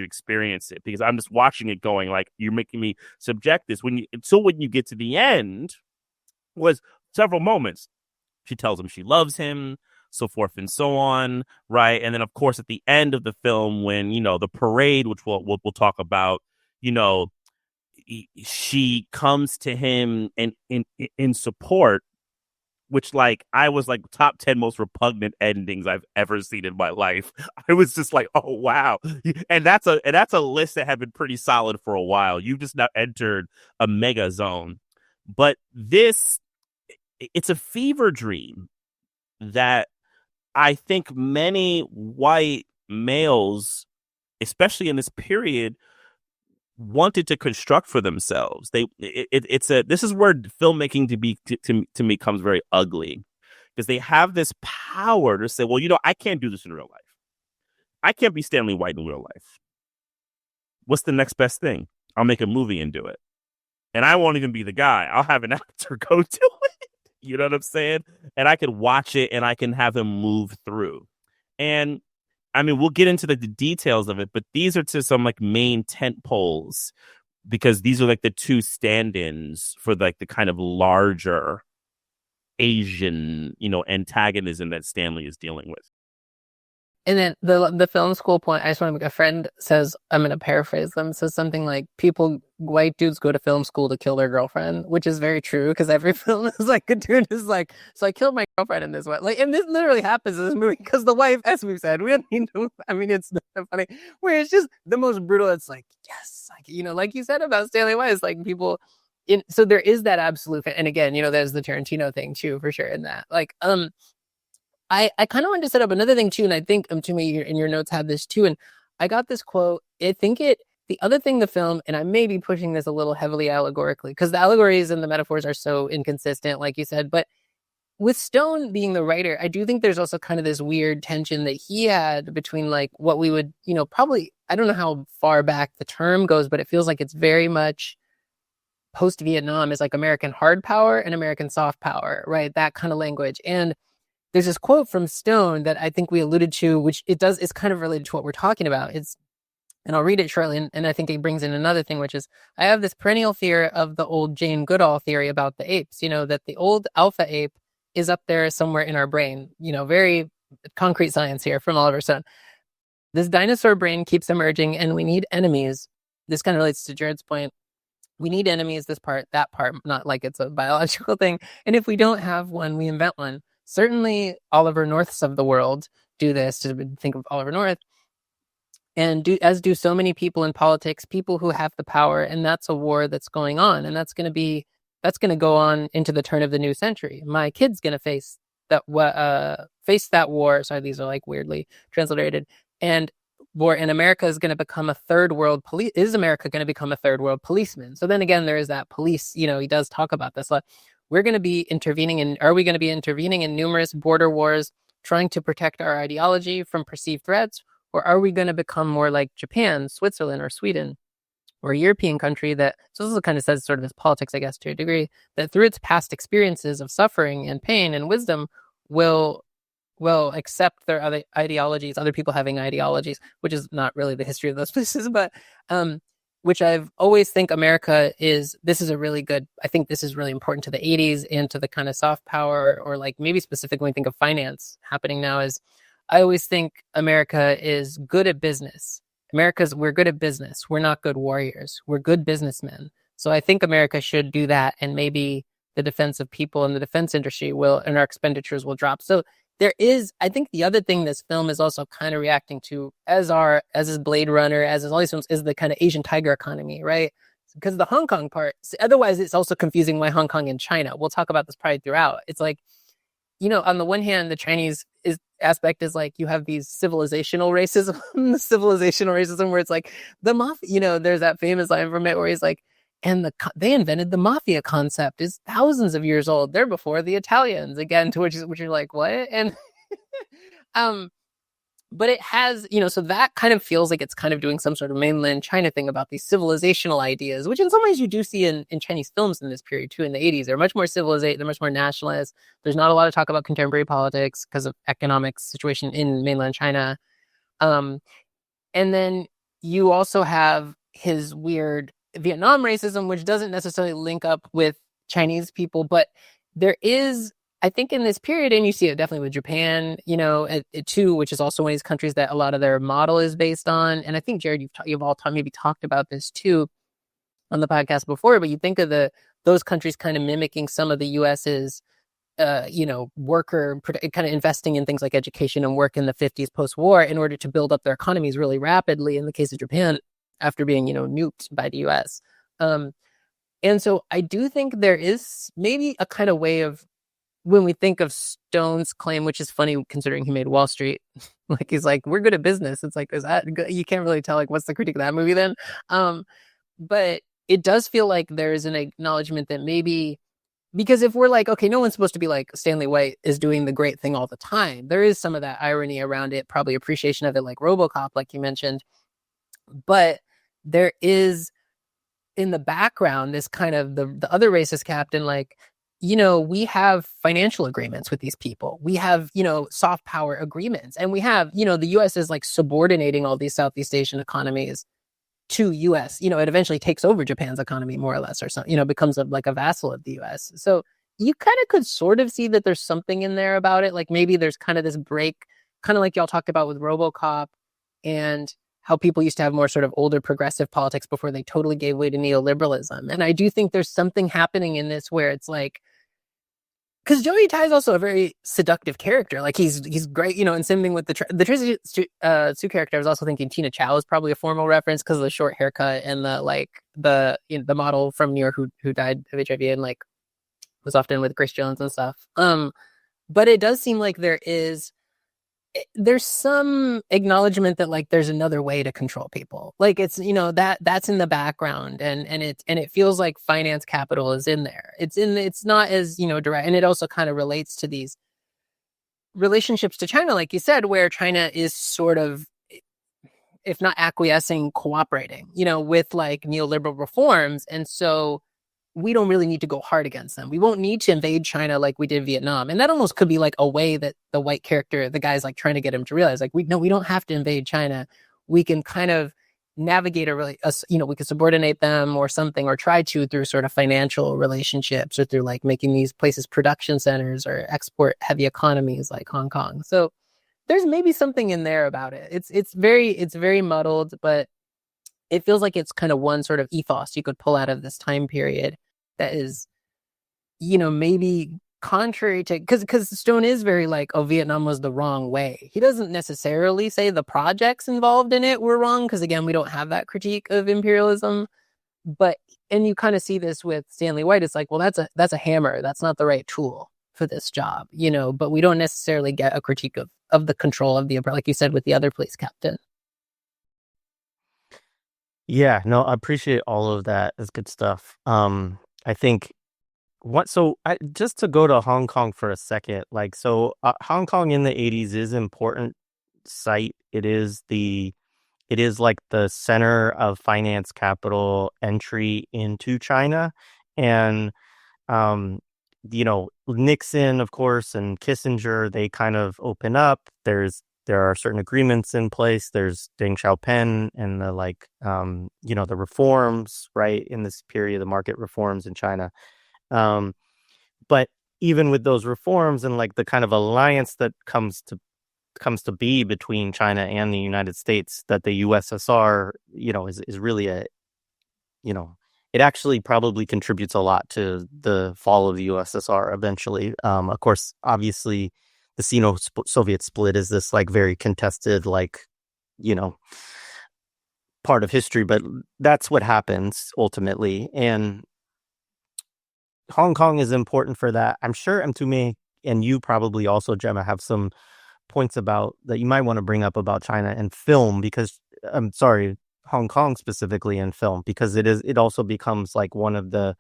experience it, because I'm just watching it going like, you're making me subject this when you get to the end, was several moments. She tells him she loves him, so forth and so on, right? And then, of course, at the end of the film, when the parade, which we'll talk about, she comes to him and in support, which, like, I was like, top 10 most repugnant endings I've ever seen in my life. I was just like, oh wow, and that's a list that had been pretty solid for a while. You've just now entered a mega zone, but it's a fever dream that I think many white males, especially in this period, wanted to construct for themselves. This is where filmmaking to me comes very ugly, because they have this power to say, well, I can't do this in real life. I can't be Stanley White in real life. What's the next best thing? I'll make a movie and do it. And I won't even be the guy. I'll have an actor go do it. You know what I'm saying? And I could watch it and I can have him move through. And I mean, we'll get into the details of it, but these are to some like main tent poles, because these are like the two stand-ins for like the kind of larger Asian, antagonism that Stanley is dealing with. And then the film school point, I just want to make, a friend says, I'm going to paraphrase them, says something like, white dudes go to film school to kill their girlfriend, which is very true, because every film is like, a dude is like, so I killed my girlfriend in this way. Like, and this literally happens in this movie, because the wife, as we've said, we don't need to, I mean, it's not funny, where it's just the most brutal. It's like, yes, like, like you said about Stanley White, it's like people, so there is that absolute, and again, there's the Tarantino thing too, for sure, in that. Like, I kind of wanted to set up another thing too, and I think to me in your notes have this too, and I got this quote. I think the other thing the film, and I may be pushing this a little heavily allegorically, because the allegories and the metaphors are so inconsistent, like you said, but with Stone being the writer, I do think there's also kind of this weird tension that he had between like what we would, probably, I don't know how far back the term goes, but it feels like it's very much post-Vietnam is like American hard power and American soft power, right? That kind of language. And there's this quote from Stone that I think we alluded to, which is kind of related to what we're talking about. And I'll read it shortly, and I think it brings in another thing, which is, I have this perennial fear of the old Jane Goodall theory about the apes, that the old alpha ape is up there somewhere in our brain, very concrete science here from Oliver Stone. This dinosaur brain keeps emerging, and we need enemies. This kind of relates to Jared's point. We need enemies, this part, that part, not like it's a biological thing. And if we don't have one, we invent one. Certainly Oliver Norths of the world do this, to think of Oliver North, and as do so many people in politics, people who have the power, and that's a war that's going on, and that's going to go on into the turn of the new century. My kid's going to face that war. Sorry, these are like weirdly transliterated. And war in America is going to become a third world police. Is America going to become a third world policeman? So then again, there is that police, he does talk about this. We're going to be are we going to be intervening in numerous border wars, trying to protect our ideology from perceived threats? Or are we going to become more like Japan, Switzerland, or Sweden, or a European country that, so this kind of says sort of this politics, I guess, to a degree, that through its past experiences of suffering and pain and wisdom will accept their other ideologies, other people having ideologies, which is not really the history of those places, but which I've always think America this is a really good, I think this is really important to the 80s and to the kind of soft power, or like maybe specifically when we think of finance happening now, is I always think America is good at business. We're good at business. We're not good warriors. We're good businessmen. So I think America should do that, and maybe the defense of people in the defense industry and our expenditures will drop. So there is, I think the other thing this film is also kind of reacting to, as is Blade Runner, as is all these films, is the kind of Asian tiger economy, right? Because the Hong Kong part, otherwise it's also confusing why Hong Kong and China. We'll talk about this probably throughout. It's like, on the one hand, the Chinese aspect is like you have these civilizational racism, civilizational racism where it's like the mafia, there's that famous line from it where he's like, and they invented the mafia concept is thousands of years old. They're before the Italians again, to which you're like, what? And, but it has, so that kind of feels like it's kind of doing some sort of mainland China thing about these civilizational ideas, which in some ways you do see in Chinese films in this period too, in the 80s. They're much more civilized, they're much more nationalist. There's not a lot of talk about contemporary politics because of economic situation in mainland China. And then you also have his weird Vietnam racism, which doesn't necessarily link up with Chinese people, but there is, I think, in this period, and you see it definitely with Japan, too, which is also one of these countries that a lot of their model is based on. And I think, Jared, you've all maybe talked about this too on the podcast before, but you think of those countries kind of mimicking some of the US's, worker, kind of investing in things like education and work in the 50s post-war in order to build up their economies really rapidly. In the case of Japan, after being, nuked by the US. And so I do think there is maybe a kind of way of, when we think of Stone's claim, which is funny considering he made Wall Street, like he's like, we're good at business. It's like, is that good? You can't really tell, like, what's the critique of that movie then? But it does feel like there's an acknowledgement that maybe, because if we're like, okay, no one's supposed to be like Stanley White is doing the great thing all the time, there is some of that irony around it, probably appreciation of it, like RoboCop, like you mentioned. But there is in the background this kind of the other racist captain, like, we have financial agreements with these people. We have, soft power agreements. And we have, the US is like subordinating all these Southeast Asian economies to US. It eventually takes over Japan's economy more or less, or something, becomes like a vassal of the US. So you kind of could sort of see that there's something in there about it. Like maybe there's kind of this break, kind of like y'all talked about with RoboCop and how people used to have more sort of older progressive politics before they totally gave way to neoliberalism. And I do think there's something happening in this where it's like, because Joey Tai is also a very seductive character. Like he's great, and same thing with the Tracy Sue character. I was also thinking Tina Chow is probably a formal reference because of the short haircut and the model from New York who died of HIV and like was often with Grace Jones and stuff. But it does seem like there's some acknowledgement that like there's another way to control people. Like it's that's in the background and it feels like finance capital is in there. It's not as direct, and it also kind of relates to these relationships to China, like you said, where China is sort of, if not acquiescing, cooperating, with like neoliberal reforms, and so we don't really need to go hard against them. We won't need to invade China like we did Vietnam. And that almost could be like a way that the white character, the guy's like trying to get him to realize like, we don't have to invade China. We can kind of navigate we could subordinate them or something, or try to through sort of financial relationships or through like making these places production centers or export heavy economies like Hong Kong. So there's maybe something in there about it. It's very muddled, but it feels like it's kind of one sort of ethos you could pull out of this time period that is, maybe contrary to, because Stone is very like, oh, Vietnam was the wrong way. He doesn't necessarily say the projects involved in it were wrong, because again, we don't have that critique of imperialism. And you kind of see this with Stanley White. It's like, well, that's a hammer. That's not the right tool for this job, but we don't necessarily get a critique of the control of the, like you said, with the other police captain. Yeah, no, I appreciate all of that. It's good stuff. I think just to go to Hong Kong for a second, like, so Hong Kong in the 80s is an important site. It is like the center of finance capital entry into China. And, Nixon, of course, and Kissinger, they kind of open up. There are certain agreements in place. There's Deng Xiaoping and the reforms, right, in this period, the market reforms in China. But even with those reforms and like the kind of alliance that comes to be between China and the United States, that the USSR, is really it actually probably contributes a lot to the fall of the USSR eventually. Of course, obviously, the Sino-Soviet split is this like very contested, part of history, but that's what happens ultimately. And Hong Kong is important for that. I'm sure Mtume and you probably also, Gemma, have some points about that you might want to bring up about China and film, because I'm sorry, Hong Kong specifically in film, because it also becomes like one of the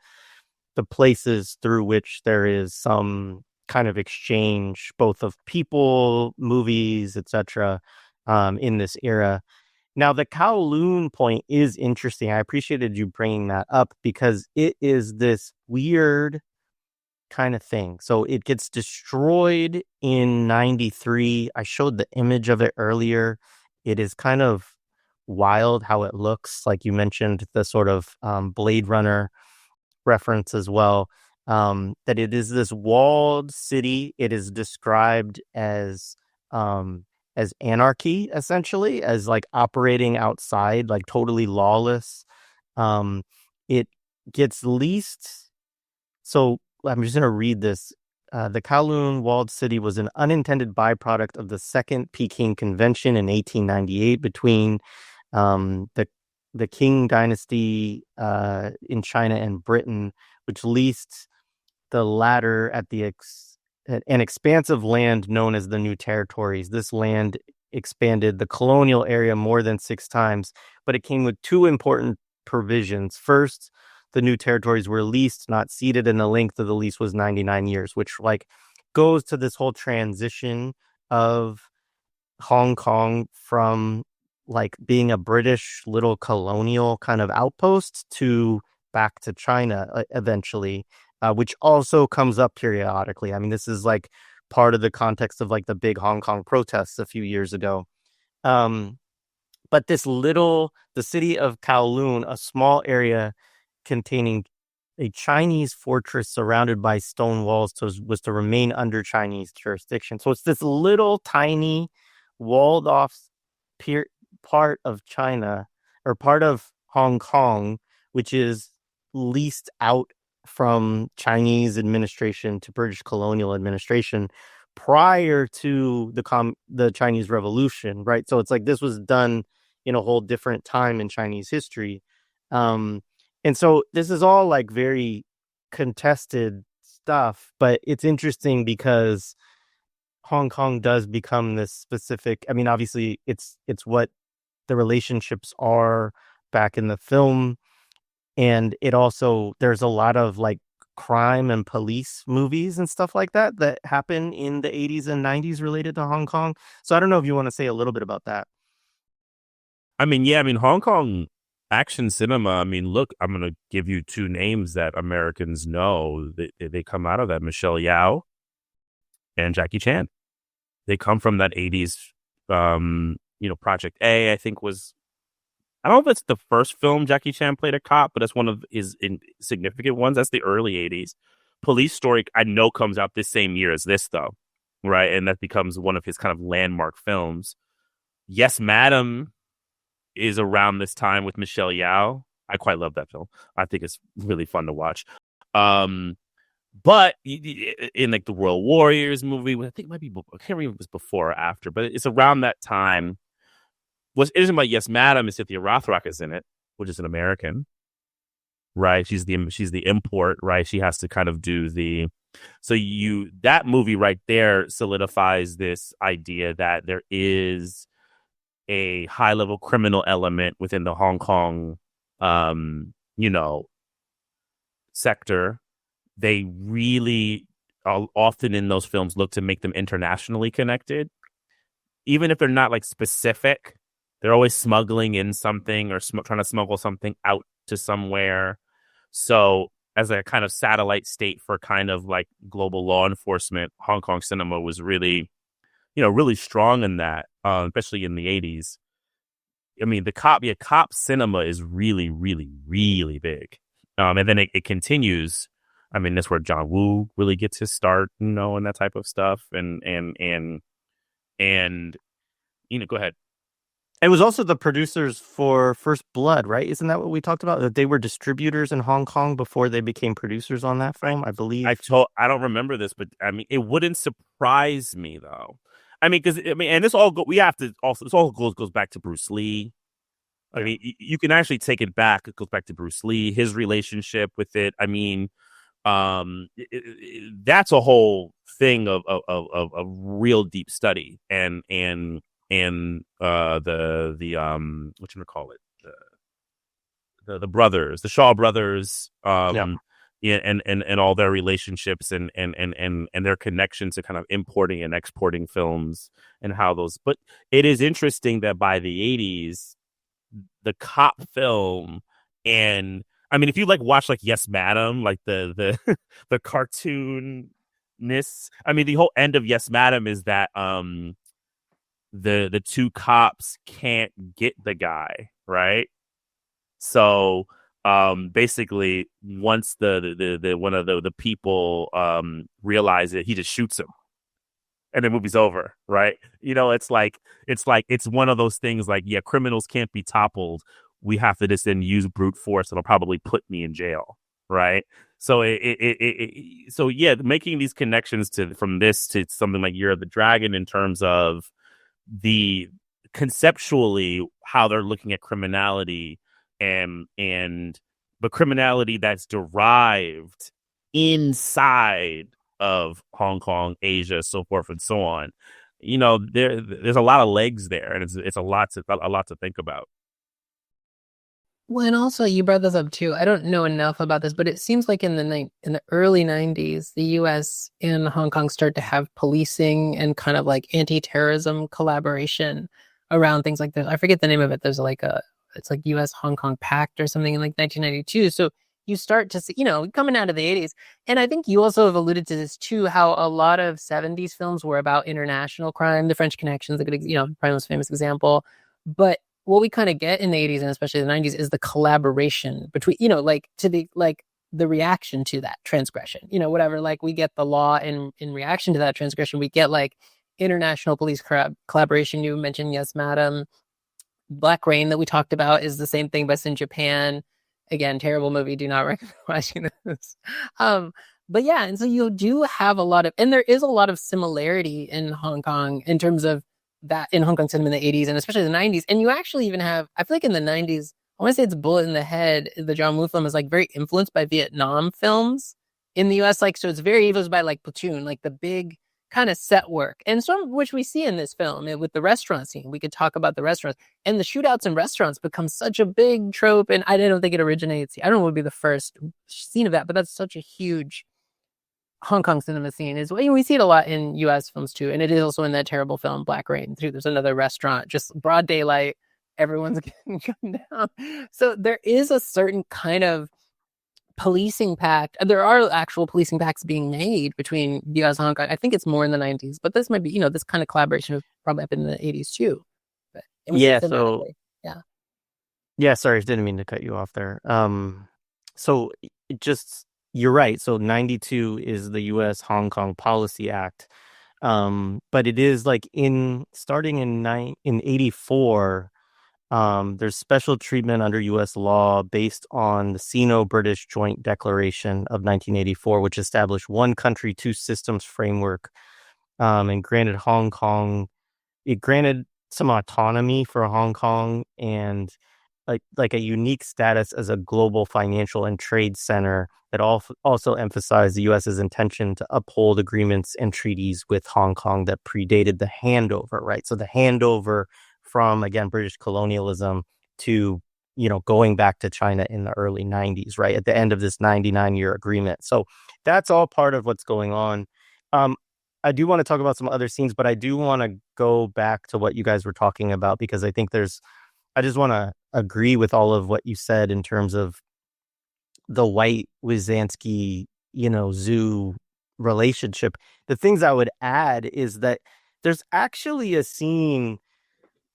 places through which there is some kind of exchange, both of people, movies, etc., in this era. Now, the Kowloon point is interesting. I appreciated you bringing that up because it is this weird kind of thing. So it gets destroyed in 93. I showed the image of it earlier. It is kind of wild how it looks. Like you mentioned, the sort of Blade Runner reference as well. That it is this walled city. It is described as anarchy, essentially, as like operating outside, like totally lawless. It gets leased. So I'm just going to read this. The Kowloon walled city was an unintended byproduct of the Second Peking Convention in 1898 between the Qing dynasty in China and Britain, which leased the latter at an expansive land known as the New Territories. This land expanded the colonial area more than 6 times, but it came with 2 important provisions. First, the New Territories were leased, not ceded, and the length of the lease was 99 years, which like goes to this whole transition of Hong Kong from like being a British little colonial kind of outpost to back to China eventually, which also comes up periodically. I mean, this is like part of the context of like the big Hong Kong protests a few years ago. But the city of Kowloon, a small area containing a Chinese fortress surrounded by stone walls, was to remain under Chinese jurisdiction. So it's this little tiny walled off part of China, or part of Hong Kong, which is leased out from Chinese administration to British colonial administration prior to the Chinese Revolution, right? So it's like this was done in a whole different time in Chinese history. And so this is all like very contested stuff, but it's interesting because Hong Kong does become this specific. I mean, obviously it's what the relationships are back in the film. And it also, there's a lot of like crime and police movies and stuff like that happen in the 80s and 90s related to Hong Kong. So I don't know if you want to say a little bit about that. I mean, yeah, I mean, Hong Kong action cinema. I mean, look, I'm going to give you 2 names that Americans know. They come out of that: Michelle Yeoh and Jackie Chan. They come from that 80s, Project A, I think was, I don't know if it's the first film Jackie Chan played a cop, but that's one of his significant ones. That's the early 80s. Police Story, I know, comes out this same year as this, though, right? And that becomes one of his kind of landmark films. Yes, Madam is around this time with Michelle Yeoh. I quite love that film. I think it's really fun to watch. But in like the Royal Warriors movie, I think it might be, I can't remember if it was before or after, but it's around that time. What's interesting about Yes, Madam is Cynthia Rothrock is in it, which is an American, right? She's the import, right? She has to kind of do that movie right there solidifies this idea that there is a high level criminal element within the Hong Kong, sector. They really often in those films look to make them internationally connected, even if they're not like specific. They're always smuggling in something or trying to smuggle something out to somewhere. So as a kind of satellite state for kind of like global law enforcement, Hong Kong cinema was really, really strong in that, especially in the 80s. I mean, the cop cinema is really, really, really big. And then it continues. I mean, that's where John Woo really gets his start, and that type of stuff. And go ahead. It was also the producers for First Blood, right? Isn't that what we talked about? That they were distributors in Hong Kong before they became producers on that film, I believe. I don't remember this, but I mean, it wouldn't surprise me though. I mean, because and this all goes back to Bruce Lee. I mean, you can actually take it back. It goes back to Bruce Lee, his relationship with it. I mean, That's a whole thing of real deep study and the what you call it, the brothers, the Shaw brothers, Yeah. yeah, and all their relationships and their connection to kind of importing and exporting films and how those. But it is interesting that by the 80s, the cop film, and I mean, if you like watch like Yes Madam, like the the cartoonness, I mean, the whole end of Yes Madam is that the two cops can't get the guy, right? So basically once the one of the people realize it, he just shoots him and the movie's over, right? You know, it's one of those things like, yeah, criminals can't be toppled. We have to just then use brute force. It'll probably put me in jail, right? So so yeah, making these connections to from this to something like Year of the Dragon in terms of the conceptually how they're looking at criminality and but criminality that's derived inside of Hong Kong, Asia, so forth and so on. You know, there's a lot of legs there, and it's a lot to think about. Well, and also you brought this up too. I don't know enough about this, but it seems like in the early 90s, the US and Hong Kong start to have policing and kind of like anti-terrorism collaboration around things like this. I forget the name of it. There's like it's like US Hong Kong Pact or something in like 1992. So you start to see, coming out of the 80s. And I think you also have alluded to this too, how a lot of 70s films were about international crime. The French Connection's a good, probably most famous example. But what we kind of get in the 80s and especially the 90s is the collaboration between, the reaction to that transgression, whatever, like we get the law in reaction to that transgression. We get like international police collaboration. You mentioned Yes Madam. Black Rain that we talked about is the same thing, but in Japan. Again, terrible movie. Do not recommend watching this. But yeah, and so you do have a lot of, and there is a lot of similarity in Hong Kong in terms of that in Hong Kong cinema in the 80s and especially the 90s. And you actually even have, I feel like in the 90s, I want to say it's Bullet in the Head, the John Woo film is like very influenced by Vietnam films in the US. Like, so it's very influenced by like Platoon, like the big kind of set work. And some of which we see in this film with the restaurant scene. We could talk about the restaurants and the shootouts in restaurants become such a big trope. And I don't think it originates. I don't know what would be the first scene of that, but that's such a huge Hong Kong cinema scene is we see it a lot in US films too. And it is also in that terrible film, Black Rain too. There's another restaurant, just broad daylight. Everyone's getting gunned down. So there is a certain kind of policing pact. There are actual policing pacts being made between the US and Hong Kong. I think it's more in the 90s, but this might be, this kind of collaboration would probably happen in the 80s too. But Yeah. So, yeah. Yeah. Sorry, I didn't mean to cut you off there. So you're right. So 92 is the U.S. Hong Kong Policy Act. But it is like starting in 84, there's special treatment under U.S. law based on the Sino-British Joint Declaration of 1984, which established one country, two systems framework, and it granted some autonomy for Hong Kong and like a unique status as a global financial and trade center that also emphasized the U.S.'s intention to uphold agreements and treaties with Hong Kong that predated the handover, right? So the handover from, again, British colonialism to, going back to China in the early 90s, right? At the end of this 99-year agreement. So that's all part of what's going on. I do want to talk about some other scenes, but I do want to go back to what you guys were talking about because I think I just want to agree with all of what you said in terms of the White Wizanski, zoo relationship. The things I would add is that there's actually a scene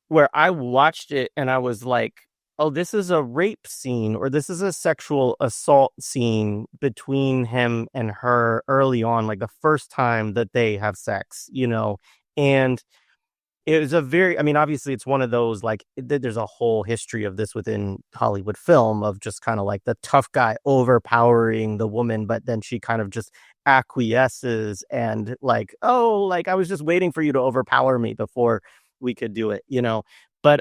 where I watched it and I was like, oh, this is a rape scene or this is a sexual assault scene between him and her early on, like the first time that they have sex, and it was obviously it's one of those, like, there's a whole history of this within Hollywood film of just kind of like the tough guy overpowering the woman, but then she kind of just acquiesces and like, oh, like I was just waiting for you to overpower me before we could do it, but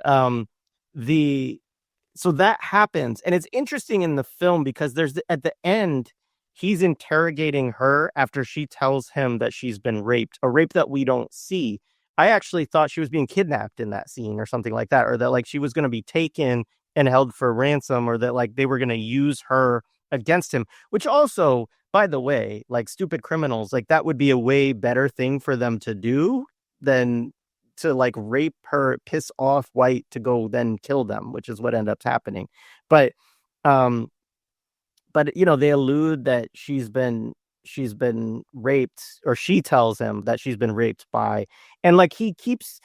so that happens. And it's interesting in the film because there's at the end, he's interrogating her after she tells him that she's been raped, a rape that we don't see. I actually thought she was being kidnapped in that scene or something like that, or that like she was going to be taken and held for ransom, or that like they were going to use her against him, which also, by the way, like stupid criminals, like that would be a way better thing for them to do than to like rape her, piss off White to go then kill them, which is what ended up happening. But um you know, they allude that she's been raped, or she tells him that she's been raped by, and like he keeps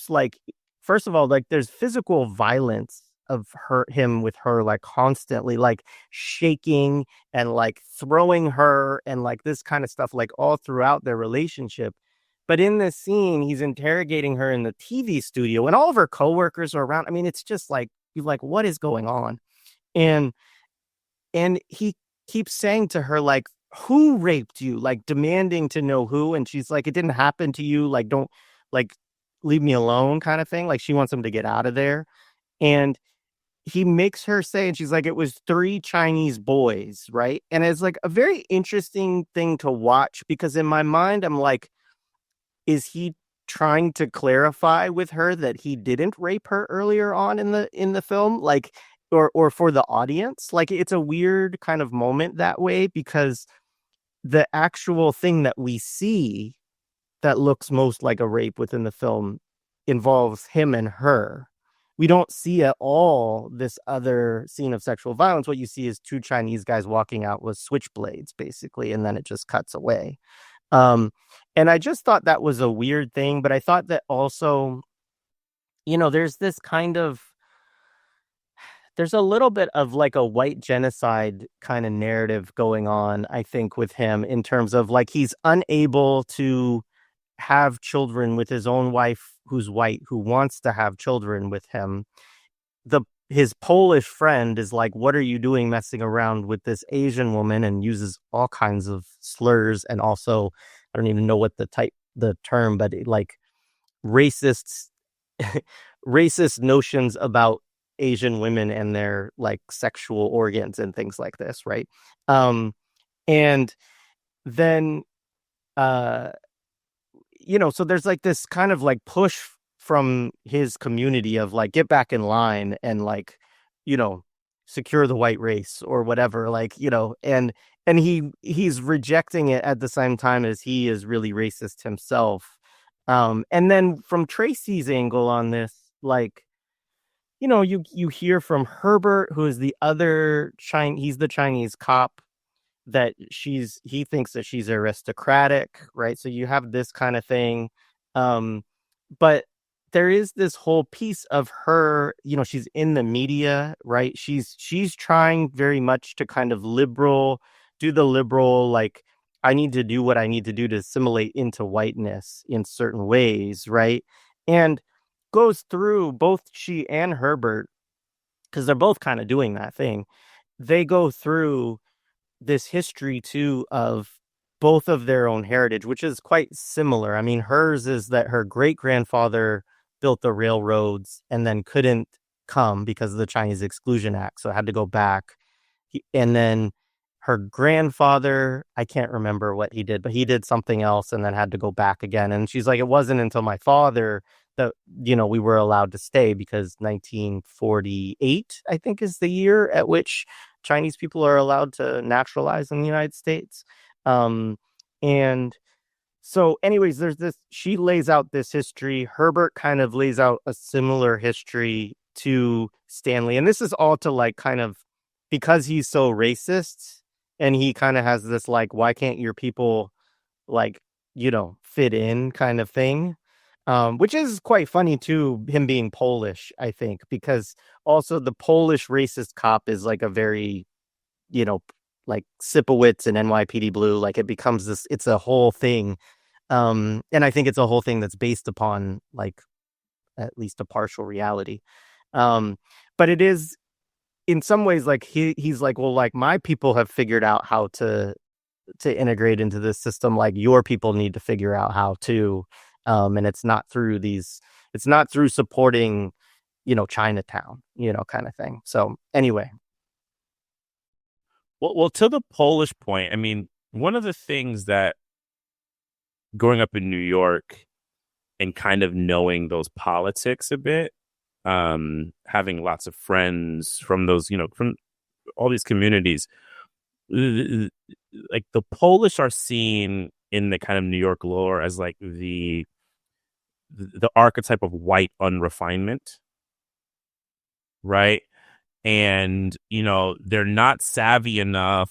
like, first of all, like there's physical violence of him with her, like constantly like shaking and like throwing her and like this kind of stuff, like all throughout their relationship. But in this scene, he's interrogating her in the TV studio and all of her coworkers are around. I mean, it's just like, you're like, what is going on? And he keeps saying to her, like, who raped you? Like demanding to know who. And she's like, it didn't happen to you. Like, don't, like, leave me alone, kind of thing. Like she wants him to get out of there. And he makes her say, and she's like, it was 3 Chinese boys, right? And it's like a very interesting thing to watch, because in my mind, I'm like, is he trying to clarify with her that he didn't rape her earlier on in the film, like, or for the audience? Like it's a weird kind of moment that way, because the actual thing that we see that looks most like a rape within the film involves him and her. We don't see at all this other scene of sexual violence. What you see is 2 Chinese guys walking out with switchblades, basically, and then it just cuts away. Um, and I just thought that was a weird thing, but I thought that also, you know, there's a little bit of like a white genocide kind of narrative going on, I think, with him, in terms of like he's unable to have children with his own wife, who's white, who wants to have children with him. His Polish friend is like, what are you doing messing around with this Asian woman, and uses all kinds of slurs, and also I don't even know what the term, but like racist racist notions about Asian women and their like sexual organs and things like this, right? And then uh you know, so there's like this kind of like push from his community of like, get back in line and like, you know, secure the white race or whatever, like, you know, and he's rejecting it at the same time as he is really racist himself. And then from Tracy's angle on this, like, you know, you hear from Herbert, who is the other he's the Chinese cop, that he thinks that she's aristocratic, right? So you have this kind of thing. But there is this whole piece of her, you know, she's in the media, right? She's trying very much to kind of do the liberal, like, I need to do what I need to do to assimilate into whiteness in certain ways, right? And goes through, both she and Herbert, because they're both kind of doing that thing. They go through this history too of both of their own heritage, which is quite similar. I mean, hers is that her great grandfather built the railroads and then couldn't come because of the Chinese Exclusion Act, so had to go back. And then her grandfather, I can't remember what he did, but he did something else and then had to go back again. And she's like, it wasn't until my father that, you know, we were allowed to stay, because 1948, I think, is the year at which Chinese people are allowed to naturalize in the United States. And so anyways, she lays out this history. Herbert kind of lays out a similar history to Stanley. And this is all to like kind of, because he's so racist, and he kind of has this like, why can't your people like, you know, fit in kind of thing. Which is quite funny too, him being Polish, I think, because also the Polish racist cop is like a very, you know, like Sipowicz and NYPD Blue, like it becomes this, it's a whole thing. And I think it's a whole thing that's based upon like at least a partial reality. But it is in some ways like he's like, well, like my people have figured out how to integrate into this system, like your people need to figure out how to. And it's not through supporting, you know, Chinatown, you know, kind of thing. So anyway. Well, to the Polish point, I mean, one of the things that growing up in New York and kind of knowing those politics a bit, having lots of friends from those, from all these communities, like the Polish are seen in the kind of New York lore as like the archetype of white unrefinement, right? And they're not savvy enough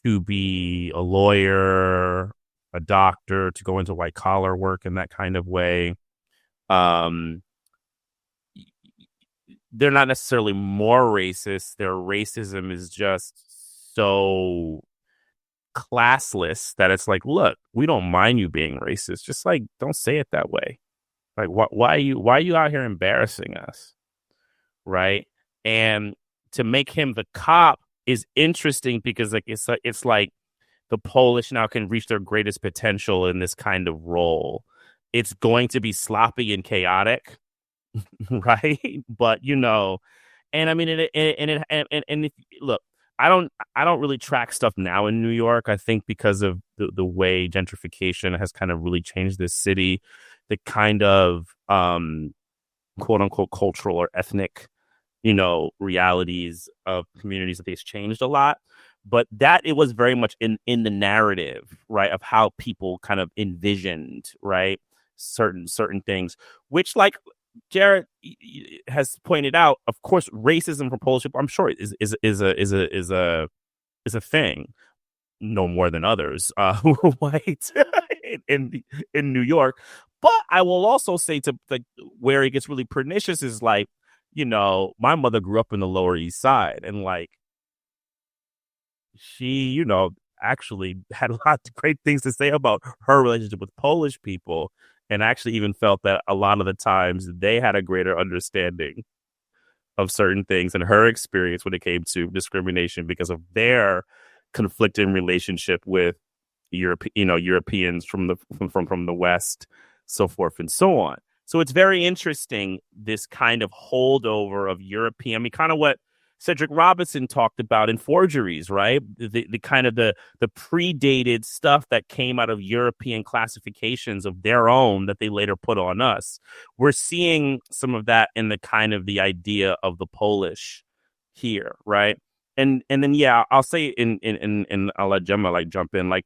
to be a lawyer, a doctor, to go into white collar work in that kind of way. Um, they're not necessarily more racist. Their racism is just so classless that it's like, look, we don't mind you being racist. Just like, don't say it that way. Like, why are you out here embarrassing us? Right. And to make him the cop is interesting because like it's like the Polish now can reach their greatest potential in this kind of role. It's going to be sloppy and chaotic, right? But and I mean, and if, look, I don't really track stuff now in New York. I think because of the way gentrification has kind of really changed this city, the kind of quote unquote cultural or ethnic realities of communities that they've changed a lot. But that it was very much in the narrative, right, of how people kind of envisioned, right, certain things, which, like Jared has pointed out, of course, racism for Polish people, I'm sure is a thing, no more than others who are white in New York. But I will also say to like where it gets really pernicious is like, my mother grew up in the Lower East Side, and like she, actually had a lot of great things to say about her relationship with Polish people, and actually even felt that a lot of the times they had a greater understanding of certain things and her experience when it came to discrimination because of their conflicting relationship with Europeans from the West, so forth and so on. So it's very interesting, this kind of holdover of European, I mean, kind of what Cedric Robinson talked about in Forgeries, right? The kind of the predated stuff that came out of European classifications of their own that they later put on us. We're seeing some of that in the kind of the idea of the Polish here, right? And then yeah, I'll say in I'll let Gemma like jump in, like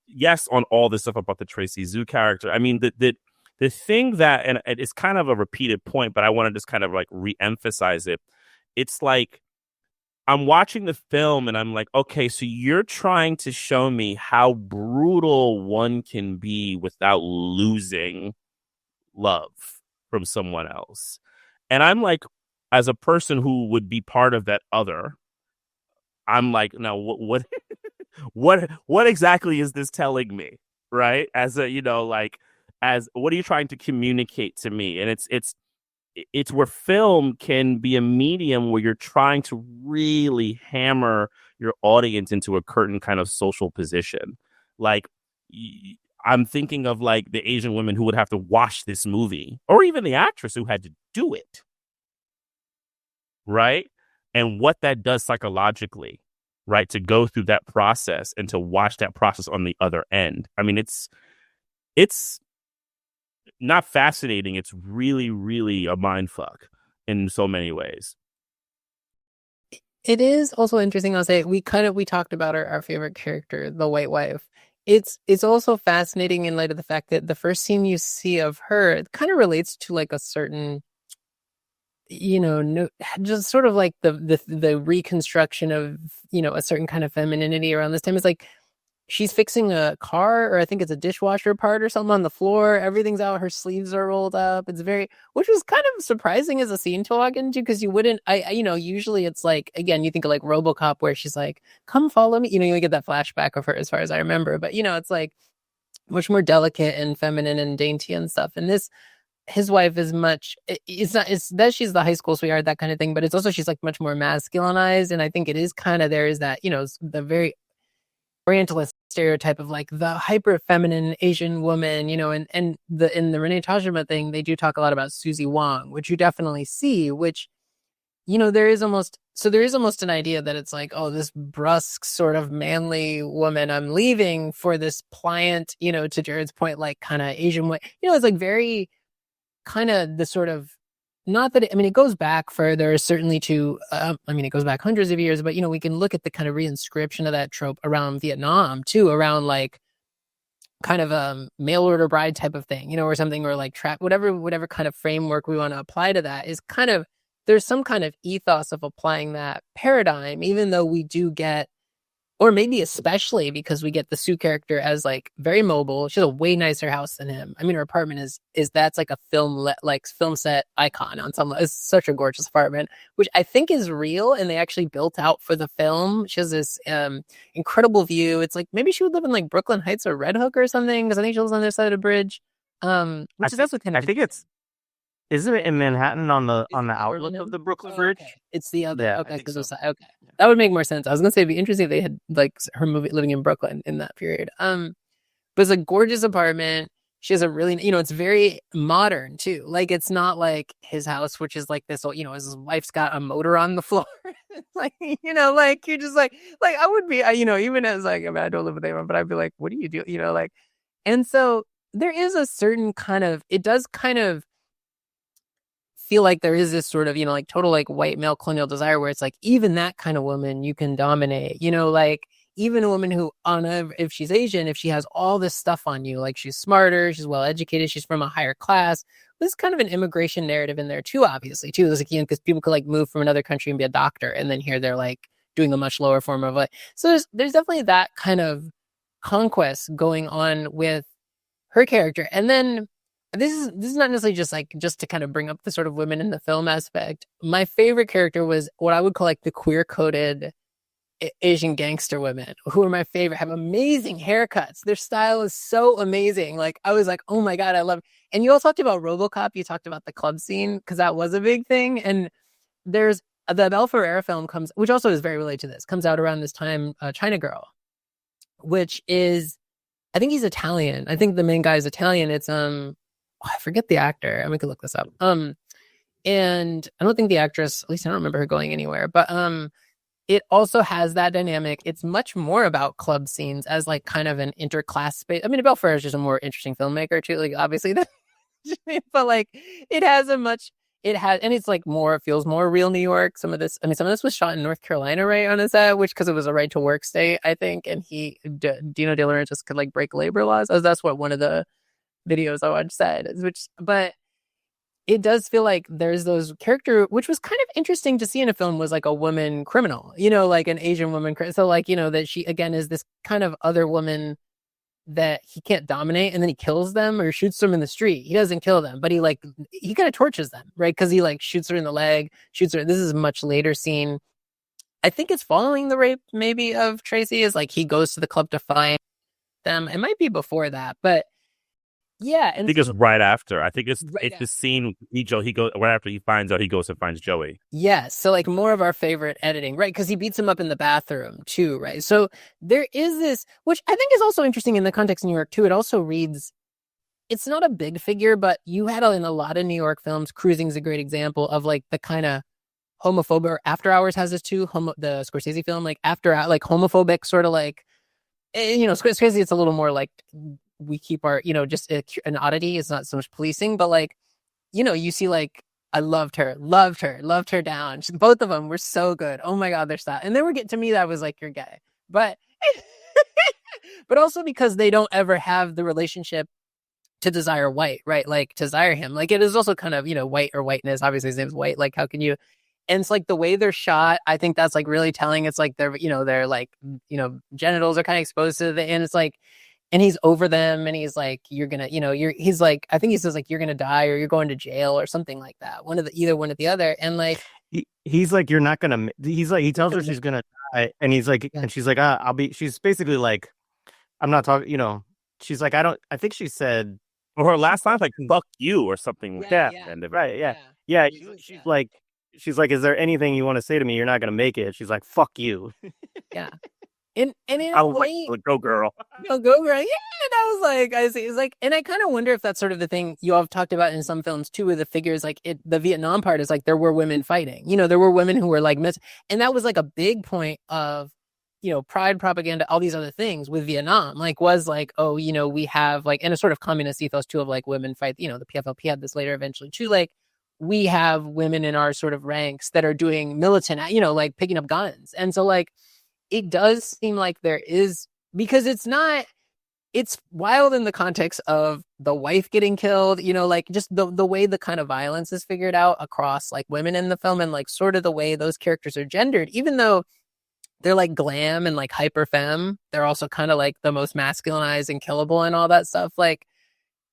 yes, on all this stuff about the Tracy Zoo character. I mean, the thing that, and it's kind of a repeated point, but I want to just kind of like re-emphasize it. It's like I'm watching the film and I'm like, okay, so you're trying to show me how brutal one can be without losing love from someone else. And I'm like, as a person who would be part of that other, I'm like, now what what exactly is this telling me? Right? As a, like, as what are you trying to communicate to me? And it's where film can be a medium where you're trying to really hammer your audience into a certain kind of social position. Like, I'm thinking of like the Asian women who would have to watch this movie, or even the actress who had to do it, right? And what that does psychologically, right? To go through that process and to watch that process on the other end. I mean, it's not fascinating. It's really, really a mind fuck in so many ways. It is also interesting. I'll say we talked about our favorite character, the white wife. It's also fascinating in light of the fact that the first scene you see of her, it kind of relates to like a certain, no, just sort of like the reconstruction of, a certain kind of femininity around this time. It's like she's fixing a car, or I think it's a dishwasher part or something on the floor. Everything's out. Her sleeves are rolled up. It's which was kind of surprising as a scene to walk into, because you wouldn't, usually it's like, again, you think of like RoboCop where she's like, come follow me. You get that flashback of her as far as I remember. But, it's like much more delicate and feminine and dainty and stuff. And his wife is it's that she's the high school sweetheart, that kind of thing. But it's also, she's like much more masculinized. And I think it is kind of, there is that, the very orientalist stereotype of like the hyper feminine Asian woman, and in the Renee Tajima thing, they do talk a lot about Susie Wong, which you definitely see, which, there is almost So there is almost an idea that it's like, oh, this brusque sort of manly woman I'm leaving for this pliant, to Jared's point, like kind of Asian way. It's like very kind of the sort of, not that it goes back further, certainly to, it goes back hundreds of years, but we can look at the kind of reinscription of that trope around Vietnam too, around like kind of a mail order bride type of thing, or something, or like trap, whatever kind of framework we want to apply to that is kind of, there's some kind of ethos of applying that paradigm, even though we do get, or maybe especially because we get the Sue character as like very mobile. She has a way nicer house than him. Her apartment is that's like a film set icon on some. It's such a gorgeous apartment, which I think is real, and they actually built out for the film. She has this incredible view. It's like maybe she would live in like Brooklyn Heights or Red Hook or something, because I think she lives on the other side of the bridge. Which is also kind of. I think it's. Isn't it in Manhattan on the outlook of the Brooklyn Bridge? Okay. It's the other. Yeah, okay, because so. Okay, that would make more sense. I was gonna say it'd be interesting if they had like her movie living in Brooklyn in that period. But it's a gorgeous apartment. She has a really, it's very modern too. Like it's not like his house, which is like this. His wife's got a motor on the floor. like like you're just like I would be, even as like I don't live with anyone, but I'd be like, what do you do? And so there is a certain kind of, it does kind of feel like there is this sort of, like total like white male colonial desire where it's like, even that kind of woman you can dominate, like even a woman who if she's Asian, if she has all this stuff on you, like she's smarter, she's well educated, she's from a higher class. There's kind of an immigration narrative in there too, obviously too. There's like, because people could like move from another country and be a doctor, and then here they're like doing a much lower form of like, so there's definitely that kind of conquest going on with her character. And then this is not necessarily just to kind of bring up the sort of women in the film aspect. My favorite character was what I would call like the queer-coded Asian gangster women, who are my favorite, have amazing haircuts. Their style is so amazing. Like I was like, oh my God, I love it. And you all talked about RoboCop. You talked about the club scene, because that was a big thing. And there's the Abel Ferrara film which also is very related to this, comes out around this time, China Girl, which is, I think he's Italian. I think the main guy is Italian. It's I forget the actor. I mean, we could look this up. And I don't think the actress, at least I don't remember her going anywhere, but it also has that dynamic. It's much more about club scenes as like kind of an interclass space. Abel Ferrara is just a more interesting filmmaker too, like obviously, but like and it's like feels more real New York. Some of this was shot in North Carolina, right, on a set, because it was a right to work state, I think. And Dino De Laurentiis could like break labor laws. That's what one of the videos I watched said, but it does feel like there's those character, which was kind of interesting to see in a film, was like a woman criminal, like an Asian woman. So like, that she again is this kind of other woman that he can't dominate, and then he kills them or shoots them in the street. He doesn't kill them, but he kind of torches them, right? Because he like shoots her in the leg, shoots her. This is a much later scene. I think it's following the rape maybe of Tracy, is like he goes to the club to find them. It might be before that, but yeah, and I think it's right after. I think it's the scene. He goes right after he finds out. He goes and finds Joey. Yes, so like more of our favorite editing, right? Because he beats him up in the bathroom too, right? So there is this, which I think is also interesting in the context of New York too. It also reads, it's not a big figure, but you had in a lot of New York films, Cruising is a great example of like the kind of homophobic. Or After Hours has this too. The Scorsese film, like like homophobic sort of like, Scorsese, it's a little more like, we keep our, just an oddity. It's not so much policing, but like, you see like, I loved her down. Both of them were so good. Oh my God, they're style. And then to me, that was like, you're gay. But, but also because they don't ever have the relationship to desire white, right? Like to desire him. Like it is also kind of, white or whiteness. Obviously his name's White. Like how can you, and it's like the way they're shot, I think that's like really telling. It's like they're like, genitals are kind of exposed to and it's like, and he's over them, and he's like, you're gonna, he's like, I think he says like, you're gonna die or you're going to jail or something like that. Either one or the other. And like, he's like, you're not gonna, he's like, he tells her she's gonna die, and he's like, and she's like, she's basically like, I'm not talking, she's like, I think she said, or her last line, like, fuck you or something. Yeah. Right. Yeah. She's like, is there anything you want to say to me? You're not gonna make it. She's like, fuck you. Yeah. and in I a was like, way, go girl. go right. Yeah, and I was like, I see. It's like, and I kind of wonder if that's sort of the thing you all have talked about in some films too, with the figures. Like the Vietnam part is like there were women fighting. There were women who were like and that was like a big point of pride propaganda, all these other things with Vietnam. Like was like, oh, we have like, and a sort of communist ethos too of like women fight. The PFLP had this later eventually too. Like we have women in our sort of ranks that are doing militant, like picking up guns, and so like it does seem like there is, because it's wild in the context of the wife getting killed, like just the way the kind of violence is figured out across like women in the film, and like sort of the way those characters are gendered, even though they're like glam and like hyper femme, they're also kind of like the most masculinized and killable and all that stuff. Like,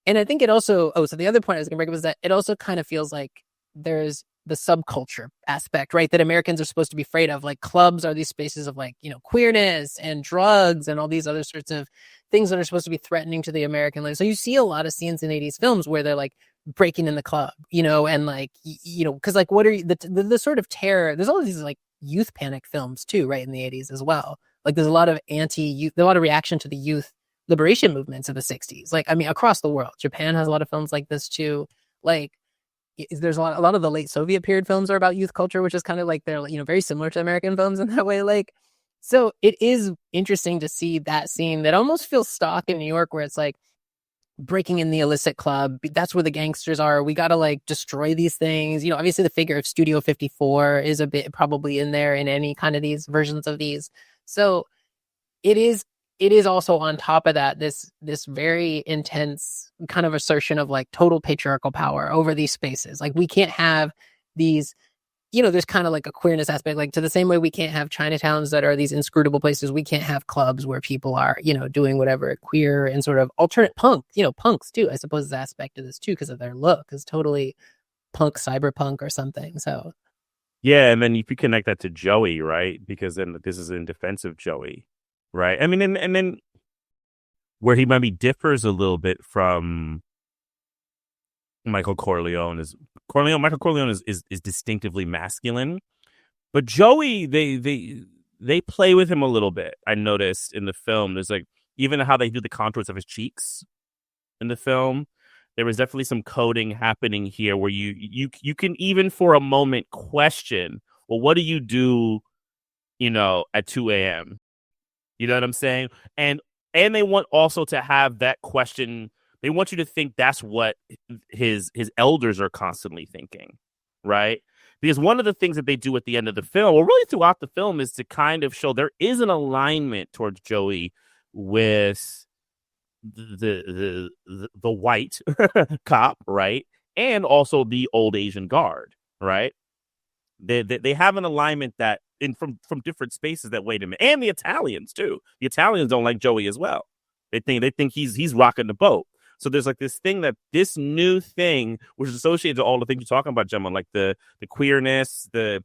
and I think it also, so the other point I was gonna bring up is that it also kind of feels like there's the subculture aspect, right? That Americans are supposed to be afraid of. Like clubs are these spaces of like, queerness and drugs and all these other sorts of things that are supposed to be threatening to the American life. So you see a lot of scenes in 80s films where they're like breaking in the club, and like, because like what are you, the sort of terror, there's all of these like youth panic films too, right? In the 80s as well. Like there's a lot of anti-youth, a lot of reaction to the youth liberation movements of the 60s. Like, I mean, across the world, Japan has a lot of films like this too. Like, there's a lot of the late Soviet period films are about youth culture, which is kind of like they're very similar to American films in that way. Like, so it is interesting to see that scene that almost feels stock in New York, where it's like breaking in the illicit club. That's where the gangsters are. We got to like destroy these things. Obviously the figure of Studio 54 is a bit probably in there in any kind of these versions of these. So it is also on top of that, this very intense kind of assertion of like total patriarchal power over these spaces. Like we can't have these, there's kind of like a queerness aspect, like to the same way we can't have Chinatowns that are these inscrutable places. We can't have clubs where people are, doing whatever queer and sort of alternate punk, punks too, I suppose is aspect of this too, because of their look is totally punk, cyberpunk or something. So. Yeah. And then if you connect that to Joey, right? Because then this is in defense of Joey. Right. I mean, and then where he maybe differs a little bit from Michael Corleone is Michael Corleone is distinctively masculine, but Joey, they play with him a little bit. I noticed in the film, there's like, even how they do the contours of his cheeks in the film, there was definitely some coding happening here where you can even for a moment question, well, what do you do, at 2 a.m.? You know what I'm saying? And they want also to have that question. They want you to think that's what his elders are constantly thinking, right? Because one of the things that they do at the end of the film, or really throughout the film, is to kind of show there is an alignment towards Joey with the white cop, right? And also the old Asian guard, right? They have an alignment that from different spaces that wait a minute, and the Italians too. The Italians don't like Joey as well. They think he's rocking the boat. So there's like this thing that this new thing, which is associated to all the things you're talking about, Gemma, like the queerness, he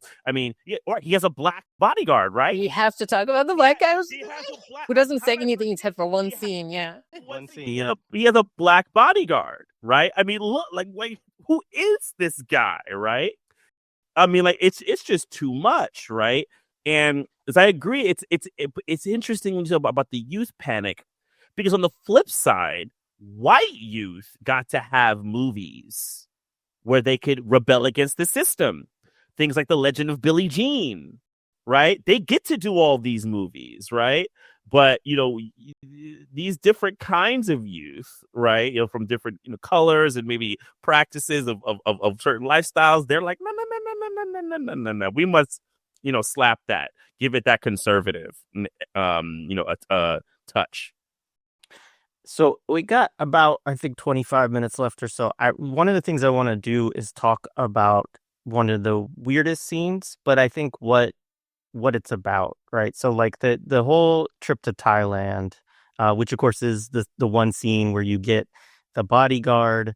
has a black bodyguard, right? You have to talk about the black guy who doesn't say anything except for one Yeah. scene. Yeah, One scene. He has a black bodyguard, right? I mean, look, like, wait, who is this guy, right? I mean, like it's just too much, right? And as I agree, it's interesting when you talk about the youth panic, because on the flip side, white youth got to have movies where they could rebel against the system. Things like The Legend of Billie Jean, right? They get to do all these movies, right? But, these different kinds of youth, right? From different colors and maybe practices of certain lifestyles, they're like, no. We must, slap that, give it that conservative, a touch. So we got about, I think, 25 minutes left or so. One of the things I want to do is talk about one of the weirdest scenes, but I think what it's about, right? So like the whole trip to Thailand, which of course is the one scene where you get the bodyguard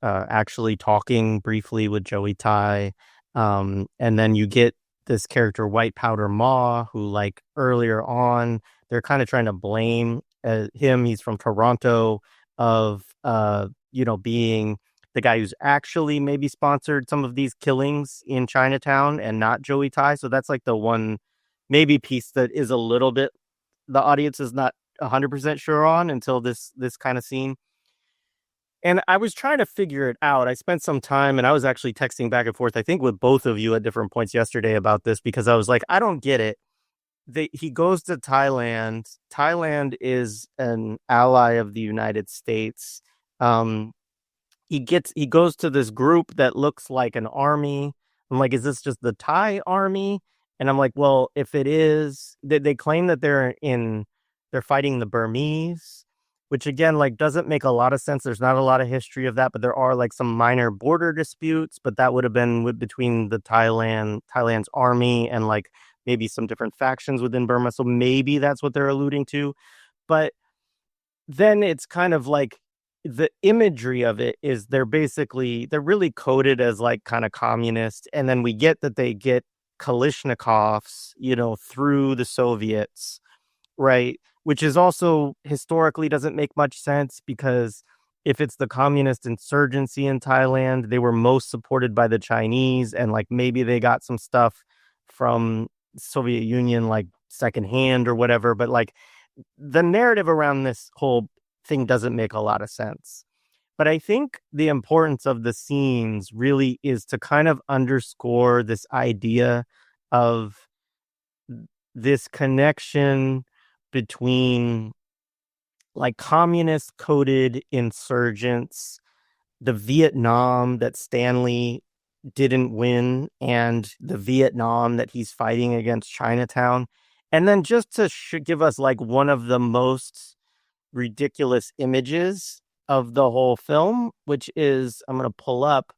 actually talking briefly with Joey Tai, and then you get this character White Powder Ma, who like earlier on they're kind of trying to blame him. He's from Toronto, of being the guy who's actually maybe sponsored some of these killings in Chinatown and not Joey Tai. So that's like the one maybe piece that is a little bit the audience is not 100% sure on until this kind of scene. And I was trying to figure it out. I spent some time and I was actually texting back and forth, I think with both of you at different points yesterday about this, because I was like, I don't get it. He goes to Thailand. Thailand is an ally of the United States. Um, he goes to this group that looks like an army. I'm like, is this just the Thai army? And I'm like, well, if it is, they claim that they're fighting the Burmese, which again, like, doesn't make a lot of sense. There's not a lot of history of that, but there are like some minor border disputes, but that would have been between the Thailand's army and like maybe some different factions within Burma. So maybe that's what they're alluding to. But then it's kind of like the imagery of it is they're really coded as like kind of communist. And then we get that they get Kalashnikovs, through the Soviets, right? Which is also historically doesn't make much sense, because if it's the communist insurgency in Thailand, they were most supported by the Chinese, and like maybe they got some stuff from Soviet Union like secondhand or whatever, but like the narrative around this whole thing doesn't make a lot of sense. But I think the importance of the scenes really is to kind of underscore this idea of this connection between like communist coded insurgents, the Vietnam that Stanley didn't win, and the Vietnam that he's fighting against Chinatown. And then just to give us like one of the most ridiculous images of the whole film, which is, I'm going to pull up,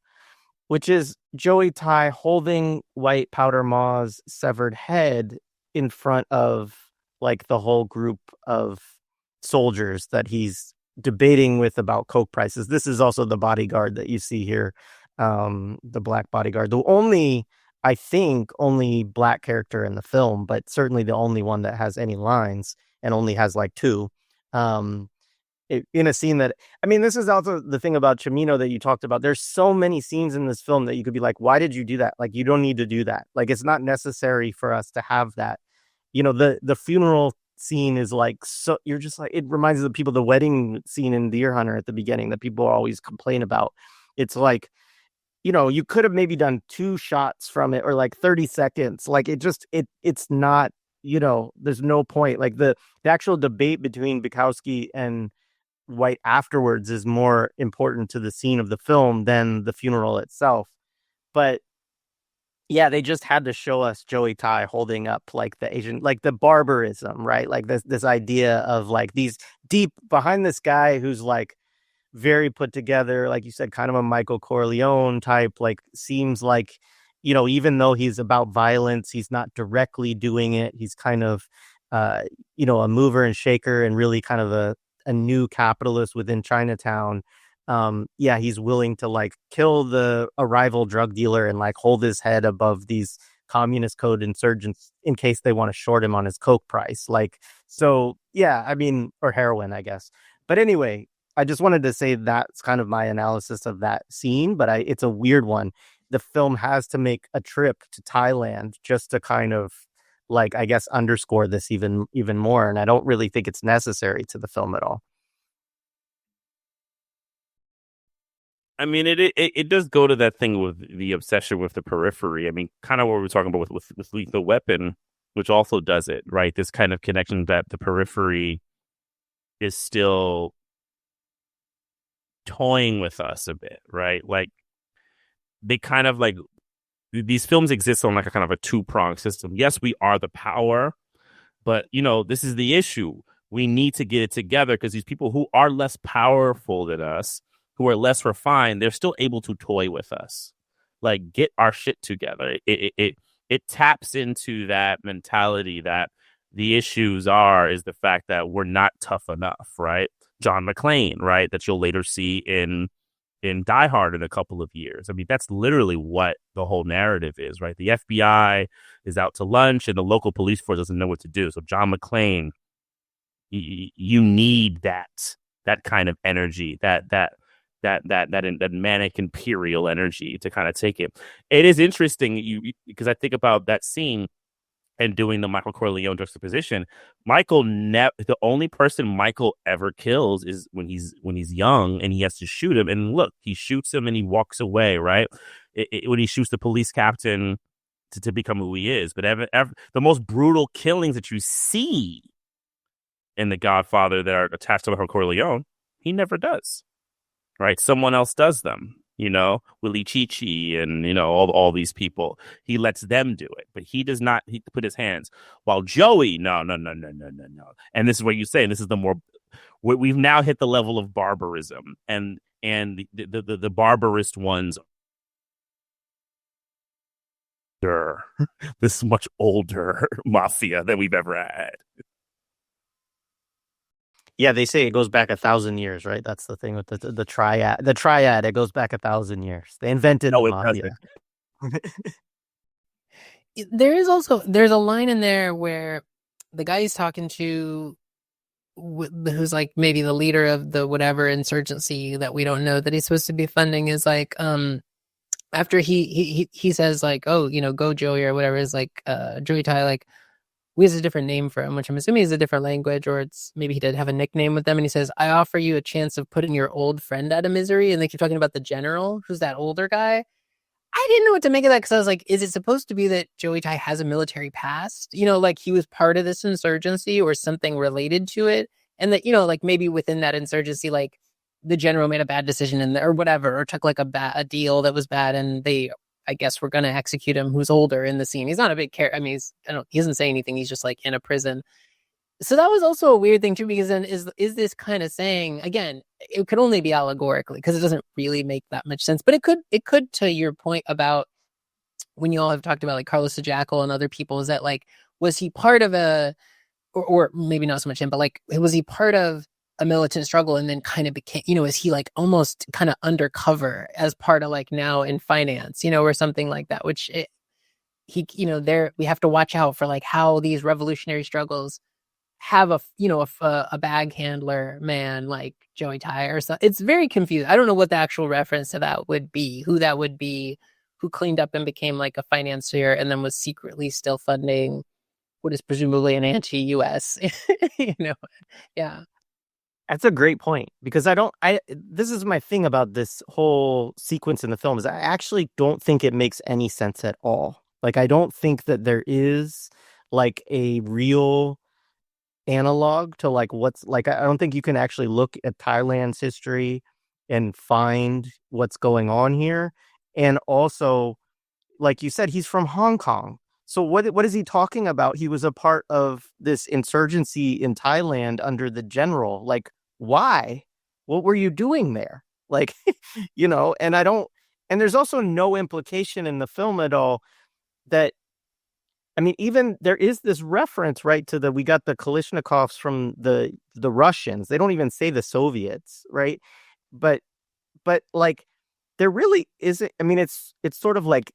which is Joey Tai holding White Powder Ma's severed head in front of like the whole group of soldiers that he's debating with about coke prices. This is also the bodyguard that you see here, the black bodyguard, I think only black character in the film, but certainly the only one that has any lines, and only has like two. In a scene that, I mean, this is also the thing about Cimino that you talked about. There's so many scenes in this film that you could be like, why did you do that? Like, you don't need to do that. Like, it's not necessary for us to have that. The funeral scene is like, so you're just like, it reminds the people the wedding scene in Deer Hunter at the beginning that people always complain about. It's like, you could have maybe done 2 shots from it, or like 30 seconds. Like, it's not, there's no point. Like the actual debate between Bukowski and White afterwards is more important to the scene of the film than the funeral itself. But yeah, they just had to show us Joey Tai holding up like the Asian, like the barbarism, right? Like this idea of like these deep behind this guy who's like very put together, like you said, kind of a Michael Corleone type, like seems like, even though he's about violence, he's not directly doing it. He's kind of, a mover and shaker, and really kind of a new capitalist within Chinatown. He's willing to like kill a rival drug dealer and like hold his head above these communist code insurgents in case they want to short him on his coke price. Like, so yeah, I mean, or heroin, I guess. But anyway, I just wanted to say that's kind of my analysis of that scene, but it's a weird one. The film has to make a trip to Thailand just to kind of like, I guess, underscore this even more. And I don't really think it's necessary to the film at all. I mean, it does go to that thing with the obsession with the periphery. I mean, kind of what we're talking about with Lethal Weapon, which also does it, right? This kind of connection that the periphery is still toying with us a bit, right? Like, they kind of like, these films exist on like a kind of a 2-pronged system. Yes, we are the power, but this is the issue. We need to get it together, because these people who are less powerful than us, who are less refined, they're still able to toy with us. Like, get our shit together. It taps into that mentality that the issues is the fact that we're not tough enough, right? John McClane, right? That you'll later see in Die Hard in a couple of years. I mean, that's literally what the whole narrative is, right? The FBI is out to lunch and the local police force doesn't know what to do. So John McClane, you need that kind of energy, that manic imperial energy to kind of take it. It is interesting because I think about that scene. and doing the Michael Corleone juxtaposition, the only person Michael ever kills is when he's young and he has to shoot him. And look, he shoots him and he walks away, right? When he shoots the police captain to become who he is. But the most brutal killings that you see in The Godfather that are attached to Michael Corleone, he never does, right? Someone else does them. Willie Chichi and, all these people. He lets them do it, but he does not put his hands. While Joey, no. And this is what you say, and this is we've now hit the level of barbarism, and the barbarist ones are this much older mafia than we've ever had. Yeah, they say it goes back 1,000 years, right? That's the thing with the triad. The triad, it goes back 1,000 years. They invented the mafia. There's a line in there where the guy he's talking to, who's like maybe the leader of the whatever insurgency that we don't know that he's supposed to be funding, is like, after he says like, oh, go Joey or whatever, is like, Joey Tai, like, we has a different name for him, which I'm assuming is a different language, or maybe he did have a nickname with them. And he says, I offer you a chance of putting your old friend out of misery. And they keep talking about the general, who's that older guy. I didn't know what to make of that, because I was like, is it supposed to be that Joey Tai has a military past? Like he was part of this insurgency or something related to it? And that, like maybe within that insurgency, like the general made a bad decision or whatever, or took like a deal that was bad, and I guess we're going to execute him, who's older in the scene. He's not a big character. I mean, he doesn't say anything. He's just like in a prison. So that was also a weird thing too, because then is this kind of saying, again, it could only be allegorically, because it doesn't really make that much sense. But it could, to your point about when you all have talked about like Carlos the Jackal and other people, is that like, was he part of or maybe not so much him, but like, was he part of a militant struggle and then kind of became, is he like almost kind of undercover as part of like now in finance, or something like that, which there we have to watch out for like how these revolutionary struggles have a bag handler man like Joey Tai or something. It's very confusing. I don't know what the actual reference to that would be, who that would be, who cleaned up and became like a financier and then was secretly still funding what is presumably an anti-US, yeah. That's a great point, because this is my thing about this whole sequence in the film, is I actually don't think it makes any sense at all. Like, I don't think that there is like a real analog to like what's like, I don't think you can actually look at Thailand's history and find what's going on here. And also, like you said, he's from Hong Kong. So what is he talking about? He was a part of this insurgency in Thailand under the general. Like, why? What were you doing there? Like, and there's also no implication in the film at all that, I mean, even there is this reference, right, to we got the Kalashnikovs from the Russians. They don't even say the Soviets, right? But like, there really isn't. I mean, it's sort of like,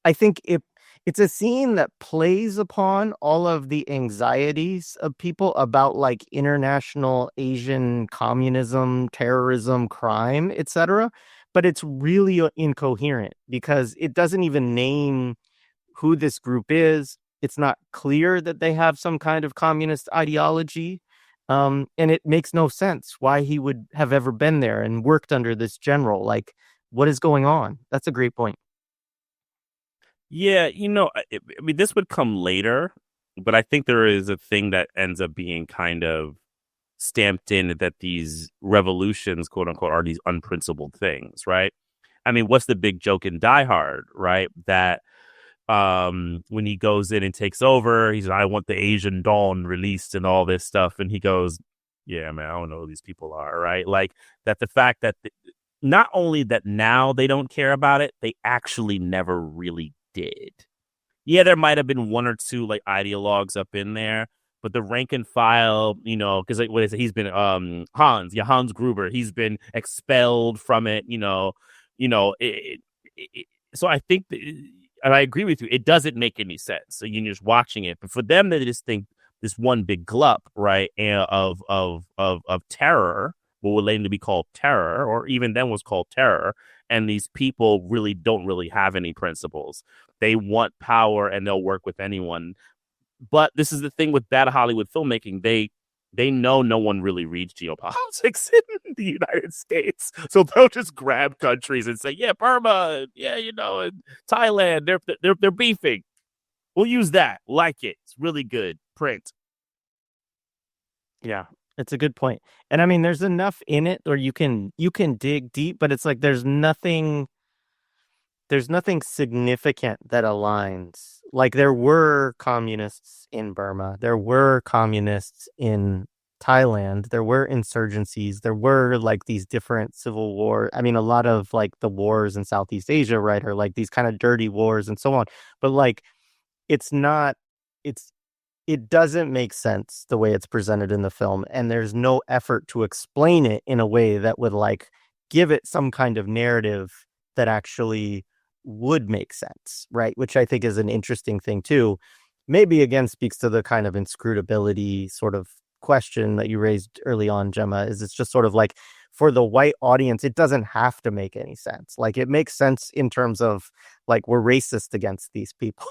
I think it's a scene that plays upon all of the anxieties of people about like international Asian communism, terrorism, crime, etc. But it's really incoherent, because it doesn't even name who this group is. It's not clear that they have some kind of communist ideology. And it makes no sense why he would have ever been there and worked under this general. Like, what is going on? That's a great point. Yeah, I mean, this would come later, but I think there is a thing that ends up being kind of stamped in, that these revolutions, quote unquote, are these unprincipled things, right? I mean, what's the big joke in Die Hard, right? That when he goes in and takes over, he's like, I want the Asian Dawn released and all this stuff. And he goes, yeah, man, I don't know who these people are, right? Like, that the fact that not only that now they don't care about it, they actually never really did. Yeah, there might have been one or two like ideologues up in there, but the rank and file, because like, what is it? He's been Hans Gruber. He's been expelled from it. So I think, and I agree with you, it doesn't make any sense. So you're just watching it, but for them, they just think this one big glup, right, of terror, what would later be called terror, or even then was called terror, And these people really don't really have any principles. They want power and they'll work with anyone. But this is the thing with bad Hollywood filmmaking. They know no one really reads geopolitics in the United States. So they'll just grab countries and say, yeah, Burma, yeah, and Thailand, they're beefing. We'll use that. Like it. It's really good. Print. Yeah, it's a good point. And I mean, there's enough in it where you can dig deep, but it's like there's nothing significant that aligns. Like there were communists in Burma, there were communists in Thailand, there were insurgencies, there were like these different civil war. I mean, a lot of like the wars in Southeast Asia, right, are like these kind of dirty wars and so on. But like it's not it doesn't make sense the way it's presented in the film, and there's no effort to explain it in a way that would like give it some kind of narrative that actually would make sense, right? Which I think is an interesting thing too. Maybe again speaks to the kind of inscrutability sort of question that you raised early on, Gemma, is it's just sort of like for the white audience, it doesn't have to make any sense. Like it makes sense in terms of like we're racist against these people.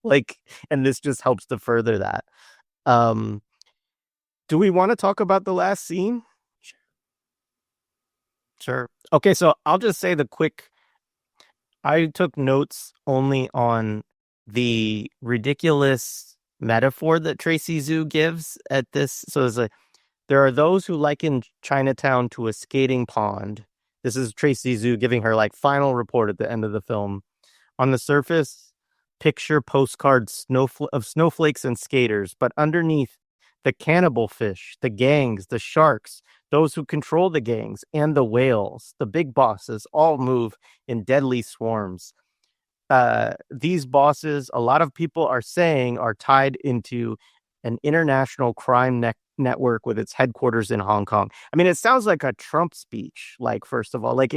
Like, and this just helps to further that. Do we want to talk about the last scene? Sure. Okay, so I'll just say I took notes only on the ridiculous metaphor that Tracy Zhu gives at this. So it's like, there are those who liken Chinatown to a skating pond. This is Tracy Zhu giving her like final report at the end of the film. On the surface, picture postcards of snowflakes and skaters, but underneath, the cannibal fish, the gangs, the sharks, those who control the gangs, and the whales, the big bosses, all move in deadly swarms. These bosses, a lot of people are saying, are tied into an international crime network with its headquarters in Hong Kong. I mean, it sounds like a Trump speech. Like, first of all, like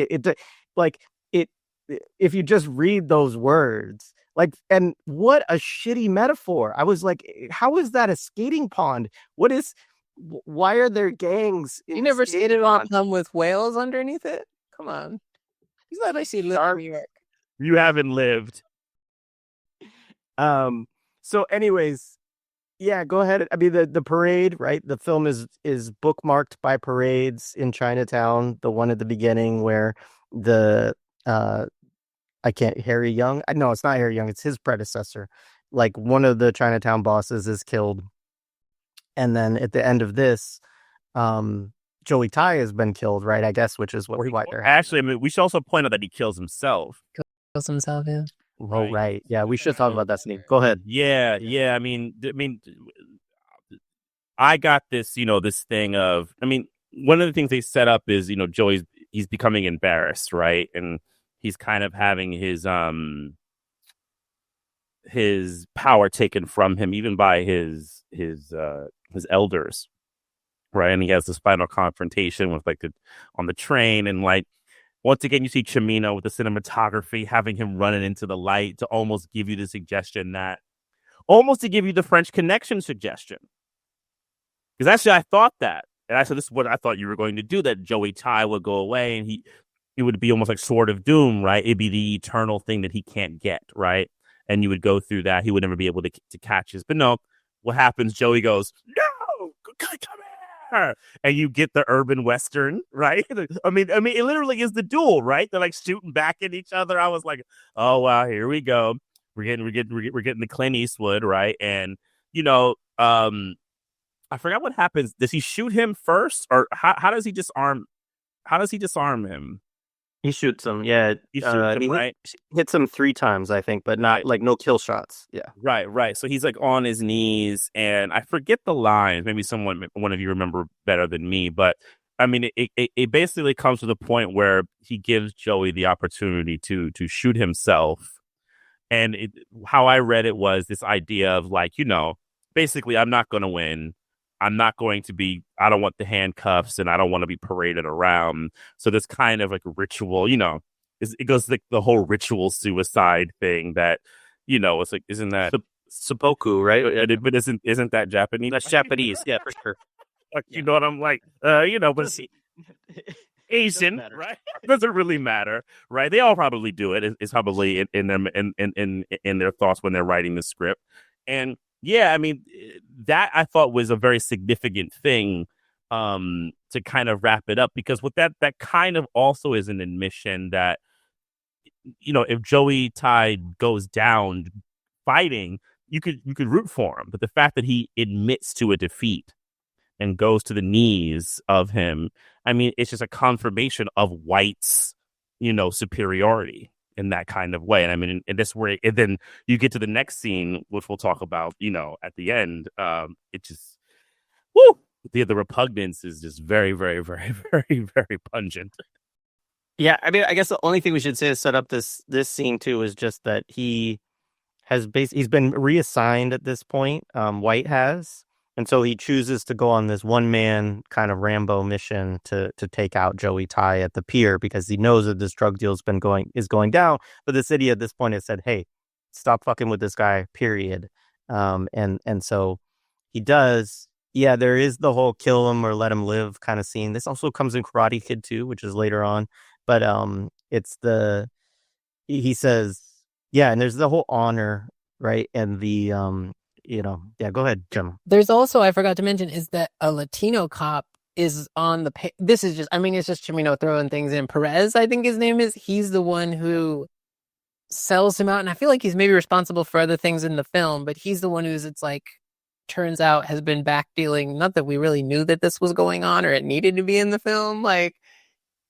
if you just read those words, like, and what a shitty metaphor. I was like, how is that a skating pond? Why are there gangs? You never skated on them with whales underneath it? Come on. You thought I see live in New York. You haven't lived. So anyways, yeah, go ahead. I mean, the parade, right? The film is bookmarked by parades in Chinatown. The one at the beginning where Harry Young. No, it's not Harry Young. It's his predecessor. Like one of the Chinatown bosses is killed. And then at the end of this, Joey Tai has been killed, right? I guess, which is what actually, I mean, we should also point out that he kills himself. Kills himself, yeah. Oh, right. Yeah, we should talk about that scene. Go ahead. Yeah. I mean, I got this, this thing of, I mean, one of the things they set up is, he's becoming embarrassed, right? And he's kind of having his power taken from him, even by his elders, right? And he has this final confrontation with on the train, and like once again you see Cimino with the cinematography having him running into the light to almost give you the suggestion that to give you the French Connection suggestion. Because actually I thought that, and I said this is what I thought you were going to do, that Joey Tai would go away and he would be almost like Sword of Doom, right? It'd be the eternal thing that he can't get, right? And you would go through that. He would never be able to catch his. But no, what happens? Joey goes, no, come here. And you get the urban Western, right? I mean, it literally is the duel, right? They're like shooting back at each other. I was like, oh, wow, here we go. We're getting the Clint Eastwood, right? And, I forgot what happens. Does he shoot him first? Or how does he disarm? How does he disarm him? He shoots him, yeah. He shoots him, right? Hits him 3 times, I think, but not like no kill shots. Yeah. Right. So he's like on his knees, and I forget the lines. Maybe one of you remember better than me, but I mean, it basically comes to the point where he gives Joey the opportunity to shoot himself. And how I read it was this idea of like, basically, I'm not going to win. I'm not going to be, I don't want the handcuffs and I don't want to be paraded around. So this kind of like ritual, it goes like the whole ritual suicide thing that, it's like, isn't that seppuku, right? But isn't that Japanese? That's Japanese. Yeah, for sure. Like, you know what I'm like, but Asian, right? Doesn't really matter, right? They all probably do it. It's probably in them in their thoughts when they're writing the script. And yeah, I mean, that I thought was a very significant thing to kind of wrap it up, because with that kind of also is an admission that, you know, if Joey Tai goes down fighting, you could root for him, but the fact that he admits to a defeat and goes to the knees of him, I mean, it's just a confirmation of whites, you know, superiority in that kind of way. And I mean, and this where, and then you get to the next scene, which we'll talk about, you know, at the end. It just, woo, the repugnance is just very, very, very, very, very pungent. Yeah, I mean, I guess the only thing we should say to set up this scene too is just that he's been reassigned at this point. White has, and so he chooses to go on this one man kind of Rambo mission to take out Joey Tai at the pier, because he knows that this drug deal is going down. But the city at this point has said, "Hey, stop fucking with this guy." Period. And so he does. Yeah, there is the whole kill him or let him live kind of scene. This also comes in Karate Kid too, which is later on. But it's he says, yeah, and there's the whole honor, right? And the yeah, go ahead, Jim. There's also, I forgot to mention, is that a Latino cop is on the this is just, I mean, it's just Cimino throwing things in. Perez, I think his name is. He's the one who sells him out, and I feel like he's maybe responsible for other things in the film, but he's the one who's, it's like, turns out has been back dealing. Not that we really knew that this was going on or it needed to be in the film, like.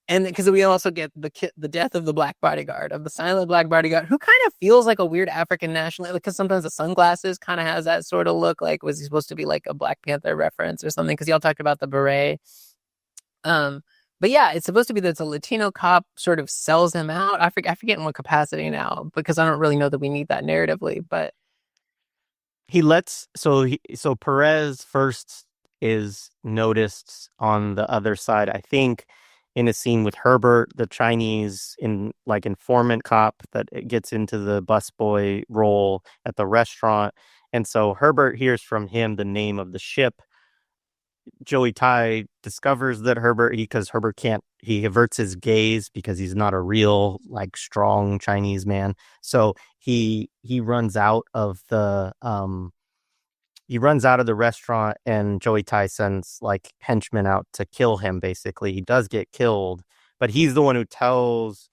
And because we also get the death of the black bodyguard, of the silent black bodyguard, who kind of feels like a weird African nationalist, because sometimes the sunglasses kind of has that sort of look. Like, was he supposed to be like a Black Panther reference or something? Because y'all talked about the beret. But yeah, it's supposed to be that it's a Latino cop sort of sells him out. I forget in what capacity now, because I don't really know that we need that narratively. But He lets so Perez first is noticed on the other side, I think, in a scene with Herbert, the Chinese informant cop that gets into the busboy role at the restaurant. And so Herbert hears from him the name of the ship. Joey Tai discovers that because Herbert he averts his gaze because he's not a real, like, strong Chinese man. So he runs out of the restaurant, and Joey Tai sends like henchmen out to kill him. Basically, he does get killed, but he's the one who tells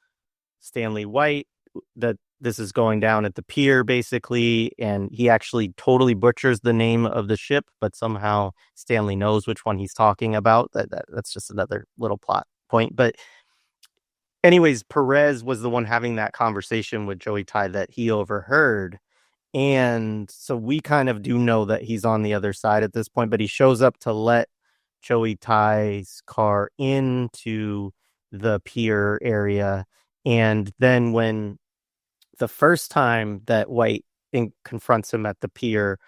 Stanley White that this is going down at the pier, basically, and he actually totally butchers the name of the ship, but somehow Stanley knows which one he's talking about. That's just another little plot point. But anyways, Perez was the one having that conversation with Joey Tai that he overheard. And so we kind of do know that he's on the other side at this point, but he shows up to let Joey Tai's car into the pier area. And then when the first time that White confronts him at the pier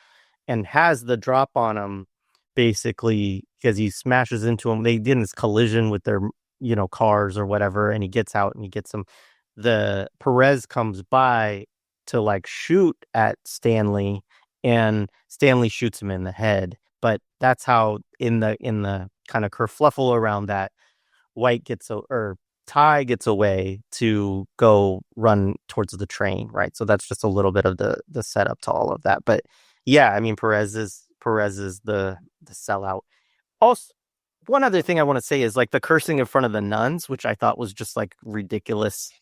and has the drop on him, basically, because he smashes into him, they did this collision with their, cars or whatever, and he gets out and he gets him. The Perez comes by to like shoot at Stanley, and Stanley shoots him in the head. But that's how in the kind of kerfluffle around that, Tai gets away to go run towards the train, right? So that's just a little bit of the setup to all of that. But yeah, I mean, Perez is the sellout. Also, one other thing I want to say is like the cursing in front of the nuns, which I thought was just like ridiculous,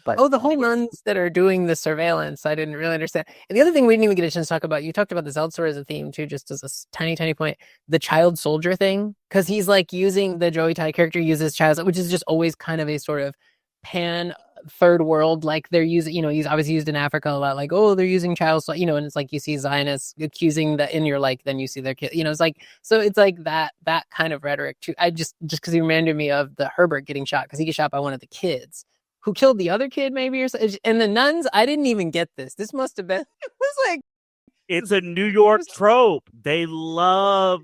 but the whole nuns that are doing the surveillance, I didn't really understand. And the other thing we didn't even get a chance to talk about, you talked about the Zeltzer as a theme too, just as a tiny, tiny point, the child soldier thing, because he's like using the Joey Tai character uses child, which is just always kind of a sort of pan third world, like they're using, he's obviously used in Africa a lot, like, oh, they're using child, and it's like you see Zionists accusing that, and you're like, then you see their kid, it's like, so it's like that kind of rhetoric too. I just because he reminded me of the Herbert getting shot, because he gets shot by one of the kids who killed the other kid, maybe, or something. And the nuns, I didn't even get this. This must have been, it was like, it's a New York trope. They love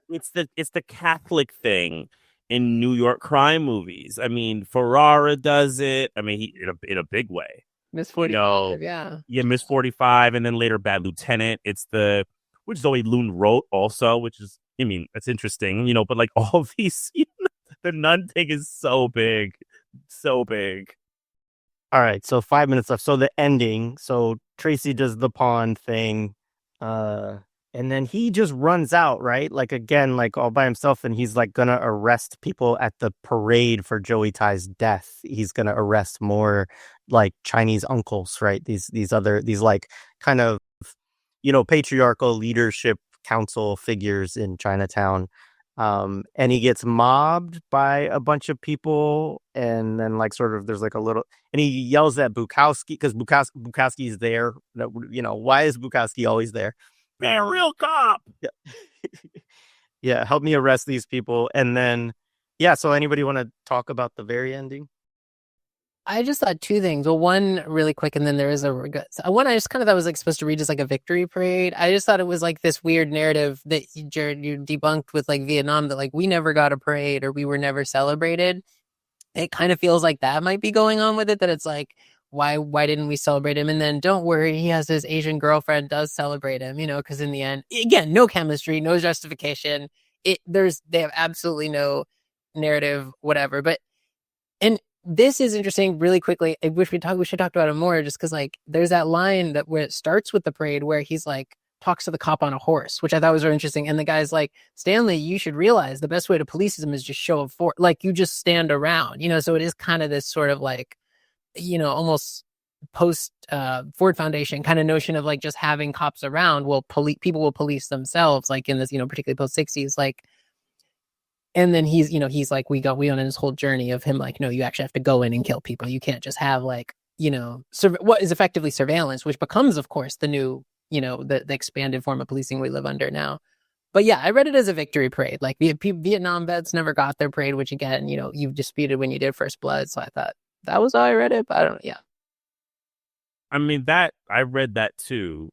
it's the Catholic thing in New York crime movies. I mean, Ferrara does it. I mean, he in a big way. Miss 45, yeah, Miss 45, and then later Bad Lieutenant. It's which Zoe Loon wrote also, which is, I mean, that's interesting, but like all these, The nun thing is so big. So big. All right, so 5 minutes left. So the ending. So Tracy does the pawn thing, uh, and then he just runs out, right? Like again, like all by himself, and he's like gonna arrest people at the parade for Joey Tai's death. He's gonna arrest more like Chinese uncles, right? These like kind of patriarchal leadership council figures in Chinatown. And he gets mobbed by a bunch of people, and then like sort of there's like a little, and he yells at Bukowski because Bukowski is there. Why is Bukowski always there? Man, real cop. Yeah. Yeah, help me arrest these people. And then, yeah, so anybody want to talk about the very ending? I just thought two things. Well, one really quick, and then there is one I just kind of thought was like supposed to read as like a victory parade. I just thought it was like this weird narrative that Jared, you debunked with like Vietnam, that like we never got a parade or we were never celebrated. It kind of feels like that might be going on with it, that it's like, why didn't we celebrate him? And then don't worry, he has his Asian girlfriend does celebrate him, because in the end, again, no chemistry, no justification. They have absolutely no narrative, whatever. And this is interesting really quickly. I wish we should talk about it more, just because like there's that line that where it starts with the parade where he's like talks to the cop on a horse, which I thought was really interesting. And the guy's like, Stanley, you should realize the best way to police them is just show up for, like, you just stand around, so it is kind of this sort of like, almost post Ford Foundation kind of notion of like just having cops around people will police themselves, like in this, particularly post 60s, like. And then he's like, we on this whole journey of him like, no, you actually have to go in and kill people. You can't just have like, what is effectively surveillance, which becomes, of course, the new, the expanded form of policing we live under now. But yeah, I read it as a victory parade. Like Vietnam vets never got their parade, which again, you've disputed when you did First Blood. So I thought that was how I read it. But I don't know. Yeah. I mean, I read that too.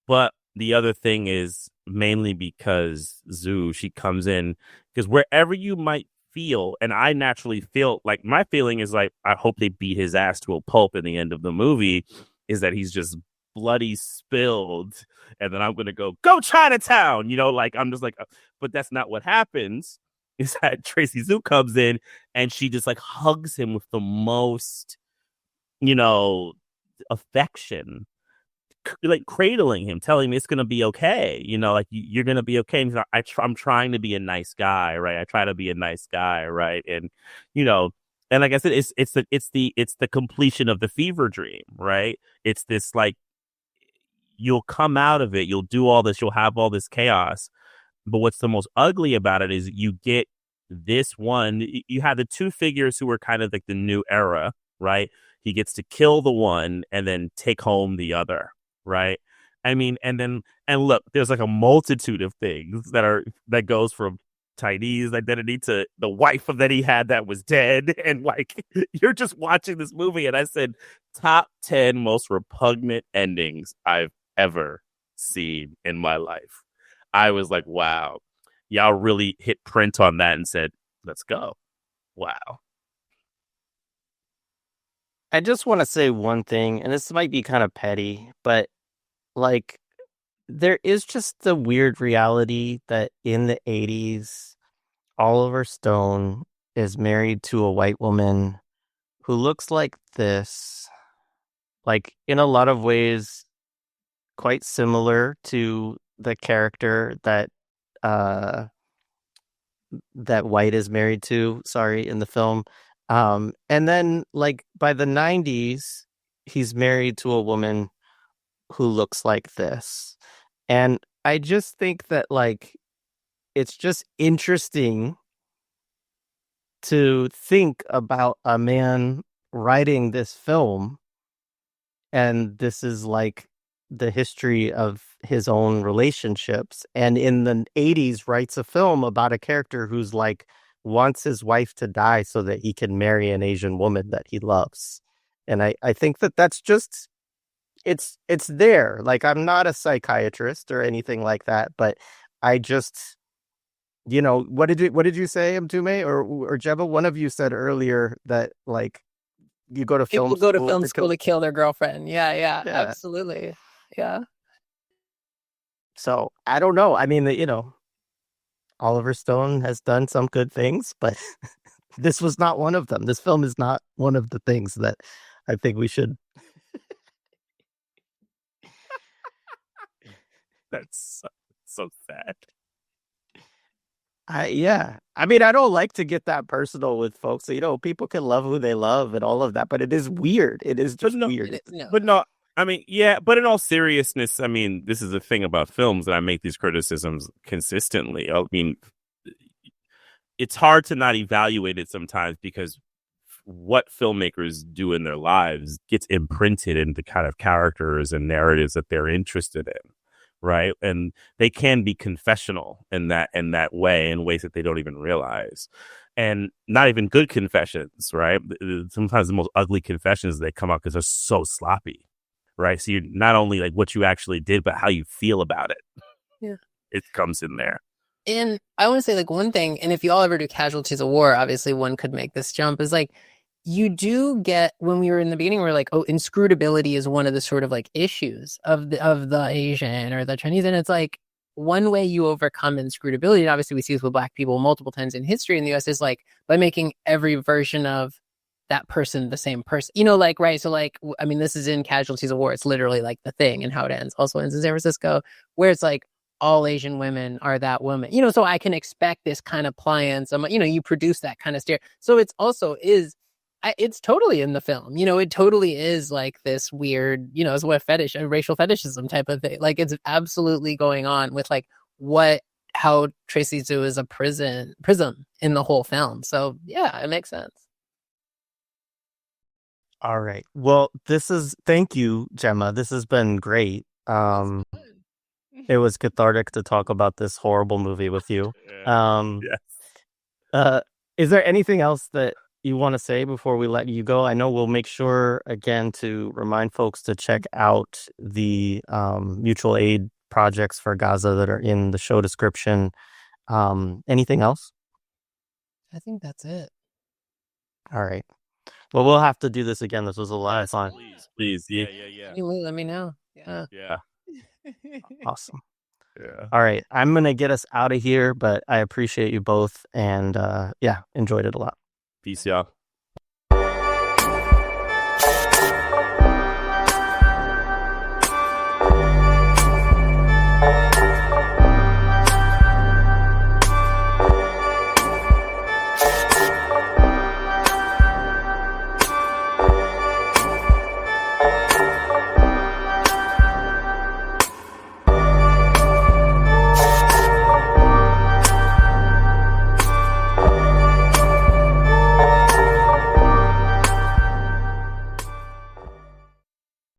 But the other thing is mainly because she comes in, because wherever you might feel, and I naturally feel like my feeling is like, I hope they beat his ass to a pulp in the end of the movie, is that he's just bloody spilled. And then I'm going to go Chinatown, like I'm just like, but that's not what happens. Is that Tracy Zhu comes in and she just like hugs him with the most, affection, like cradling him, telling me it's gonna be okay, like you're gonna be okay. And I'm trying to be a nice guy, right? I try to be a nice guy, right? And and like I said, it's the completion of the fever dream, right? It's this like, you'll come out of it, you'll do all this, you'll have all this chaos, but what's the most ugly about it is you get this one. You have the two figures who are kind of like the new era, right? He gets to kill the one and then take home the other. Right. I mean, and look, there's like a multitude of things that goes from Chinese identity to the wife that he had that was dead. And like, you're just watching this movie. And I said, top 10 most repugnant endings I've ever seen in my life. I was like, wow, y'all really hit print on that and said, let's go. Wow. I just want to say one thing, and this might be kind of petty, but like there is just the weird reality that in the 80s, Oliver Stone is married to a white woman who looks like this, like in a lot of ways, quite similar to the character that White is married to, in the film. And then like by the 90s, he's married to a woman who looks like this. And I just think that like it's just interesting to think about a man writing this film, and this is like the history of his own relationships, and in the 80s writes a film about a character who's like wants his wife to die so that he can marry an Asian woman that he loves. And I think that that's just it's there. Like, I'm not a psychiatrist or anything like that, but I just, what did you say, Mtume or Jeba? One of you said earlier that like you go to People film go to school film school to kill their girlfriend. Yeah, Yeah. absolutely. Yeah. So I don't know. I mean, Oliver Stone has done some good things, but this was not one of them. This film is not one of the things that I think we should. That's so sad. Yeah. I mean, I don't like to get that personal with folks. You know, people can love who they love and all of that, but it is weird. It is just weird. But no, I mean, yeah, but in all seriousness, I mean, this is the thing about films, and I make these criticisms consistently. I mean, it's hard to not evaluate it sometimes because what filmmakers do in their lives gets imprinted in the kind of characters and narratives that they're interested in, right? And they can be confessional in that way, in ways that they don't even realize, and not even good confessions, right? Sometimes the most ugly confessions, they come out because they're so sloppy, right? So you're not only like what you actually did, but how you feel about it. Yeah, it comes in there. And I want to say, like, one thing, and if you all ever do Casualties of War, obviously one could make this jump, is like, you do get, when we were in the beginning, we were like, oh, inscrutability is one of the sort of like issues of the Asian or the Chinese. And it's like, one way you overcome inscrutability, and obviously we see this with Black people multiple times in history in the US, is like by making every version of that person the same person. You know, like, right. So like, I mean, this is in Casualties of War. It's literally like the thing and how it ends. Also ends in San Francisco, where it's like, all Asian women are that woman, you know, so I can expect this kind of pliance. You know, you produce that kind of stare. So it's also it's totally in the film, you know, it totally is like this weird, you know, it's what fetish, a racial fetishism type of thing. Like it's absolutely going on with like how Tracy Zhu is a prism in the whole film. So yeah, it makes sense. All right. Well, thank you, Gemma. This has been great. It was cathartic to talk about this horrible movie with you. Yes. Is there anything else that you want to say before we let you go? I know we'll make sure again to remind folks to check out the mutual aid projects for Gaza that are in the show description. Anything else? I think that's it. All right. Well, we'll have to do this again. This was a lot of fun. Please. Yeah. Let me know. Yeah. Awesome. Yeah. All right. I'm going to get us out of here, but I appreciate you both. And yeah, enjoyed it a lot. Peace, y'all.